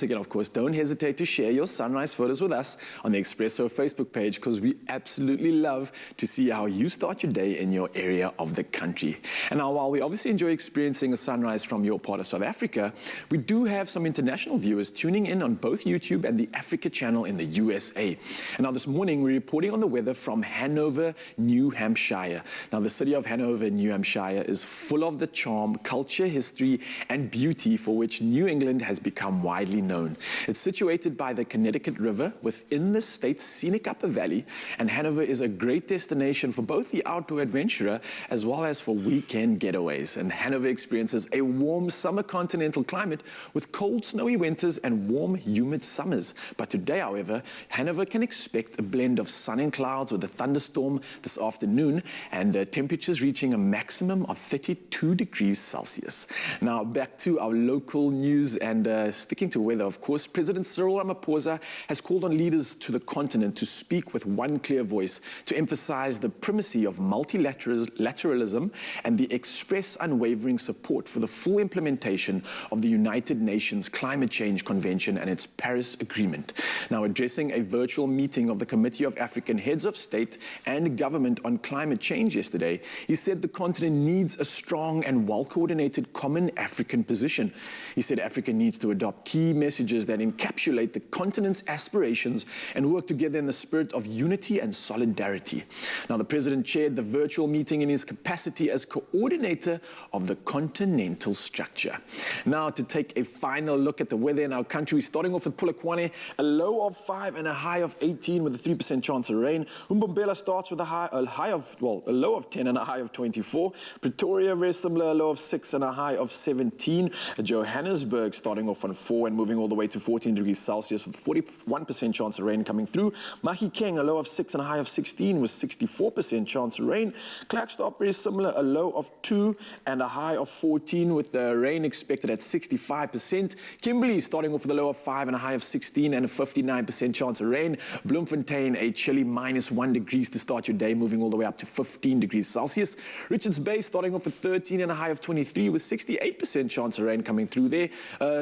again, of course, don't hesitate to share your sunrise photos with us on the Expresso Facebook page, because we absolutely love to see how you start your day in your area of the country. And now, while we obviously enjoy experiencing a sunrise from your part of South Africa, we do have some international viewers tuning in on both YouTube and the Africa channel in the USA. And now this morning, we're reporting on the weather from Hanover, New Hampshire. Now, the city of Hanover, New Hampshire is full of the charm, culture, history, and beauty for which New England has become widely known. It's situated by the Connecticut River within the state's scenic Upper Valley, and Hanover is a great destination for both the outdoor adventurer as well as for weekend getaways. And Hanover experiences a warm summer continental climate with cold, snowy winters and warm, humid summers. But today, however, Hanover can expect a blend of sun and clouds with a thunderstorm this afternoon, and temperatures reaching a maximum of 32 degrees Celsius. Now back to our local news, and sticking to weather, of course, President Cyril Ramaphosa has called on leaders to the continent to speak with one clear voice to emphasize the primacy of multilateralism and the express unwavering support for the full implementation of the United Nations Climate Change Convention and its Paris Agreement. Now, addressing a virtual meeting of the Committee of African Heads of State and Government on Climate Change yesterday, he said the continent needs a strong and well-coordinated common African position. He said Africa needs to adopt key messages that encapsulate the continent's aspirations and work together in the spirit of unity and solidarity. Now, the president chaired the virtual meeting in his capacity as coordinator of the continental structure. Now, to take a final look at the weather in our country, starting off with Polokwane, a low of 5 and a high of 18 with a 3% chance of rain. Umbombela starts with a low of 10 and a high of 24. Pretoria, very similar, a low of 6 and a high of 17. Johannesburg starting off on 4 and moving all the way to 14 degrees Celsius with 41% chance of rain coming through. Mahikeng, a low of 6 and a high of 16 with 64% chance of rain. Klerksdorp, very similar, a low of 2 and a high of 14 with the rain expected at 65%. Kimberley starting off with a low of 5 and a high of 16 and a 59% chance of rain. Bloemfontein, a chilly -1 degrees to start your day, moving all the way up to 15 degrees Celsius. Richards Bay starting off at 13 and a high of 23 with 68% chance of rain coming through there.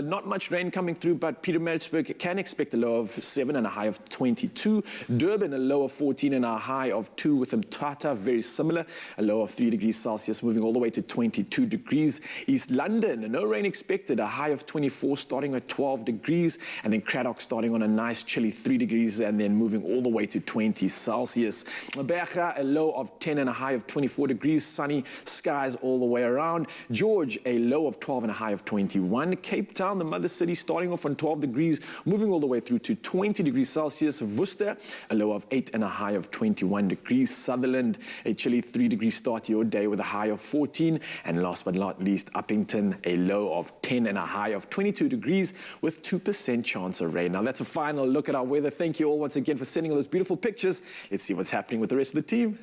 Not much rain coming through, but Pietermaritzburg can expect a low of 7 and a high of 22. Durban, a low of 14 and a high of 2 with Mthatha, very similar, a low of 3 degrees Celsius, moving all the way to 22 degrees. East London, no rain expected, a high of 24 starting at 12 degrees, and then Cradock starting on a nice chilly 3 degrees and then moving all the way to 20 Celsius. Berga, a low of 10 and a high of 24 degrees, sunny skies all the way around. George, a low of 12 and a high of 21. Cape Town, the mother city, starting off on 12 degrees, moving all the way through to 20 degrees Celsius. Worcester, a low of 8 and a high of 21 degrees. Sutherland, a chilly 3 degree start to your day with a high of 14. And last but not least, Uppington, a low of 10 and a high of 22 degrees with 2% chance of rain. Now that's a final look at our weather. Thank you all once again for sending all those beautiful pictures. Let's see what's happening with the rest of the team.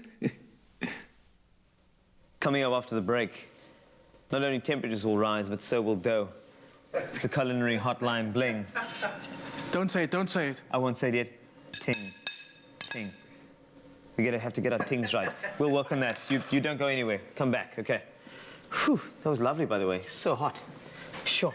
Coming up after the break, not only temperatures will rise, but so will dough. It's a culinary hotline bling. Don't say it, don't say it. I won't say it yet. Ting, ting. We have to get our tings right. We'll work on that. You don't go anywhere. Come back, okay? Whew, that was lovely, by the way. So hot. Sure.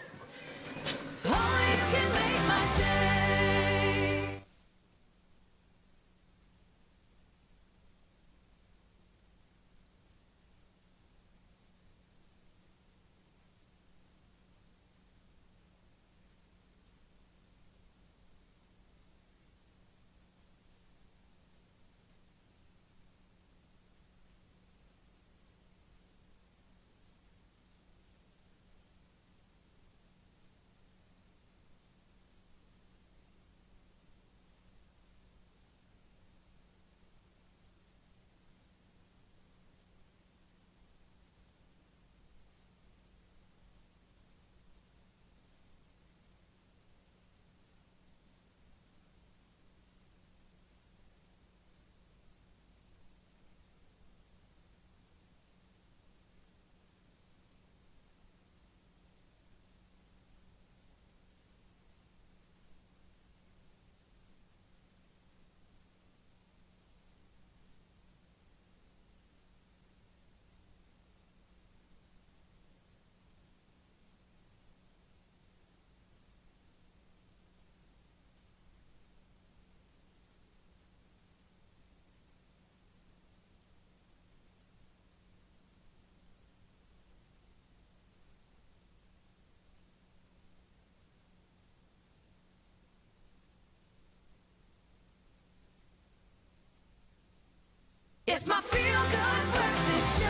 It's my feel-good breakfast show.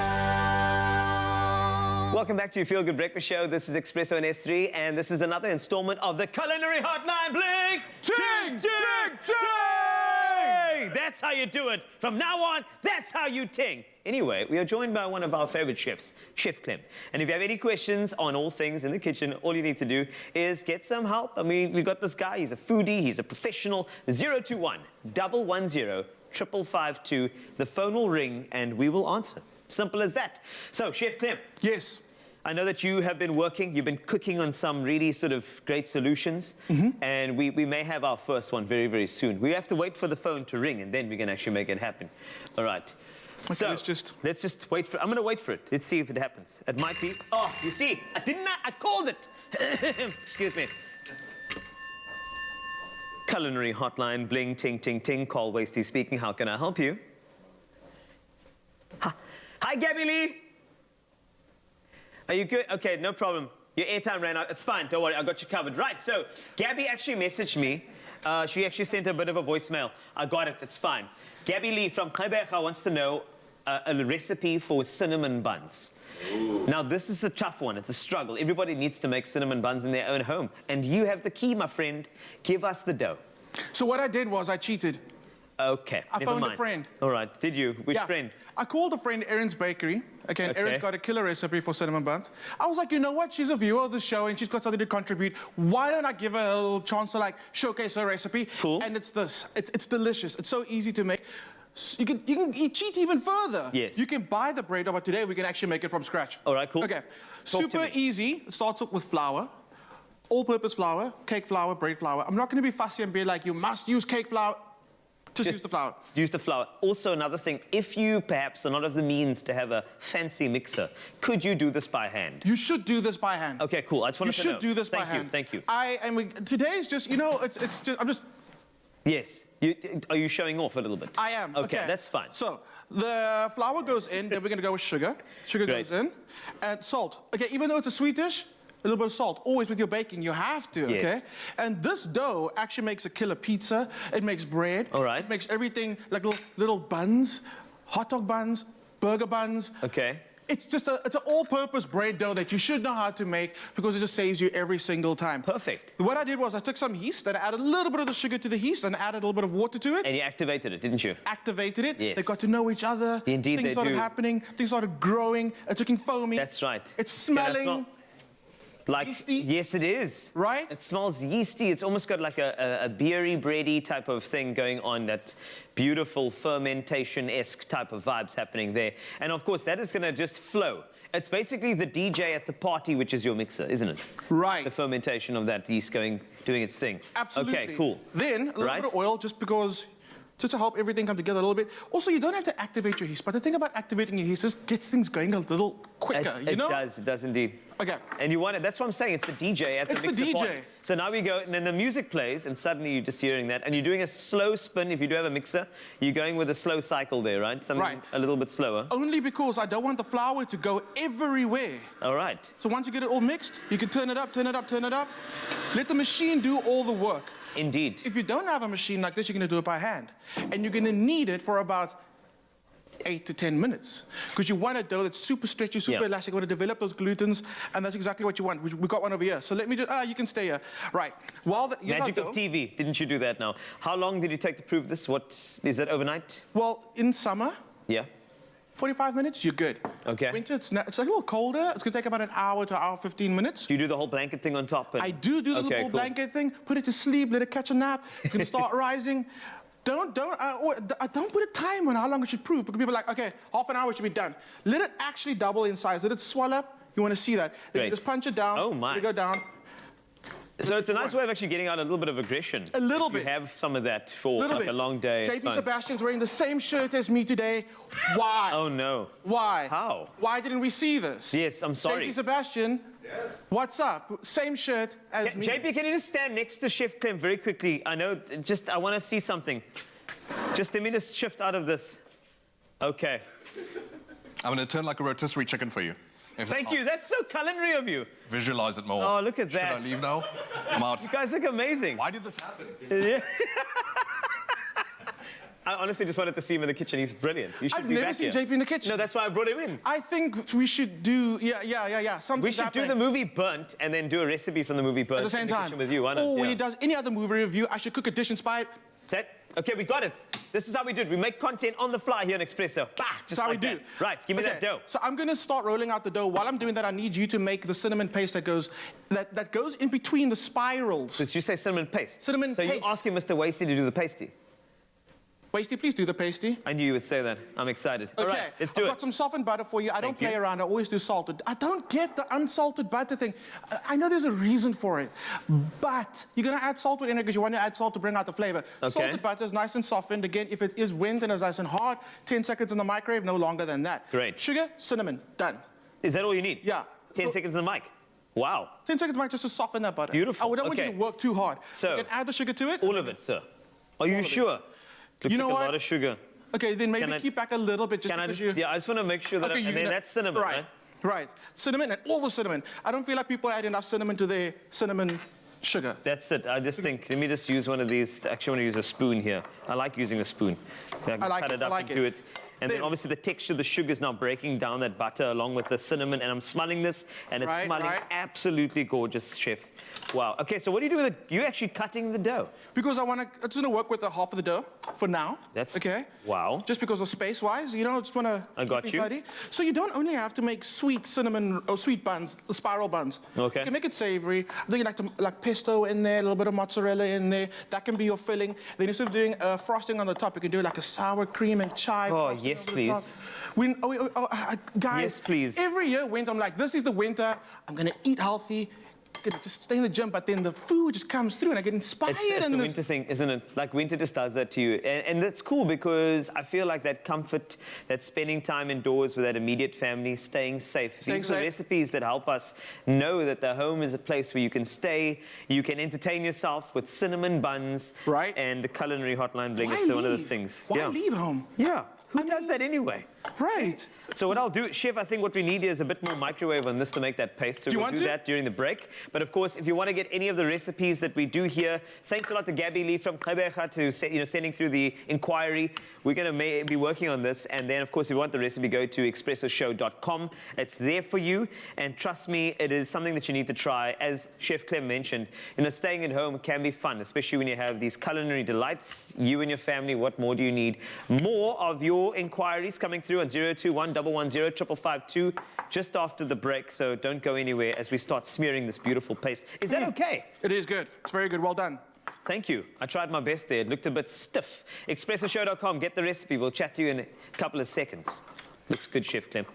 Welcome back to your Feel Good Breakfast Show. This is Expresso and S3, and this is another installment of the Culinary Hotline. Bling! Ting! Ting! Ting! That's how you do it. From now on, that's how you ting. Anyway, we are joined by one of our favorite chefs, Chef Clem. And if you have any questions on all things in the kitchen, all you need to do is get some help. I mean, we've got this guy, he's a foodie, he's a professional. 021 110 5552. The phone will ring and we will answer. Simple as that. So, Chef Clem. Yes. I know that you have been working, you've been cooking on some really sort of great solutions, and we may have our first one very, very soon. We have to wait for the phone to ring, and then we can actually make it happen. All right. Okay, so, let's just wait for it. I'm going to wait for it. Let's see if it happens. It might be... Oh, you see, I called it. Excuse me. Culinary Hotline, bling, ting, ting, ting. Call Wasty speaking. How can I help you? Hi, Gabby Lee. Are you good? Okay, no problem. Your airtime ran out. It's fine. Don't worry. I got you covered. Right. So, Gabby actually messaged me. She actually sent a bit of a voicemail. I got it. It's fine. Gabby Lee from Kaibecha wants to know a recipe for cinnamon buns. Ooh. Now, this is a tough one. It's a struggle. Everybody needs to make cinnamon buns in their own home. And you have the key, my friend. Give us the dough. So what I did was I cheated. Okay, I phoned a friend. All right, did you? Which friend? I called a friend, Erin's Bakery. Okay, Erin's got a killer recipe for cinnamon buns. I was like, you know what? She's a viewer of the show and she's got something to contribute. Why don't I give her a little chance to like showcase her recipe? Cool. And it's this. It's delicious. It's so easy to make. You can cheat even further. Yes. You can buy the bread, but today we can actually make it from scratch. All right, cool. Okay. Super easy. It starts off with flour. All-purpose flour, cake flour, bread flour. I'm not going to be fussy and be like, you must use cake flour. Just use the flour. Use the flour. Also, another thing, if you perhaps are not of the means to have a fancy mixer, could you do this by hand? You should do this by hand. Okay, cool. I just want to know. You should do this by hand. Thank you. Today is just, you know, it's just, I'm just... Yes. Are you showing off a little bit? I am. Okay, that's fine. So, the flour goes in, then we're going to go with sugar. Sugar goes in. And salt. Okay, even though it's a sweet dish, a little bit of salt. Always with your baking, you have to, okay? And this dough actually makes a killer pizza. It makes bread. All right. It makes everything like little buns, hot dog buns, burger buns. Okay. It's just it's an all-purpose bread dough that you should know how to make because it just saves you every single time. Perfect. What I did was I took some yeast and I added a little bit of the sugar to the yeast and added a little bit of water to it. And you activated it, didn't you? Activated it. Yes. They got to know each other. Indeed, things started happening. Things started growing. It's looking foamy. That's right. It's smelling. Like, yeasty. Yes, it is. Right? It smells yeasty. It's almost got like a beery, bready type of thing going on, that beautiful fermentation-esque type of vibes happening there. And of course, that is going to just flow. It's basically the DJ at the party, which is your mixer, isn't it? Right. The fermentation of that yeast doing its thing. Absolutely. Okay, cool. Then, a little bit of oil, just to help everything come together a little bit. Also, you don't have to activate your yeast, but the thing about activating your yeast is it gets things going a little quicker, you know? It does indeed. Okay. And you want it, that's what I'm saying, it's the DJ at the mixer DJ. point. So now we go, and then the music plays, and suddenly you're just hearing that, and you're doing a slow spin. If you do have a mixer, you're going with a slow cycle there, right? Something a little bit slower. Only because I don't want the flour to go everywhere. All right. So once you get it all mixed, you can turn it up, turn it up, turn it up. Let the machine do all the work. Indeed. If you don't have a machine like this, you're going to do it by hand. And you're going to need it for about 8 to 10 minutes. Because you want a dough that's super stretchy, super elastic. You want to develop those glutens, and that's exactly what you want. We got one over here. So let me just, you can stay here. Right. Magic of TV. Didn't you do that now? How long did it take to prove this? What, is that overnight? Well, in summer. Yeah. 45 minutes, you're good. Okay. Winter, it's a little colder. It's going to take about an hour to hour 15 minutes. Do you do the whole blanket thing on top? I do the little blanket thing. Put it to sleep, let it catch a nap. It's going to start rising. Don't put a time on how long it should prove, because people are like, okay, half an hour should be done. Let it actually double in size. Let it swell up. You want to see that. Then you just punch it down. Oh, my. You go down. So it's a nice way of actually getting out a little bit of aggression. A little bit. You have some of that for like a long day. JP Sebastian's wearing the same shirt as me today. Why? Oh, no. Why? How? Why didn't we see this? Yes, I'm sorry. JP Sebastian. Yes. What's up? Same shirt as me. JP, can you just stand next to Chef Clem very quickly? I know, I want to see something. Just let me just shift out of this. Okay. I'm going to turn like a rotisserie chicken for you. Thank you. That's so culinary of you. Visualize it more. Oh, look at that. Should I leave now? I'm out. You guys look amazing. Why did this happen? Yeah. I honestly just wanted to see him in the kitchen. He's brilliant. You should I've be never back seen here. JP in the kitchen. No, that's why I brought him in. I think we should do, something. We should do the movie Burnt and then do a recipe from the movie Burnt at the same in time. kitchen with you. Why not? Or when he does any other movie review, I should cook a dish inspired. Okay, we got it. This is how we do it. We make content on the fly here in Expresso. Bah, just That's how like we do. that. Right, give me that dough. So I'm going to start rolling out the dough. While I'm doing that, I need you to make the cinnamon paste that goes in between the spirals. Did you say cinnamon paste? Cinnamon paste. So you're asking Mr. Wasty to do the pasty? Wasty, please do the pasty. I knew you would say that. I'm excited. Okay, All right, let's do I've it. got some softened butter for you. I don't Thank play you. around. I always do salted. I don't get the unsalted butter thing. I know there's a reason for it, but you're going to add salt with it because you want to add salt to bring out the flavor. Okay. Salted butter is nice and softened. Again, if it is wind and it's nice and hard, 10 seconds in the microwave, no longer than that. Great. Sugar, cinnamon, done. Is that all you need? Yeah. 10 seconds in the mic. Wow. 10 seconds in the mic just to soften that butter. Beautiful. I don't want you Okay. to work too hard. So, you can add the sugar to it. All of it, sir. Are you sure? Looks You know like what? a lot of sugar. Okay, then maybe Can I- keep back a little bit. Just Can I because just, yeah, I just want to make sure that, Okay, and you're then gonna- that's cinnamon, right? Right. Cinnamon and all the cinnamon. I don't feel like people add enough cinnamon to their cinnamon sugar. That's it. I just think, let me just use one of these. Actually, I want to use a spoon here. I like using a spoon. I can like cut it, it I up like into it. it. And then obviously the texture, the sugar is now breaking down that butter along with the cinnamon. And I'm smelling this, and it's Right, smelling right. absolutely gorgeous, chef. Wow. Okay, so what do you do with it? You're actually cutting the dough. Because it's going to work with the half of the dough for now. That's okay. Wow. Just because of space-wise, I just want to. I got you. Tidy. So you don't only have to make sweet cinnamon or sweet buns, spiral buns. Okay. You can make it savory. Then you like pesto in there, a little bit of mozzarella in there. That can be your filling. Then instead of doing frosting on the top, you can do like a sour cream and chive. Oh, frosting yes, over the top. please. Guys, Yes, please. Every year, winter, I'm like, this is the winter. I'm gonna eat healthy. Gonna just stay in the gym, but then the food just comes through, and I get inspired. It's and the this- winter thing, isn't it? Like winter just does that to you. And that's cool because I feel like that comfort, that spending time indoors with that immediate family, staying safe. Staying These are safe. recipes that help us know that the home is a place where you can stay, you can entertain yourself with cinnamon buns. Right. And the culinary hotline bling. Why It's one of those leave? things. Why yeah. leave home? Yeah. Who does that anyway? Right. So what I'll do, Chef, I think what we need is a bit more microwave on this to make that paste. So Do you we'll want do to? that during the break. But of course, if you want to get any of the recipes that we do here, thanks a lot to Gabby Lee from Kaibecha to sending through the inquiry. We're going to be working on this. And then, of course, if you want the recipe, go to expressoshow.com. It's there for you. And trust me, it is something that you need to try. As Chef Clem mentioned, staying at home can be fun, especially when you have these culinary delights. You and your family, what more do you need? More of your inquiries coming through on 021 110 5552 just after the break. So don't go anywhere as we start smearing this beautiful paste. Is that okay? It is good. It's very good. Well done. Thank you. I tried my best there. It looked a bit stiff. Expressoshow.com. Get the recipe. We'll chat to you in a couple of seconds. Looks good, Chef Clem.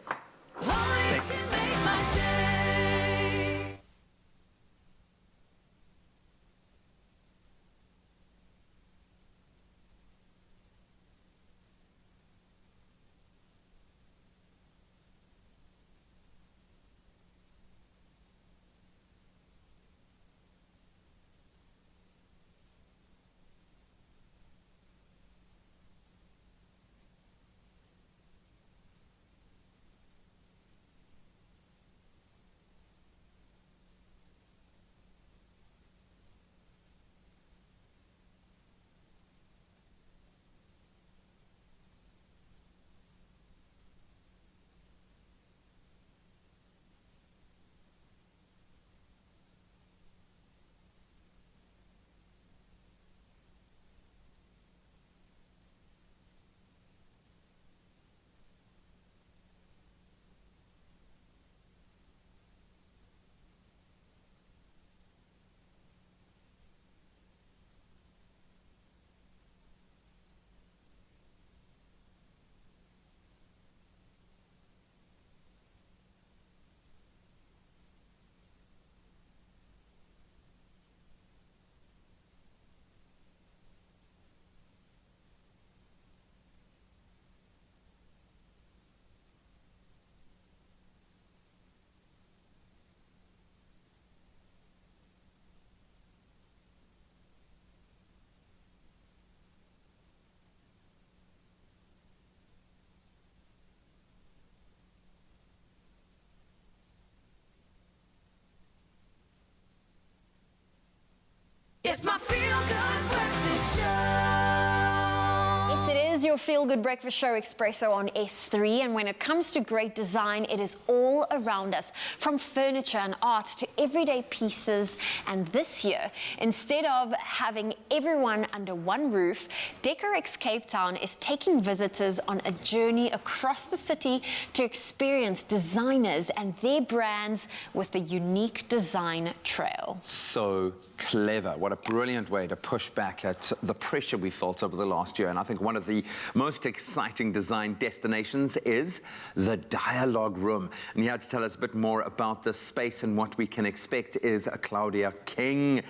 your feel-good breakfast show, Expresso, on S3. And when it comes to great design, it is all around us, from furniture and art to everyday pieces. And this year, instead of having everyone under one roof, Decorex Cape Town is taking visitors on a journey across the city to experience designers and their brands with the unique design trail. So clever. What a brilliant way to push back at the pressure we felt over the last year. And I think one of the most exciting design destinations is the Dialogue Room. And here to tell us a bit more about this space and what we can expect is Claudia King.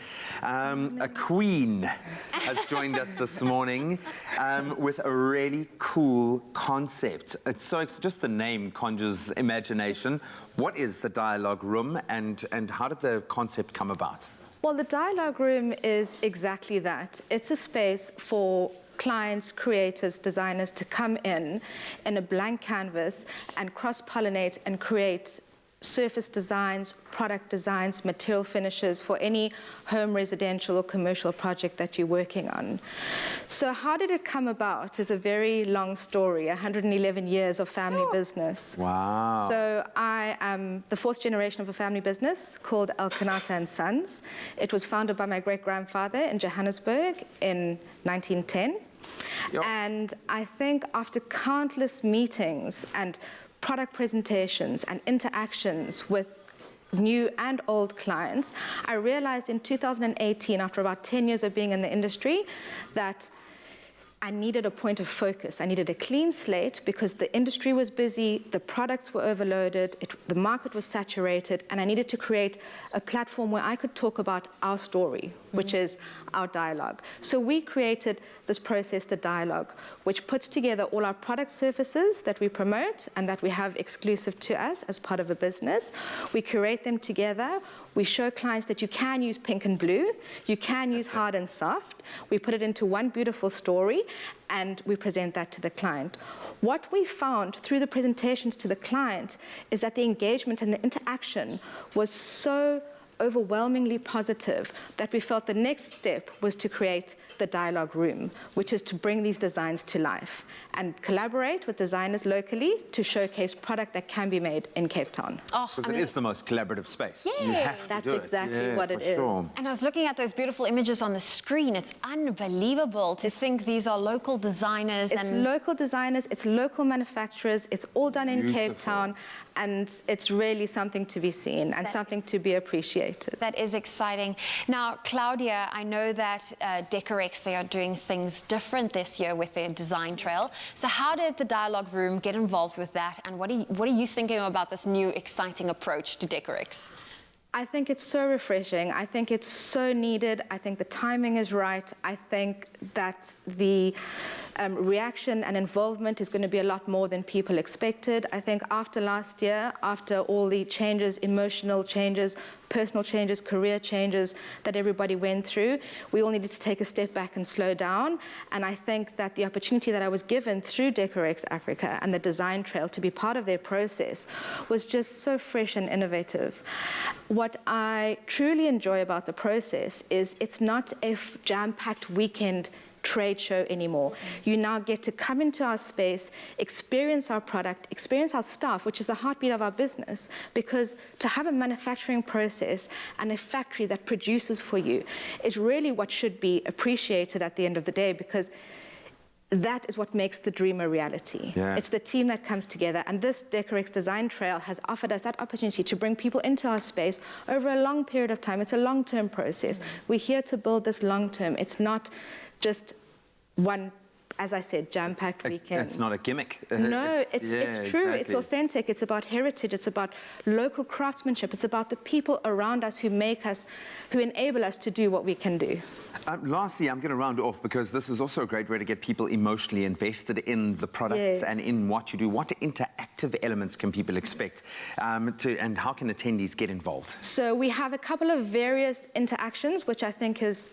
A queen has joined us this morning with a really cool concept. It's just the name conjures imagination. What is the Dialogue Room and how did the concept come about? Well, the Dialogue Room is exactly that. It's a space for clients, creatives, designers to come in a blank canvas and cross-pollinate and create surface designs, product designs, material finishes for any home, residential or commercial project that you're working on. So how did it come about is a very long story, 111 years of family business. Wow. So I am the fourth generation of a family business called Alkanata and Sons. It was founded by my great-grandfather in Johannesburg in 1910. Yep. And I think after countless meetings and product presentations and interactions with new and old clients, I realized in 2018, after about 10 years of being in the industry, that I needed a point of focus. I needed a clean slate because the industry was busy, the products were overloaded, the market was saturated, and I needed to create a platform where I could talk about our story, which is our dialogue. So we created this process, the Dialogue, which puts together all our product surfaces that we promote and that we have exclusive to us as part of a business. We curate them together. We show clients that you can use pink and blue, you can use hard and soft. We put it into one beautiful story and we present that to the client. What we found through the presentations to the client is that the engagement and the interaction was so overwhelmingly positive that we felt the next step was to create the Dialogue Room, which is to bring these designs to life and collaborate with designers locally to showcase product that can be made in Cape Town. Because it is the most collaborative space. Yeah, you have to that's do it. exactly what it is. Sure. And I was looking at those beautiful images on the screen. It's unbelievable to think these are local designers. It's local designers, it's local manufacturers, it's all done in Cape Town, and it's really something to be seen and something to be appreciated. That is exciting. Now, Claudia, I know that Decorex, they are doing things different this year with their design trail. So how did the Dialogue Room get involved with that, and what are you thinking about this new exciting approach to Decorex? I think it's so refreshing. I think it's so needed. I think the timing is right. I think that the reaction and involvement is going to be a lot more than people expected. I think after last year, after all the changes, emotional changes, personal changes, career changes that everybody went through, we all needed to take a step back and slow down. And I think that the opportunity that I was given through Decorex Africa and the design trail to be part of their process was just so fresh and innovative. What I truly enjoy about the process is it's not a jam-packed weekend trade show anymore. You now get to come into our space, experience our product, experience our staff, which is the heartbeat of our business, because to have a manufacturing process and a factory that produces for you is really what should be appreciated at the end of the day, because that is what makes the dream a reality. Yeah. It's the team that comes together, and this Decorex Design Trail has offered us that opportunity to bring people into our space over a long period of time. It's a long-term process. We're here to build this long-term. It's not just one, as I said, jam-packed weekend. It's not a gimmick. No, it's true. Exactly. It's authentic. It's about heritage. It's about local craftsmanship. It's about the people around us who make us, who enable us to do what we can do. Lastly, I'm going to round off because this is also a great way to get people emotionally invested in the products and in what you do. What interactive elements can people expect and how can attendees get involved? So we have a couple of various interactions, which I think is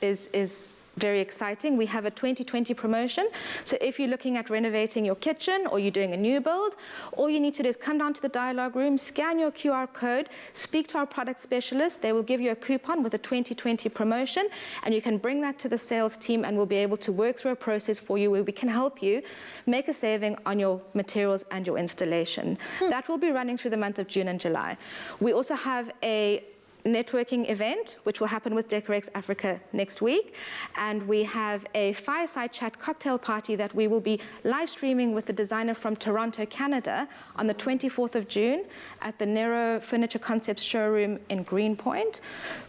very exciting. We have a 2020 promotion. So if you're looking at renovating your kitchen or you're doing a new build, all you need to do is come down to the dialogue room, scan your QR code, speak to our product specialist. They will give you a coupon with a 2020 promotion, and you can bring that to the sales team, and we'll be able to work through a process for you where we can help you make a saving on your materials and your installation. That will be running through the month of June and July. We also have a networking event, which will happen with Decorex Africa next week. And we have a fireside chat cocktail party that we will be live streaming with the designer from Toronto, Canada on the 24th of June at the Nero Furniture Concepts showroom in Greenpoint,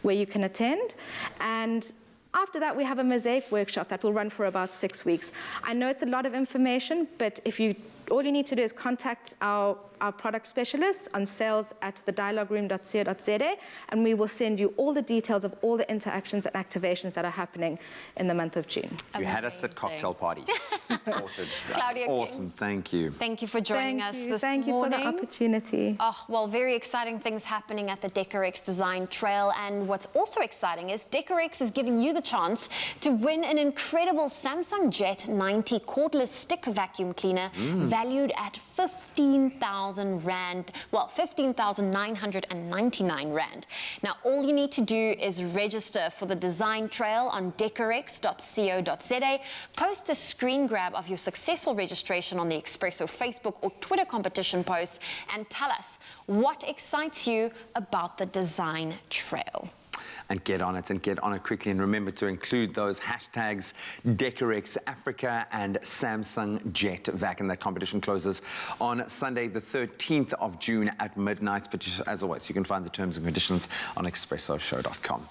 where you can attend. And after that, we have a mosaic workshop that will run for about 6 weeks. I know it's a lot of information, but all you need to do is contact our product specialists on sales@thedialogueroom.co.za, and we will send you all the details of all the interactions and activations that are happening in the month of June. You had us at cocktail party. Sorted. Claudia, awesome. Thank you. Thank you for joining us this morning. Thank you for the opportunity. Oh, well, very exciting things happening at the Decorex Design Trail. And what's also exciting is Decorex is giving you the chance to win an incredible Samsung Jet 90 cordless stick vacuum cleaner valued at 15,000 Rand, well, 15,999 Rand. Now, all you need to do is register for the Design Trail on decorex.co.za, post a screen grab of your successful registration on the Expresso Facebook or Twitter competition post, and tell us what excites you about the Design Trail. And get on it quickly. And remember to include those hashtags Decorex Africa and Samsung Jet Vac. And that competition closes on Sunday, the 13th of June at midnight. But as always, you can find the terms and conditions on expressoshow.com.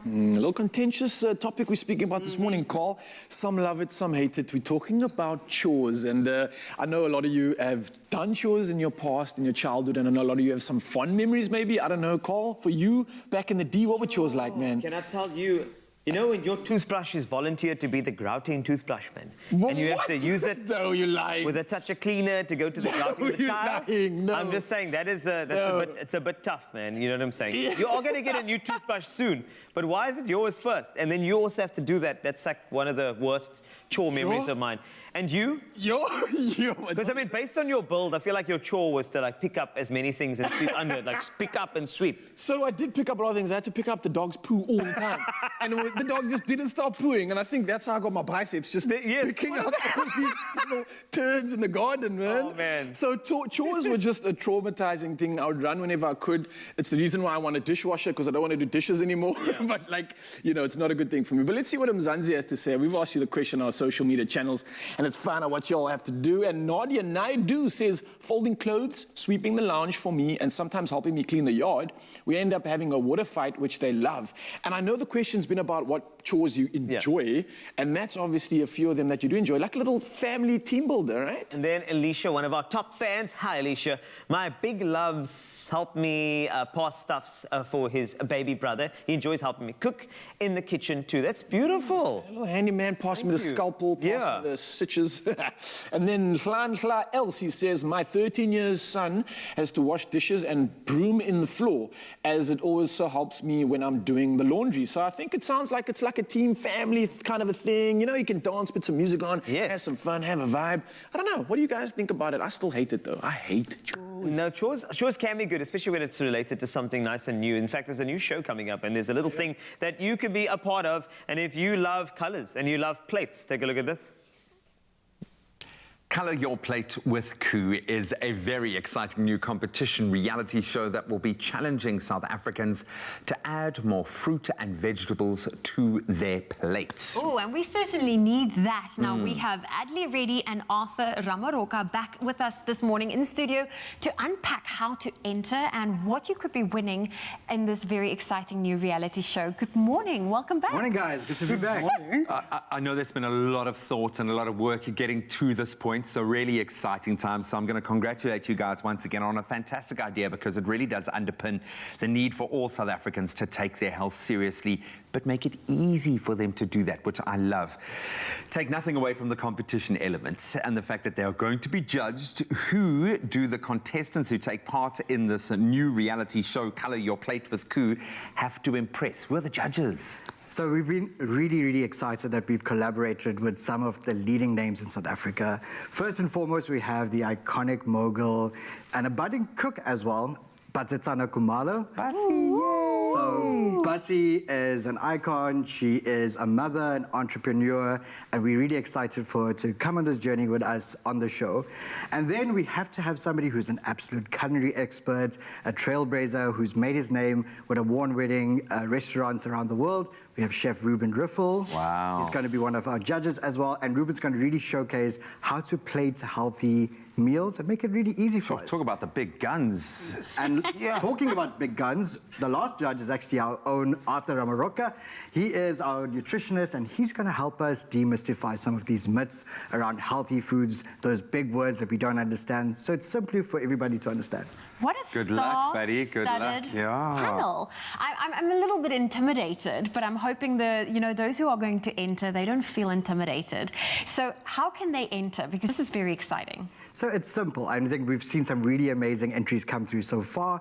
A little contentious topic we're speaking about this morning, Carl. Some love it, some hate it. We're talking about chores, and I know a lot of you have done chores in your past, in your childhood, and I know a lot of you have some fond memories maybe. I don't know, Carl, for you, back in the day, what were chores like, man? Can I tell you, you know when your toothbrush is volunteered to be the grouting toothbrush, man? And you have to use it you're lying. with a touch of cleaner to go to the grouting with the tiles. No. I'm just saying it's a bit tough, man. You know what I'm saying? Yeah. You're all going to get a new toothbrush soon, but why is it yours first? And then you also have to do that. That's like one of the worst chore memories of mine. And you? Because I mean, based on your build, I feel like your chore was to like pick up as many things and sweep under it, like pick up and sweep. So I did pick up a lot of things. I had to pick up the dog's poo all the time. And the dog just didn't stop pooing. And I think that's how I got my biceps, just picking up all these little turds in the garden, man. Oh, man. So chores were just a traumatizing thing I would run whenever I could. It's the reason why I want a dishwasher, because I don't want to do dishes anymore. Yeah. But like, it's not a good thing for me. But let's see what Mzansi has to say. We've asked you the question on our social media channels, and let's find out what you all have to do. And Nadia Naidu says, folding clothes, sweeping the lounge for me, and sometimes helping me clean the yard. We end up having a water fight, which they love. And I know the question's been about what chores you enjoy, and that's obviously a few of them that you do enjoy, like a little family team builder, right? And then Alicia, one of our top fans. Hi, Alicia. My big loves help me pass stuffs for his baby brother. He enjoys helping me cook in the kitchen too. That's beautiful. A little handyman, pass me the scalpel, pass me the stitches. And then Hla else, he says, my 13-year son has to wash dishes and broom in the floor, as it also helps me when I'm doing the laundry. So I think it sounds like it's like a team family kind of a thing. You can dance, put some music on, have some fun, have a vibe. I don't know. What do you guys think about it? I still hate it, though. I hate chores. No, chores can be good, especially when it's related to something nice and new. In fact, there's a new show coming up, and there's a little thing that you could be a part of. And if you love colors and you love plates, take a look at this. Colour Your Plate with Koo is a very exciting new competition reality show that will be challenging South Africans to add more fruit and vegetables to their plates. Oh, and we certainly need that. Now, we have Adley Reddy and Arthur Ramaroka back with us this morning in studio to unpack how to enter and what you could be winning in this very exciting new reality show. Good morning. Welcome back. Morning, guys. Good to be back. I know there's been a lot of thought and a lot of work getting to this point. point, so really exciting times. So I'm going to congratulate you guys once again on a fantastic idea, because it really does underpin the need for all South Africans to take their health seriously, but make it easy for them to do that, which I love. Take nothing away from the competition element and the fact that they are going to be judged. Who do the contestants who take part in this new reality show, Colour Your Plate with Koo, have to impress? Who are the judges? So we've been really excited that we've collaborated with some of the leading names in South Africa. First and foremost, we have the iconic mogul and a budding cook as well, Basetsana Kumalo. So Bussy is an icon, she is a mother, an entrepreneur, and we're really excited for her to come on this journey with us on the show. And then we have to have somebody who's an absolute culinary expert, a trailblazer who's made his name with award-winning restaurants around the world. We have Chef Ruben Riffel. Wow. He's going to be one of our judges as well, and Ruben's going to really showcase how to plate healthy meals and make it really easy for us. Talk about the big guns. And talking about big guns, the last judge is actually our own Arthur Ramaroka. He is our nutritionist, and he's going to help us demystify some of these myths around healthy foods, those big words that we don't understand. So it's simply for everybody to understand. What a Good luck, buddy. Good luck. Panel. I'm a little bit intimidated, but I'm hoping those who are going to enter, they don't feel intimidated. So how can they enter? Because this is very exciting. So it's simple. I think we've seen some really amazing entries come through so far.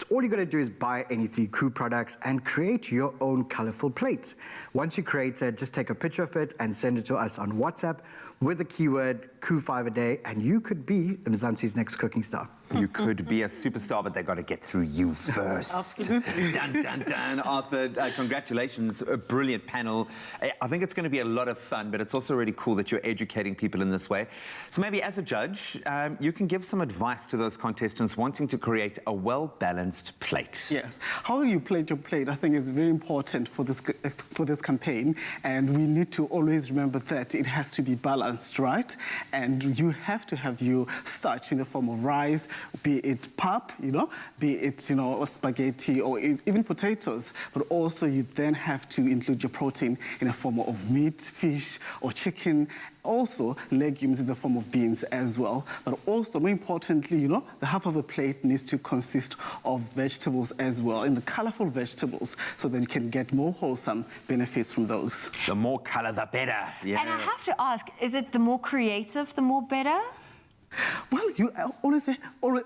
All you got to do is buy any 3 Koo products and create your own colorful plate. Once you create it, just take a picture of it and send it to us on WhatsApp with the keyword Koo5 a day, and you could be Mzansi's next cooking star. You could be a superstar, but they got to get through you first. Absolutely. Dun, dun, dun. Arthur, congratulations. A brilliant panel. I think it's going to be a lot of fun, but it's also really cool that you're educating people in this way. So maybe as a judge, you can give some advice to those contestants wanting to create a well-balanced plate. Yes. How you plate your plate, I think, is very important for this campaign, and we need to always remember that it has to be balanced, right? And you have to have your starch in the form of rice, be it pap, be it, spaghetti or even potatoes. But also you then have to include your protein in a form of meat, fish or chicken. Also, legumes in the form of beans as well. But also, more importantly, the half of the plate needs to consist of vegetables as well, and the colorful vegetables, so that you can get more wholesome benefits from those. The more color, the better. Yeah. And I have to ask, is it the more creative, the more better? Well, you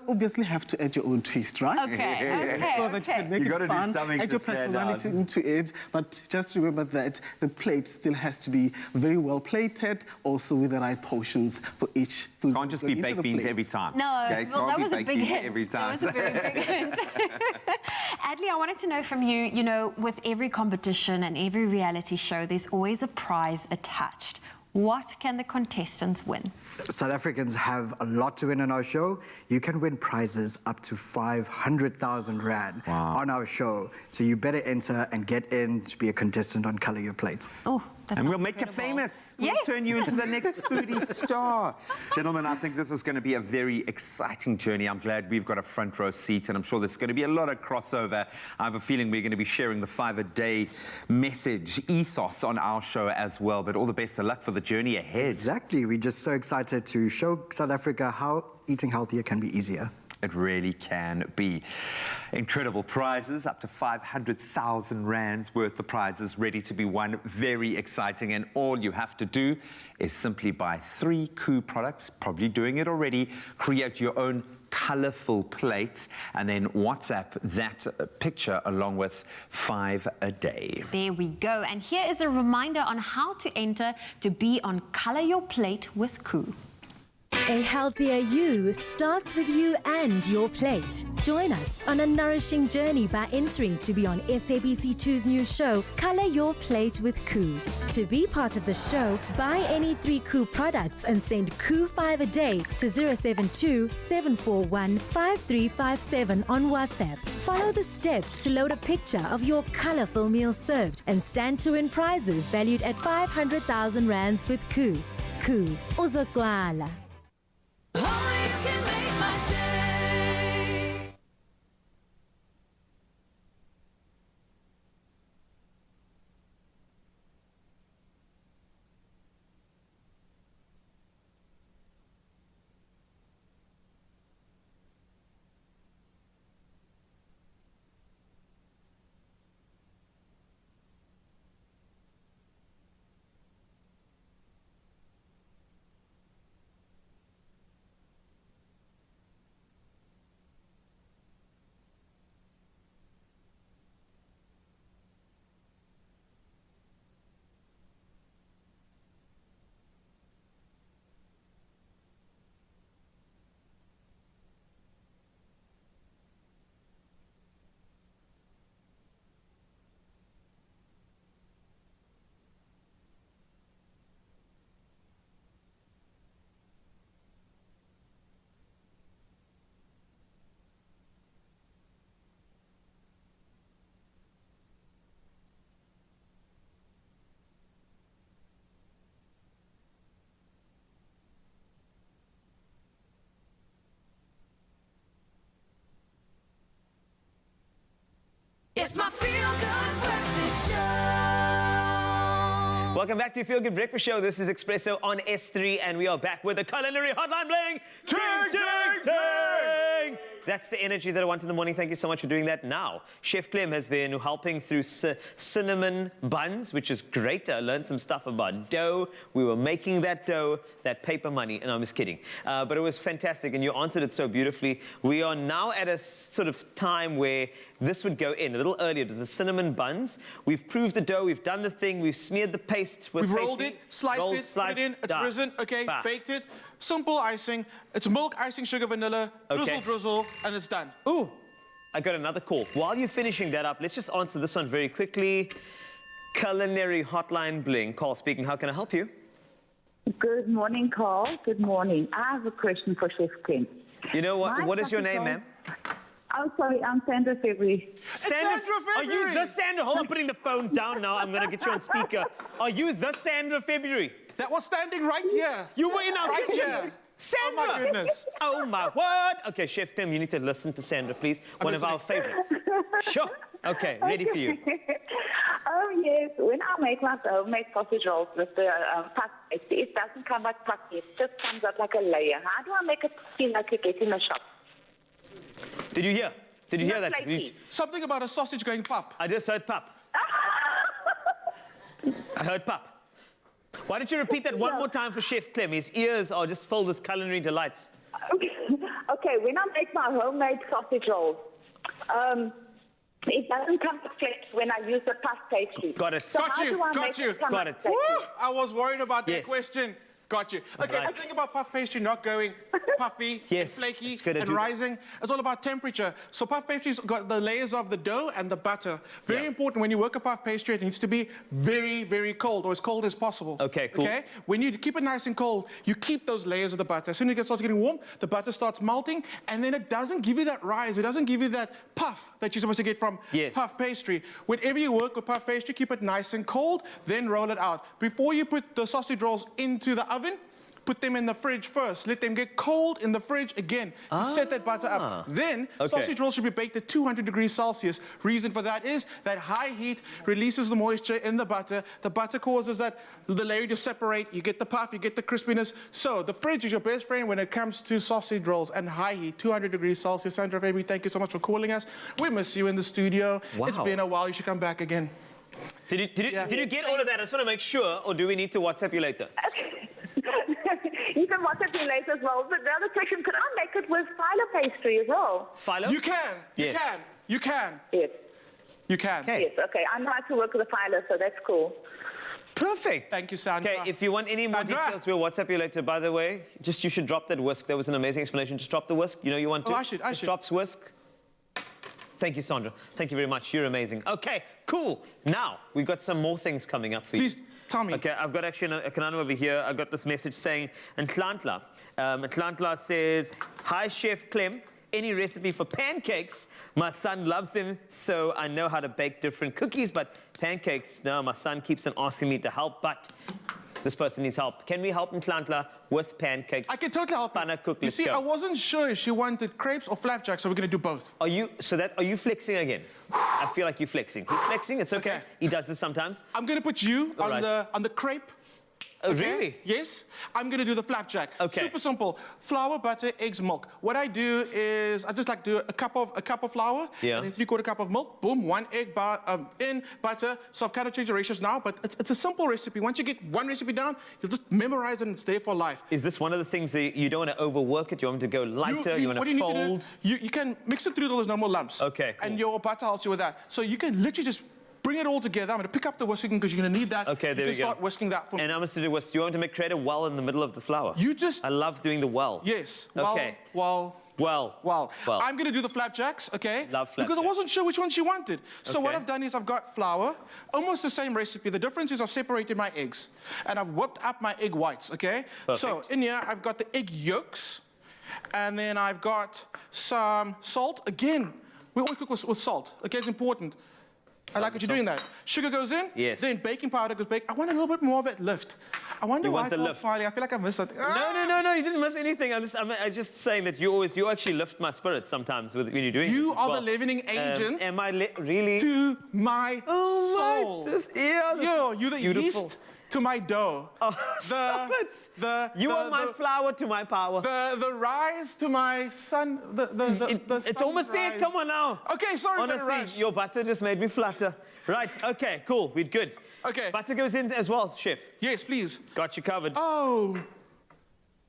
obviously have to add your own twist, right? Okay, so that you can make it fun, add your personality into it, but just remember that the plate still has to be very well plated, also with the right portions for each food. Can't just be baked beans every time. No, okay? well, that was a big hint. Every time. That was a very big hint. Adley, I wanted to know from you, with every competition and every reality show, there's always a prize attached. What can the contestants win? South Africans have a lot to win on our show. You can win prizes up to 500,000 Rand on our show. So you better enter and get in to be a contestant on Colour Your Plate. Oh, and we'll make you famous. We'll turn you into the next foodie star. Gentlemen, I think this is going to be a very exciting journey. I'm glad we've got a front row seat, and I'm sure there's going to be a lot of crossover. I have a feeling we're going to be sharing the 5-a-day message, ethos on our show as well. But all the best of luck for the journey ahead. Exactly. We're just so excited to show South Africa how eating healthier can be easier. It really can be. Incredible prizes, up to 500,000 Rands worth of prizes ready to be won. Very exciting, and all you have to do is simply buy 3 Koo products, probably doing it already, create your own colorful plate, and then WhatsApp that picture along with 5 a day. There we go. And here is a reminder on how to enter to be on Colour Your Plate with Koo. A healthier you starts with you and your plate. Join us on a nourishing journey by entering to be on SABC2's new show, Colour Your Plate with Koo. To be part of the show, buy any 3 Koo products and send Koo5 a day to 072 741 5357 on WhatsApp. Follow the steps to load a picture of your colourful meal served and stand to win prizes valued at 500,000 Rands with Koo. Koo, uzotwala. It's my feel-good breakfast show. Welcome back to Feel Good Breakfast Show. This is Expresso on S3, and we are back with the Culinary Hotline bling. Ting, ting, ting. That's the energy that I want in the morning. Thank you so much for doing that. Now, Chef Clem has been helping through cinnamon buns, which is great. I learned some stuff about dough. We were making that dough, that paper money, and I'm just kidding. But it was fantastic, and you answered it so beautifully. We are now at a sort of time where this would go in a little earlier to the cinnamon buns. We've proved the dough, we've done the thing, we've smeared the paste with We've rolled it, sliced it, put it in, it's risen, okay, baked it. Simple icing. It's milk, icing, sugar, vanilla, drizzle, drizzle, and it's done. Ooh, I got another call. While you're finishing that up, let's just answer this one very quickly. Culinary Hotline bling. Carl speaking, how can I help you? Good morning, Carl. Good morning. I have a question for Chef Clem. You know what? What is your name, ma'am? Oh, sorry, I'm Sandra February. Sandra February! Are you the Sandra? Hold on, I'm putting the phone down now. I'm going to get you on speaker. Are you the Sandra February? That was standing right here. You were in our kitchen. Here. Sandra! Oh, my goodness. Oh, my word. Okay, Chef Tim, you need to listen to Sandra, please. One of our favorites. Sure. Okay, ready for you. Oh, yes. When I make my homemade sausage rolls with the puff, it doesn't come like puffy. It just comes out like a layer. How do I make it feel like you get in the shop? Did you hear? Did you hear that? Something about a sausage going pop. I just heard pop. I heard pop. Why don't you repeat that one more time for Chef Clem? His ears are just filled with culinary delights. Okay, when I make my homemade sausage rolls, it doesn't come to flesh when I use the puff pastry. Got it. So Got you. Got it. Woo! I was worried about that Yes. question. Got you. Okay, the thing about puff pastry not going puffy and flaky and rising, it's all about temperature. So puff pastry's got the layers of the dough and the butter. Very important when you work a puff pastry, it needs to be very, very cold, or as cold as possible. Okay, cool. Okay? When you keep it nice and cold, you keep those layers of the butter. As soon as it starts getting warm, the butter starts melting, and then it doesn't give you that rise. It doesn't give you that puff that you're supposed to get from puff pastry. Whenever you work with puff pastry, keep it nice and cold, then roll it out. Before you put the sausage rolls into the oven, put them in the fridge first. Let them get cold in the fridge again to set that butter up. Then, sausage rolls should be baked at 200 degrees Celsius. Reason for that is that high heat releases the moisture in the butter. The butter causes the layer to separate. You get the puff, you get the crispiness. So the fridge is your best friend when it comes to sausage rolls and high heat, 200 degrees Celsius. Sandra February, thank you so much for calling us. We miss you in the studio. Wow. It's been a while. You should come back again. Did you get all of that? I just want to make sure, or do we need to WhatsApp you later? You can WhatsApp me later as well. But the other question, could I make it with phyllo pastry as well? Phyllo? You can. You can. You can. Yes. You can. Yes, okay. I know how to work with the phyllo, so that's cool. Perfect. Thank you, Sandra. Okay, if you want any more details, we'll WhatsApp you later. By the way, just you should drop that whisk. That was an amazing explanation. Just drop the whisk. You know you want to. I should. Drops whisk. Thank you, Sandra. Thank you very much. You're amazing. Okay, cool. Now, we've got some more things coming up for you. Please, tell me. Okay, I've got actually a canano over here. I got this message saying, Ntlantla. Ntlantla says, hi, Chef Clem. Any recipe for pancakes? My son loves them, so I know how to bake different cookies, but pancakes, no, my son keeps on asking me to help, but this person needs help. Can we help Ntlantla with pancakes? I can totally help. Cook. You see, I wasn't sure if she wanted crepes or flapjacks, so we're going to do both. Are you flexing again? I feel like you're flexing. He's flexing, it's okay. He does this sometimes. I'm going to put you on the crepe. Oh, really? Yes. I'm going to do the flapjack. Okay. Super simple. Flour, butter, eggs, milk. What I do is I just like do a cup of flour. Yeah. And then 3/4 cup of milk. Boom. 1 egg in butter. So I've kind of changed the ratios now, but it's a simple recipe. Once you get one recipe down, you'll just memorize it and it's there for life. Is this one of the things that you don't want to overwork it? You want it to go lighter? You want to fold? You can mix it through till there's no more lumps. Okay, cool. And your butter helps you with that. So you can literally just bring it all together. I'm going to pick up the whisking because you're going to need that. Okay, there we go. You can start whisking that for me. And I'm going to do whisk. Do you want to create a well in the middle of the flour? I love doing the well. Yes. Okay. Well. I'm going to do the flapjacks, okay? Love flapjacks. Because I wasn't sure which one she wanted. So what I've done is I've got flour, almost the same recipe. The difference is I've separated my eggs. And I've whipped up my egg whites, okay? Perfect. So in here, I've got the egg yolks. And then I've got some salt. Again, we always cook with salt. Okay, it's important. I like what you're doing that. Sugar goes in, Yes. then baking powder goes baked. I want a little bit more of that lift. I wonder You why want the I feel lift? smiling. I feel like I missed something. No, you didn't miss anything. I'm just saying that you actually lift my spirits sometimes when you're doing You this as are well. the leavening agent. Am I really? To my soul. You're the beautiful. yeast to my dough. Oh, stop it. You are my flour to my power. The rise to my sun. It's almost there. Come on now. Okay, sorry, honestly, your butter just made me flutter. Right, okay, cool. We're good. Okay. Butter goes in as well, chef. Yes, please. Got you covered. Oh.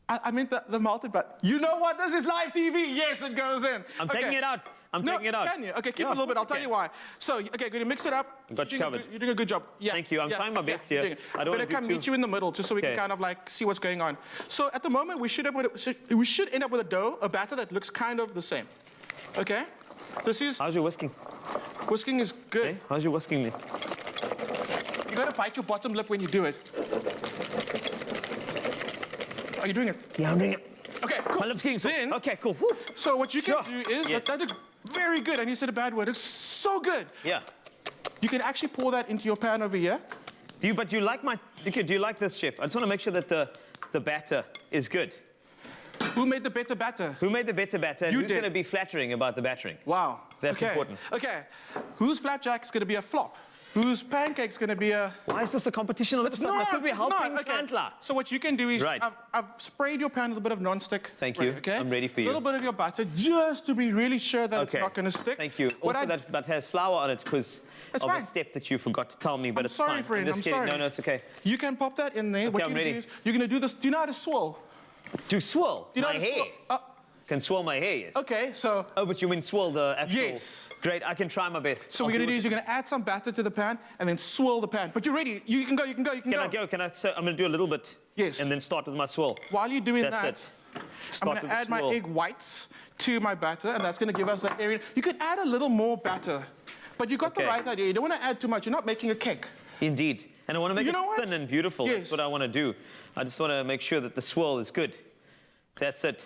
I meant the melted butter. You know what? This is live TV. Yes, it goes in. I'm taking it out. I'm taking it out. Can you? Okay, keep it a little bit. I'll tell you why. So, okay, going to mix it up. Got you covered. You're doing a good job. Yeah. Thank you. I'm trying my best here. I don't want to meet you in the middle, just so we can kind of like see what's going on. So at the moment, we should end up with a dough, a batter that looks kind of the same. Okay. This is. How's your whisking? Whisking is good. Hey, how's your whisking? You got to bite your bottom lip when you do it. Are you doing it? Yeah, I'm doing it. Okay, cool. My lip's getting so. Then, okay, cool. So what you can do is that looks very good. And you said a bad word. It's so good. Yeah. You can actually pour that into your pan over here. Do you like this, chef? I just want to make sure that the batter is good. Who made the better batter? Who made the better batter? And You who's did. going to be flattering about the battering? Wow. That's okay. important. Okay. Whose flapjack's going to be a flop? Whose pancake's going to be a... Why is this a competition all of a sudden? I could be helping Kantla. So what you can do is... Right. I've sprayed your pan with a bit of non-stick. Thank you. Okay? I'm ready for you. A little bit of your butter, just to be really sure that it's not going to stick. Thank you. Also, that has flour on it because of fine. a step that you forgot to tell me, but I'm it's sorry, fine. friend. I'm just I'm kidding. sorry. No, it's okay. You can pop that in there. Okay, What I'm you're ready. gonna do is you're going to do this. Do you know how to swirl? To swirl Do you know my how to hair. swirl? Can swirl my hair, yes. Okay, so... Oh, but you mean swirl the actual... Yes. Great, I can try my best. So what you're going to do is you're going to add some batter to the pan and then swirl the pan. But you're ready. You can go, you can go, you can go. Can I go? So I'm going to do a little bit. Yes. And then start with my swirl. While you're doing That's that, it. I'm Start going with to the add my swirl. egg whites to my batter, and that's going to give us that area. You could add a little more batter, but you got the right idea. You don't want to add too much. You're not making a cake. Indeed. And I want to make You know it what? thin and beautiful. Yes. That's what I want to do. I just want to make sure that the swirl is good. That's it.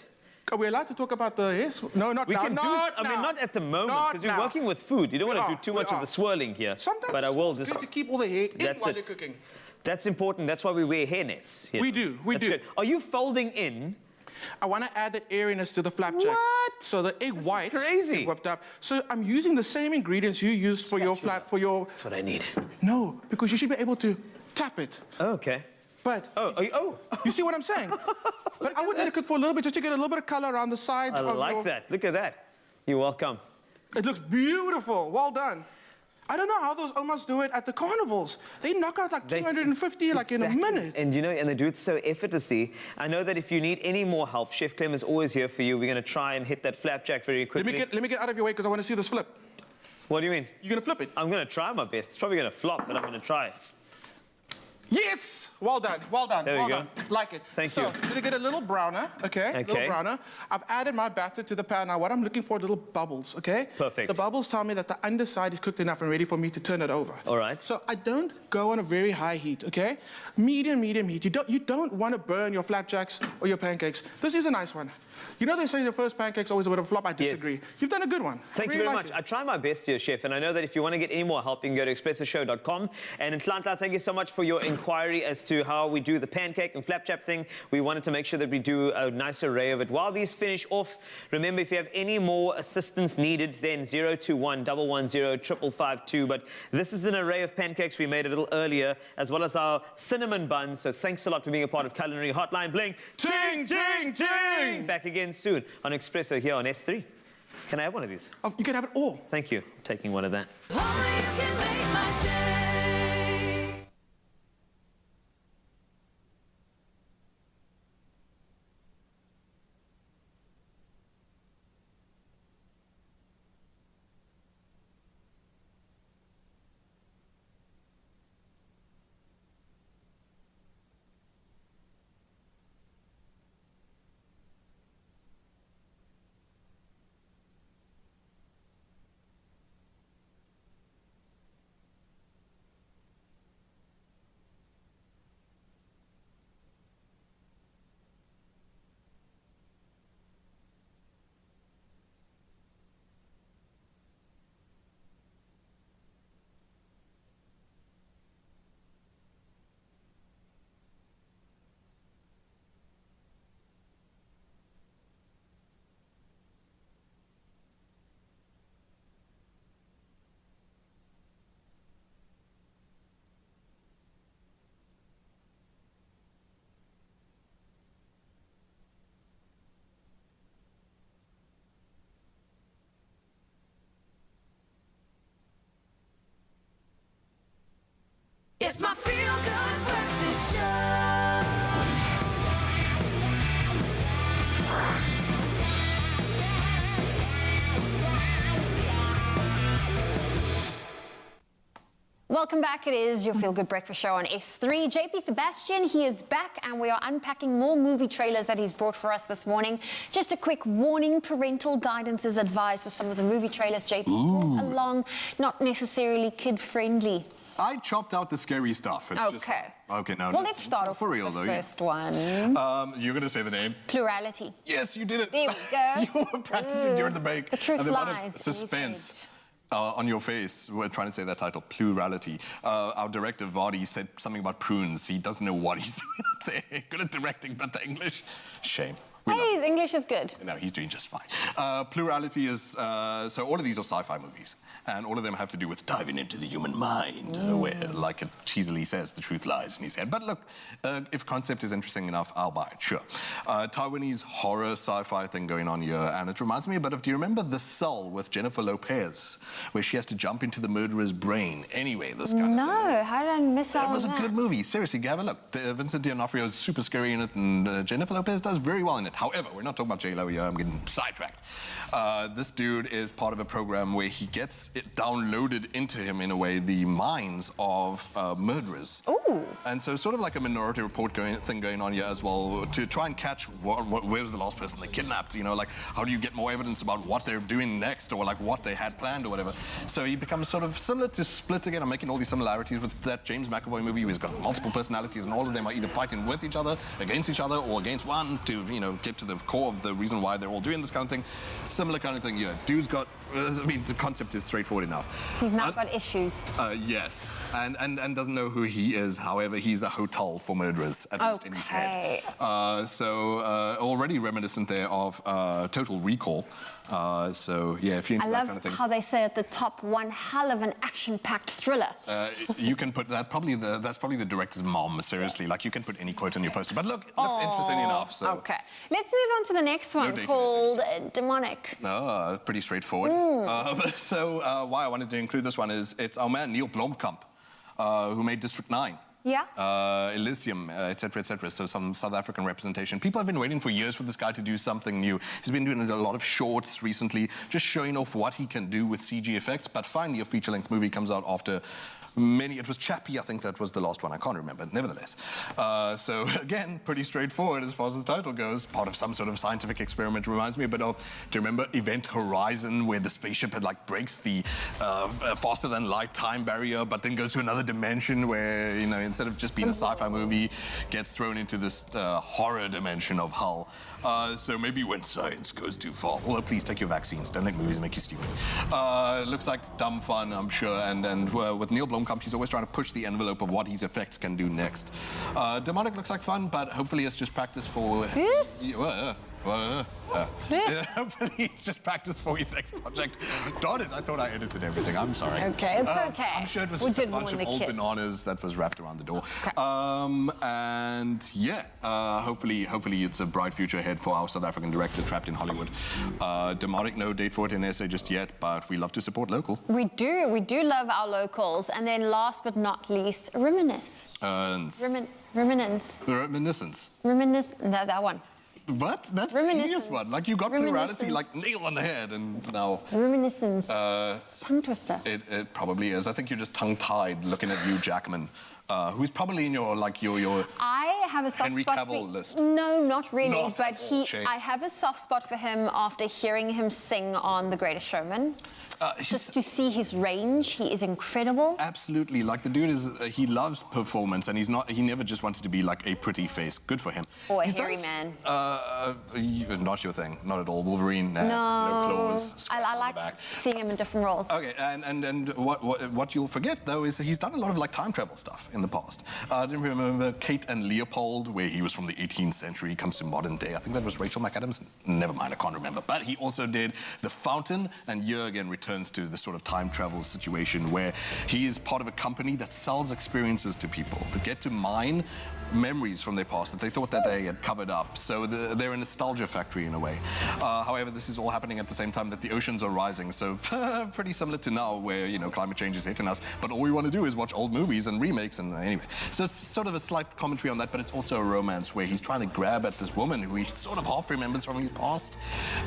Are we allowed to talk about the... Yes? No, not We now. can Not I mean, now. not at the moment, Not because we're now. working with food. You don't want to We do too are, much we of the are. swirling here. Sometimes but I will it's just... good to keep all the hair in That's while it. you're cooking. That's important. That's why we wear hairnets. Here. We do. We That's do. Good. Are you folding in? I want to add that airiness to the flapjack. What? So the egg whites crazy. get whipped up. So I'm using the same ingredients you used for your flap for your... That's what I need. No, because you should be able to tap it. Oh, okay. But you see what I'm saying? But I would let it cook for a little bit just to get a little bit of color around the sides. I like that. Look at that. You're welcome. It looks beautiful. Well done. I don't know how those omas do it at the carnivals. They knock out like 250 like in a minute. And you know, and they do it so effortlessly. I know that if you need any more help, Chef Clem is always here for you. We're going to try and hit that flapjack very quickly. Let me get out of your way because I want to see this flip. What do you mean? You're going to flip it? I'm going to try my best. It's probably going to flop, but I'm going to try. Yes! Well done, well done, There we well go. done. Like it. Thank you. So, going to get a little browner, okay? A little browner. I've added my batter to the pan. Now, what I'm looking for are little bubbles, okay? Perfect. The bubbles tell me that the underside is cooked enough and ready for me to turn it over. All right. So, I don't go on a very high heat, okay? Medium heat. You don't want to burn your flapjacks or your pancakes. This is a nice one. You know they say the first pancake's always a bit of a flop. I disagree. You've done a good one. Thank you very much. I try my best here, Chef, and I know that if you want to get any more help, you can go to expressoshow.com. And in Tlantla, thank you so much for your inquiry as to how we do the pancake and flapjack thing. We wanted to make sure that we do a nice array of it. While these finish off, remember, if you have any more assistance needed, then 021-110-5552. But this is an array of pancakes we made a little earlier, as well as our cinnamon buns. So thanks a lot for being a part of Culinary Hotline Bling. Ting, ting, ting! Back again soon on Expresso here on S3. Can I have one of these? Oh, you can have it all. Thank you. I'm taking one of that. Welcome back. It is your Feel Good Breakfast Show on S3. JP Sebastian, he is back, and we are unpacking more movie trailers that he's brought for us this morning. Just a quick warning, parental guidance is advised for some of the movie trailers JP brought along, not necessarily kid-friendly. I chopped out the scary stuff. It's okay. Okay, now. Well, let's start off for real, with the though. first one. You're going to say the name? Plurality. Yes, you did it. There we go. You were practicing during the break. The truth and the amount lies. of suspense on your face. We're trying to say that title, Plurality. Our director, Vardy, said something about prunes. He doesn't know what he's doing up there. Good at directing, but the English, shame. Hey, his English is good. No, he's doing just fine. Plurality is, so all of these are sci-fi movies, and all of them have to do with diving into the human mind, where, like it cheesily says, the truth lies in his head. But look, if concept is interesting enough, I'll buy it, sure. Taiwanese horror sci-fi thing going on here, and it reminds me a bit of, do you remember The Cell with Jennifer Lopez, where she has to jump into the murderer's brain? Anyway, this kind of thing. No, how did I miss out on that? It was a good movie, seriously, have a look. Vincent D'Onofrio is super scary in it, and Jennifer Lopez does very well in it. However, we're not talking about J-Lo here, I'm getting sidetracked. This dude is part of a program where he gets it downloaded into him, in a way, the minds of murderers. Ooh. And so sort of like a Minority Report thing going on here as well, to try and catch where's the last person they kidnapped, you know, like how do you get more evidence about what they're doing next, or like what they had planned or whatever. So he becomes sort of similar to Split again. I'm making all these similarities with that James McAvoy movie where he's got multiple personalities and all of them are either fighting with each other, against each other, or against one to, you know, get to the core of the reason why they're all doing this kind of thing. Similar kind of thing here. Dude's got, I mean, the concept is straightforward enough. He's not got issues. Yes, and doesn't know who he is. However, he's a hotel for murderers, at least in his head. So already reminiscent there of Total Recall. So yeah, if you're into that kind of thing. I love how they say at the top, one hell of an action-packed thriller. You can put that, that's probably the director's mom, seriously. Like, you can put any quote on your poster. But look, that's interesting enough. So. Okay. Let's move on to the next one, called Demonic. Pretty straightforward. So why I wanted to include this one is it's our man Neil Blomkamp, who made District 9. Yeah. Elysium, etc., etc. So some South African representation. People have been waiting for years for this guy to do something new. He's been doing a lot of shorts recently, just showing off what he can do with CG effects. But finally, a feature-length movie comes out after many. It was Chappie, I think that was the last one. I can't remember. Nevertheless, so again, pretty straightforward as far as the title goes. Part of some sort of scientific experiment. Reminds me a bit of, do you remember Event Horizon, where the spaceship had like breaks the faster than light time barrier, but then goes to another dimension where, you know, instead of just being a sci-fi movie, gets thrown into this horror dimension of Hull. So maybe when science goes too far. Although please take your vaccines. Don't let movies make you stupid. Looks like dumb fun, I'm sure. And with Neil Blomkamp, he's always trying to push the envelope of what his effects can do next. Demonic looks like fun, but hopefully it's just practice for... hopefully it's just practice for his next project. Darn it, I thought I edited everything. I'm sorry. Okay, it's okay. I'm sure it was just a bunch of old bananas that was wrapped around the door. Okay. And yeah, hopefully it's a bright future ahead for our South African director trapped in Hollywood. Demonic, no date for it in SA just yet, but we love to support local. We do love our locals. And then last but not least, Reminiscence. No, that one. What? That's the easiest one. Like, you got plurality, like, nail on the head, and now... Reminiscence. Tongue twister. It probably is. I think you're just tongue-tied looking at Hugh Jackman, who's probably in your, like, your I have a soft Henry spot Cavill for... list. No, not really, Not but I have a soft spot for him after hearing him sing on The Greatest Showman. Just to see his range, he is incredible. Absolutely, like the dude is, he loves performance, and he never just wanted to be like a pretty face. Good for him. Or a hairy man. Not your thing, not at all. Wolverine, no claws. I like seeing him in different roles. Okay, and what you'll forget though is that he's done a lot of like time travel stuff in the past. I didn't remember Kate and Leopold, where he was from the 18th century, comes to modern day. I think that was Rachel McAdams. Never mind, I can't remember. But he also did The Fountain, and here again returns to the sort of time travel situation where he is part of a company that sells experiences to people that get to mine memories from their past that they thought that they had covered up. So they're a nostalgia factory in a way. However, this is all happening at the same time that the oceans are rising. So pretty similar to now where, you know, climate change is hitting us. But all we want to do is watch old movies and remakes and anyway. So it's sort of a slight commentary on that, but it's also a romance where he's trying to grab at this woman who he sort of half remembers from his past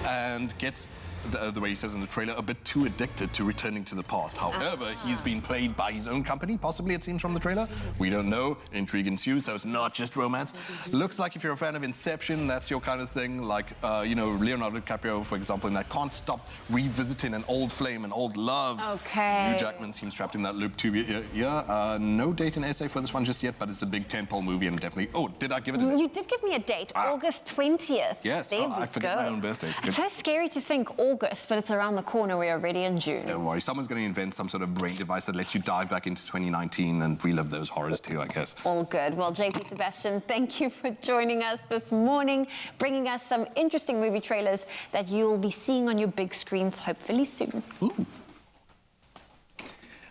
and gets the way he says in the trailer, a bit too addicted to returning to the past. However, he's been played by his own company, possibly it seems from the trailer. We don't know. Intrigue ensues, so it's not just romance. Looks like if you're a fan of Inception, that's your kind of thing. Like, you know, Leonardo DiCaprio, for example, in that can't stop revisiting an old flame, an old love. Okay. Hugh Jackman seems trapped in that loop too. Yeah, no date in SA for this one just yet, but it's a big tentpole movie and definitely... Oh, did I give it a date? You did give me a date, August 20th. Yes, there I forget my own birthday. It's so scary to think August, but it's around the corner. We're already in June. Don't worry, someone's going to invent some sort of brain device that lets you dive back into 2019 and relive those horrors too, I guess. All good. Well, JP Sebastian, thank you for joining us this morning, bringing us some interesting movie trailers that you'll be seeing on your big screens hopefully soon. Ooh.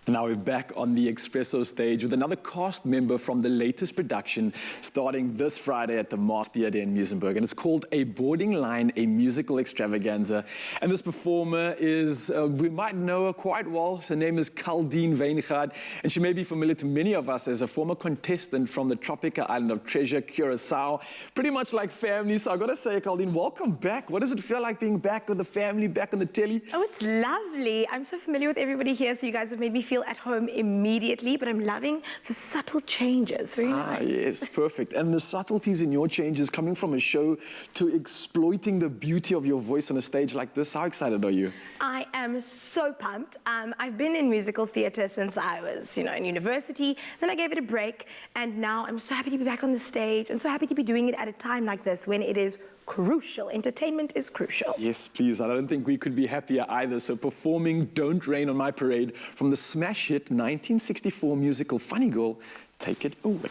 Now we're back on the Expresso stage with another cast member from the latest production starting this Friday at the Mars Theatre in Muizenberg. And it's called A Boarding Line, a musical extravaganza. And this performer is, we might know her quite well. Her name is Kaldine Weingard, and she may be familiar to many of us as a former contestant from the tropical island of Treasure, Curacao. Pretty much like family. So I've got to say, Kaldine, welcome back. What does it feel like being back with the family, back on the telly? Oh, it's lovely. I'm so familiar with everybody here, so you guys have made me feel at home immediately, but I'm loving the subtle changes. Very nice. Yes, perfect. And the subtleties in your changes coming from a show to exploiting the beauty of your voice on a stage like this. How excited are you? I am so pumped. I've been in musical theatre since I was, in university. Then I gave it a break, and now I'm so happy to be back on the stage and so happy to be doing it at a time like this when it is crucial. Entertainment is crucial. Yes, please. I don't think we could be happier either. So performing Don't Rain on My Parade from the smash hit 1964 musical Funny Girl, take it away.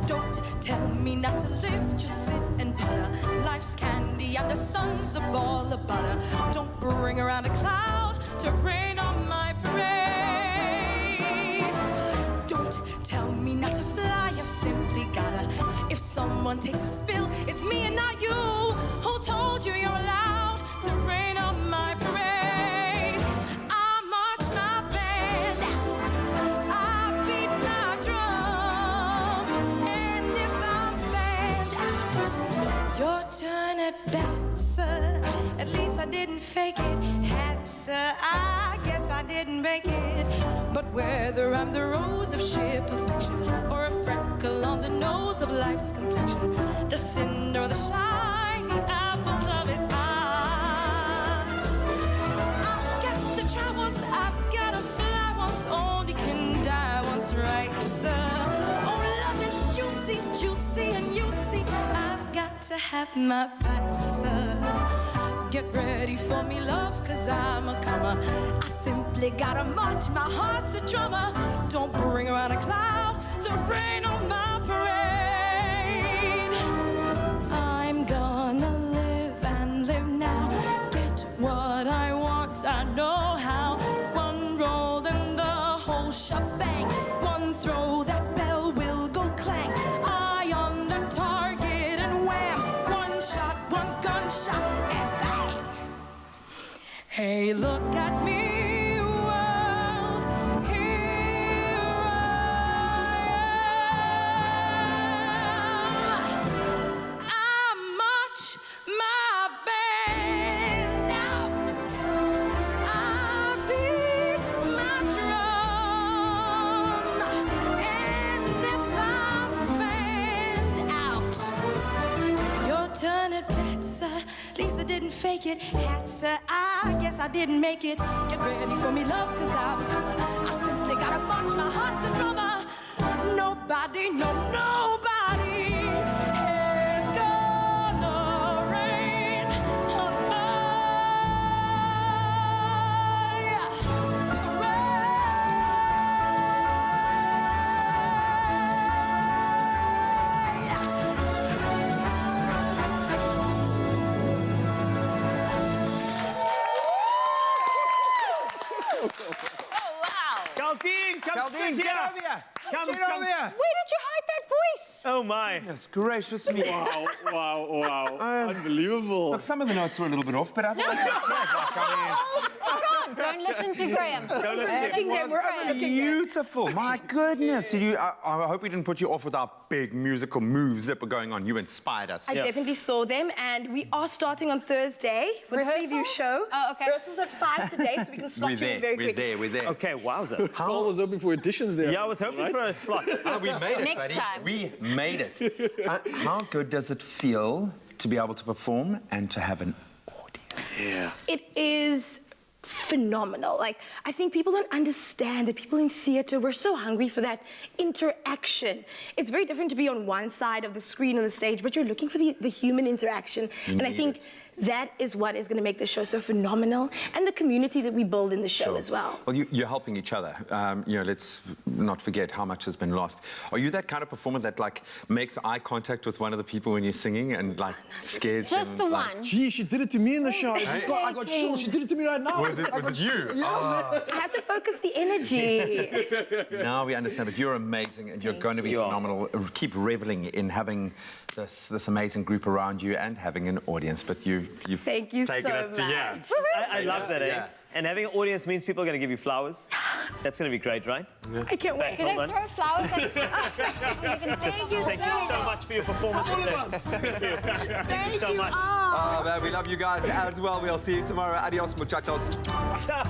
Don't tell me not to live, just sit and putter. Life's candy and the sun's a ball of butter. Don't bring around a cloud to rain on my parade. Don't tell me not to fly, I've simply gotta. If someone takes a spill, it's me and not you. Who told you you're allowed to rain on my parade? I march my band out, I beat my drum, and if I'm fanned out, your turn at bat, sir. At least I didn't fake it. Hat, sir, I guess I didn't make it. But whether I'm the rose of sheer perfection or a freckle on the nose of life's complexion, the cinder or the shiny apple of its eye, I've got to try once, I've got to fly once, only can die once, right, sir? Oh, love is juicy, juicy, and you see, I've got to have my bite, sir. Get ready for me, love, cause I'm a comer. I simply gotta march, my heart's a drummer. Don't bring around a cloud to rain on my parade. I'm gonna live and live now. Get what I want, I know how. One roll and the whole shebang. One throw, that bell will go clang. Eye on the target and wham. One shot, one gunshot, and bang. Hey, look at me, world, here I am. I march my band out, I beat my drum, and if I'm fanned out, your turn at bat, sir. At least I didn't fake it. Hat, sir, I guess I didn't make it. Get ready for me, love, cause I simply gotta march, my heart's a drummer. Nobody, no, nobody is gonna rain on Kaldine, come Kaldine, sit get here. over here. Come Get over here. Where did you hide that voice? Oh my. That's gracious me. Wow. Unbelievable. Look, some of the notes were a little bit off, but otherwise... Oh, spot on. Don't listen listen to Graham. Don't listen to him. We're overlooking them. Beautiful. My goodness. Did you? I hope we didn't put you off with our big musical moves that were going on. You inspired us. I definitely saw them, and we are starting on Thursday with a preview show. Oh, okay. Rehearsals at 5 today, so we can slot you in very quickly. We're there. Okay, wowza. Paul was hoping for additions there. Yeah, I was hoping for a slot. We made it, Next buddy. time. We made it. How good does it feel to be able to perform and to have an audience? Yeah. It is phenomenal. Like, I think people don't understand that people in theatre, we're so hungry for that interaction. It's very different to be on one side of the screen or the stage, but you're looking for the human interaction. And I think that is what is going to make the show so phenomenal, and the community that we build in the show as well. Well, you're helping each other. You know, let's not forget how much has been lost. Are you that kind of performer that like makes eye contact with one of the people when you're singing and like scares them? Just the like, one. Gee, she did it to me in the show. I got chills. She did it to me right now. Was it you? You have to focus the energy. Now we understand, but you're amazing and you're going to be phenomenal. Keep reveling in having this amazing group around you and having an audience. But you've Thank you taken so us to much. I love that, eh? And having an audience means people are going to give you flowers. That's going to be great, right? I can't wait. Do they throw flowers at you? You can take Thank you so much for your performance today. Thank you so much. Oh, man, we love you guys as well. We'll see you tomorrow. Adios, muchachos. Ciao.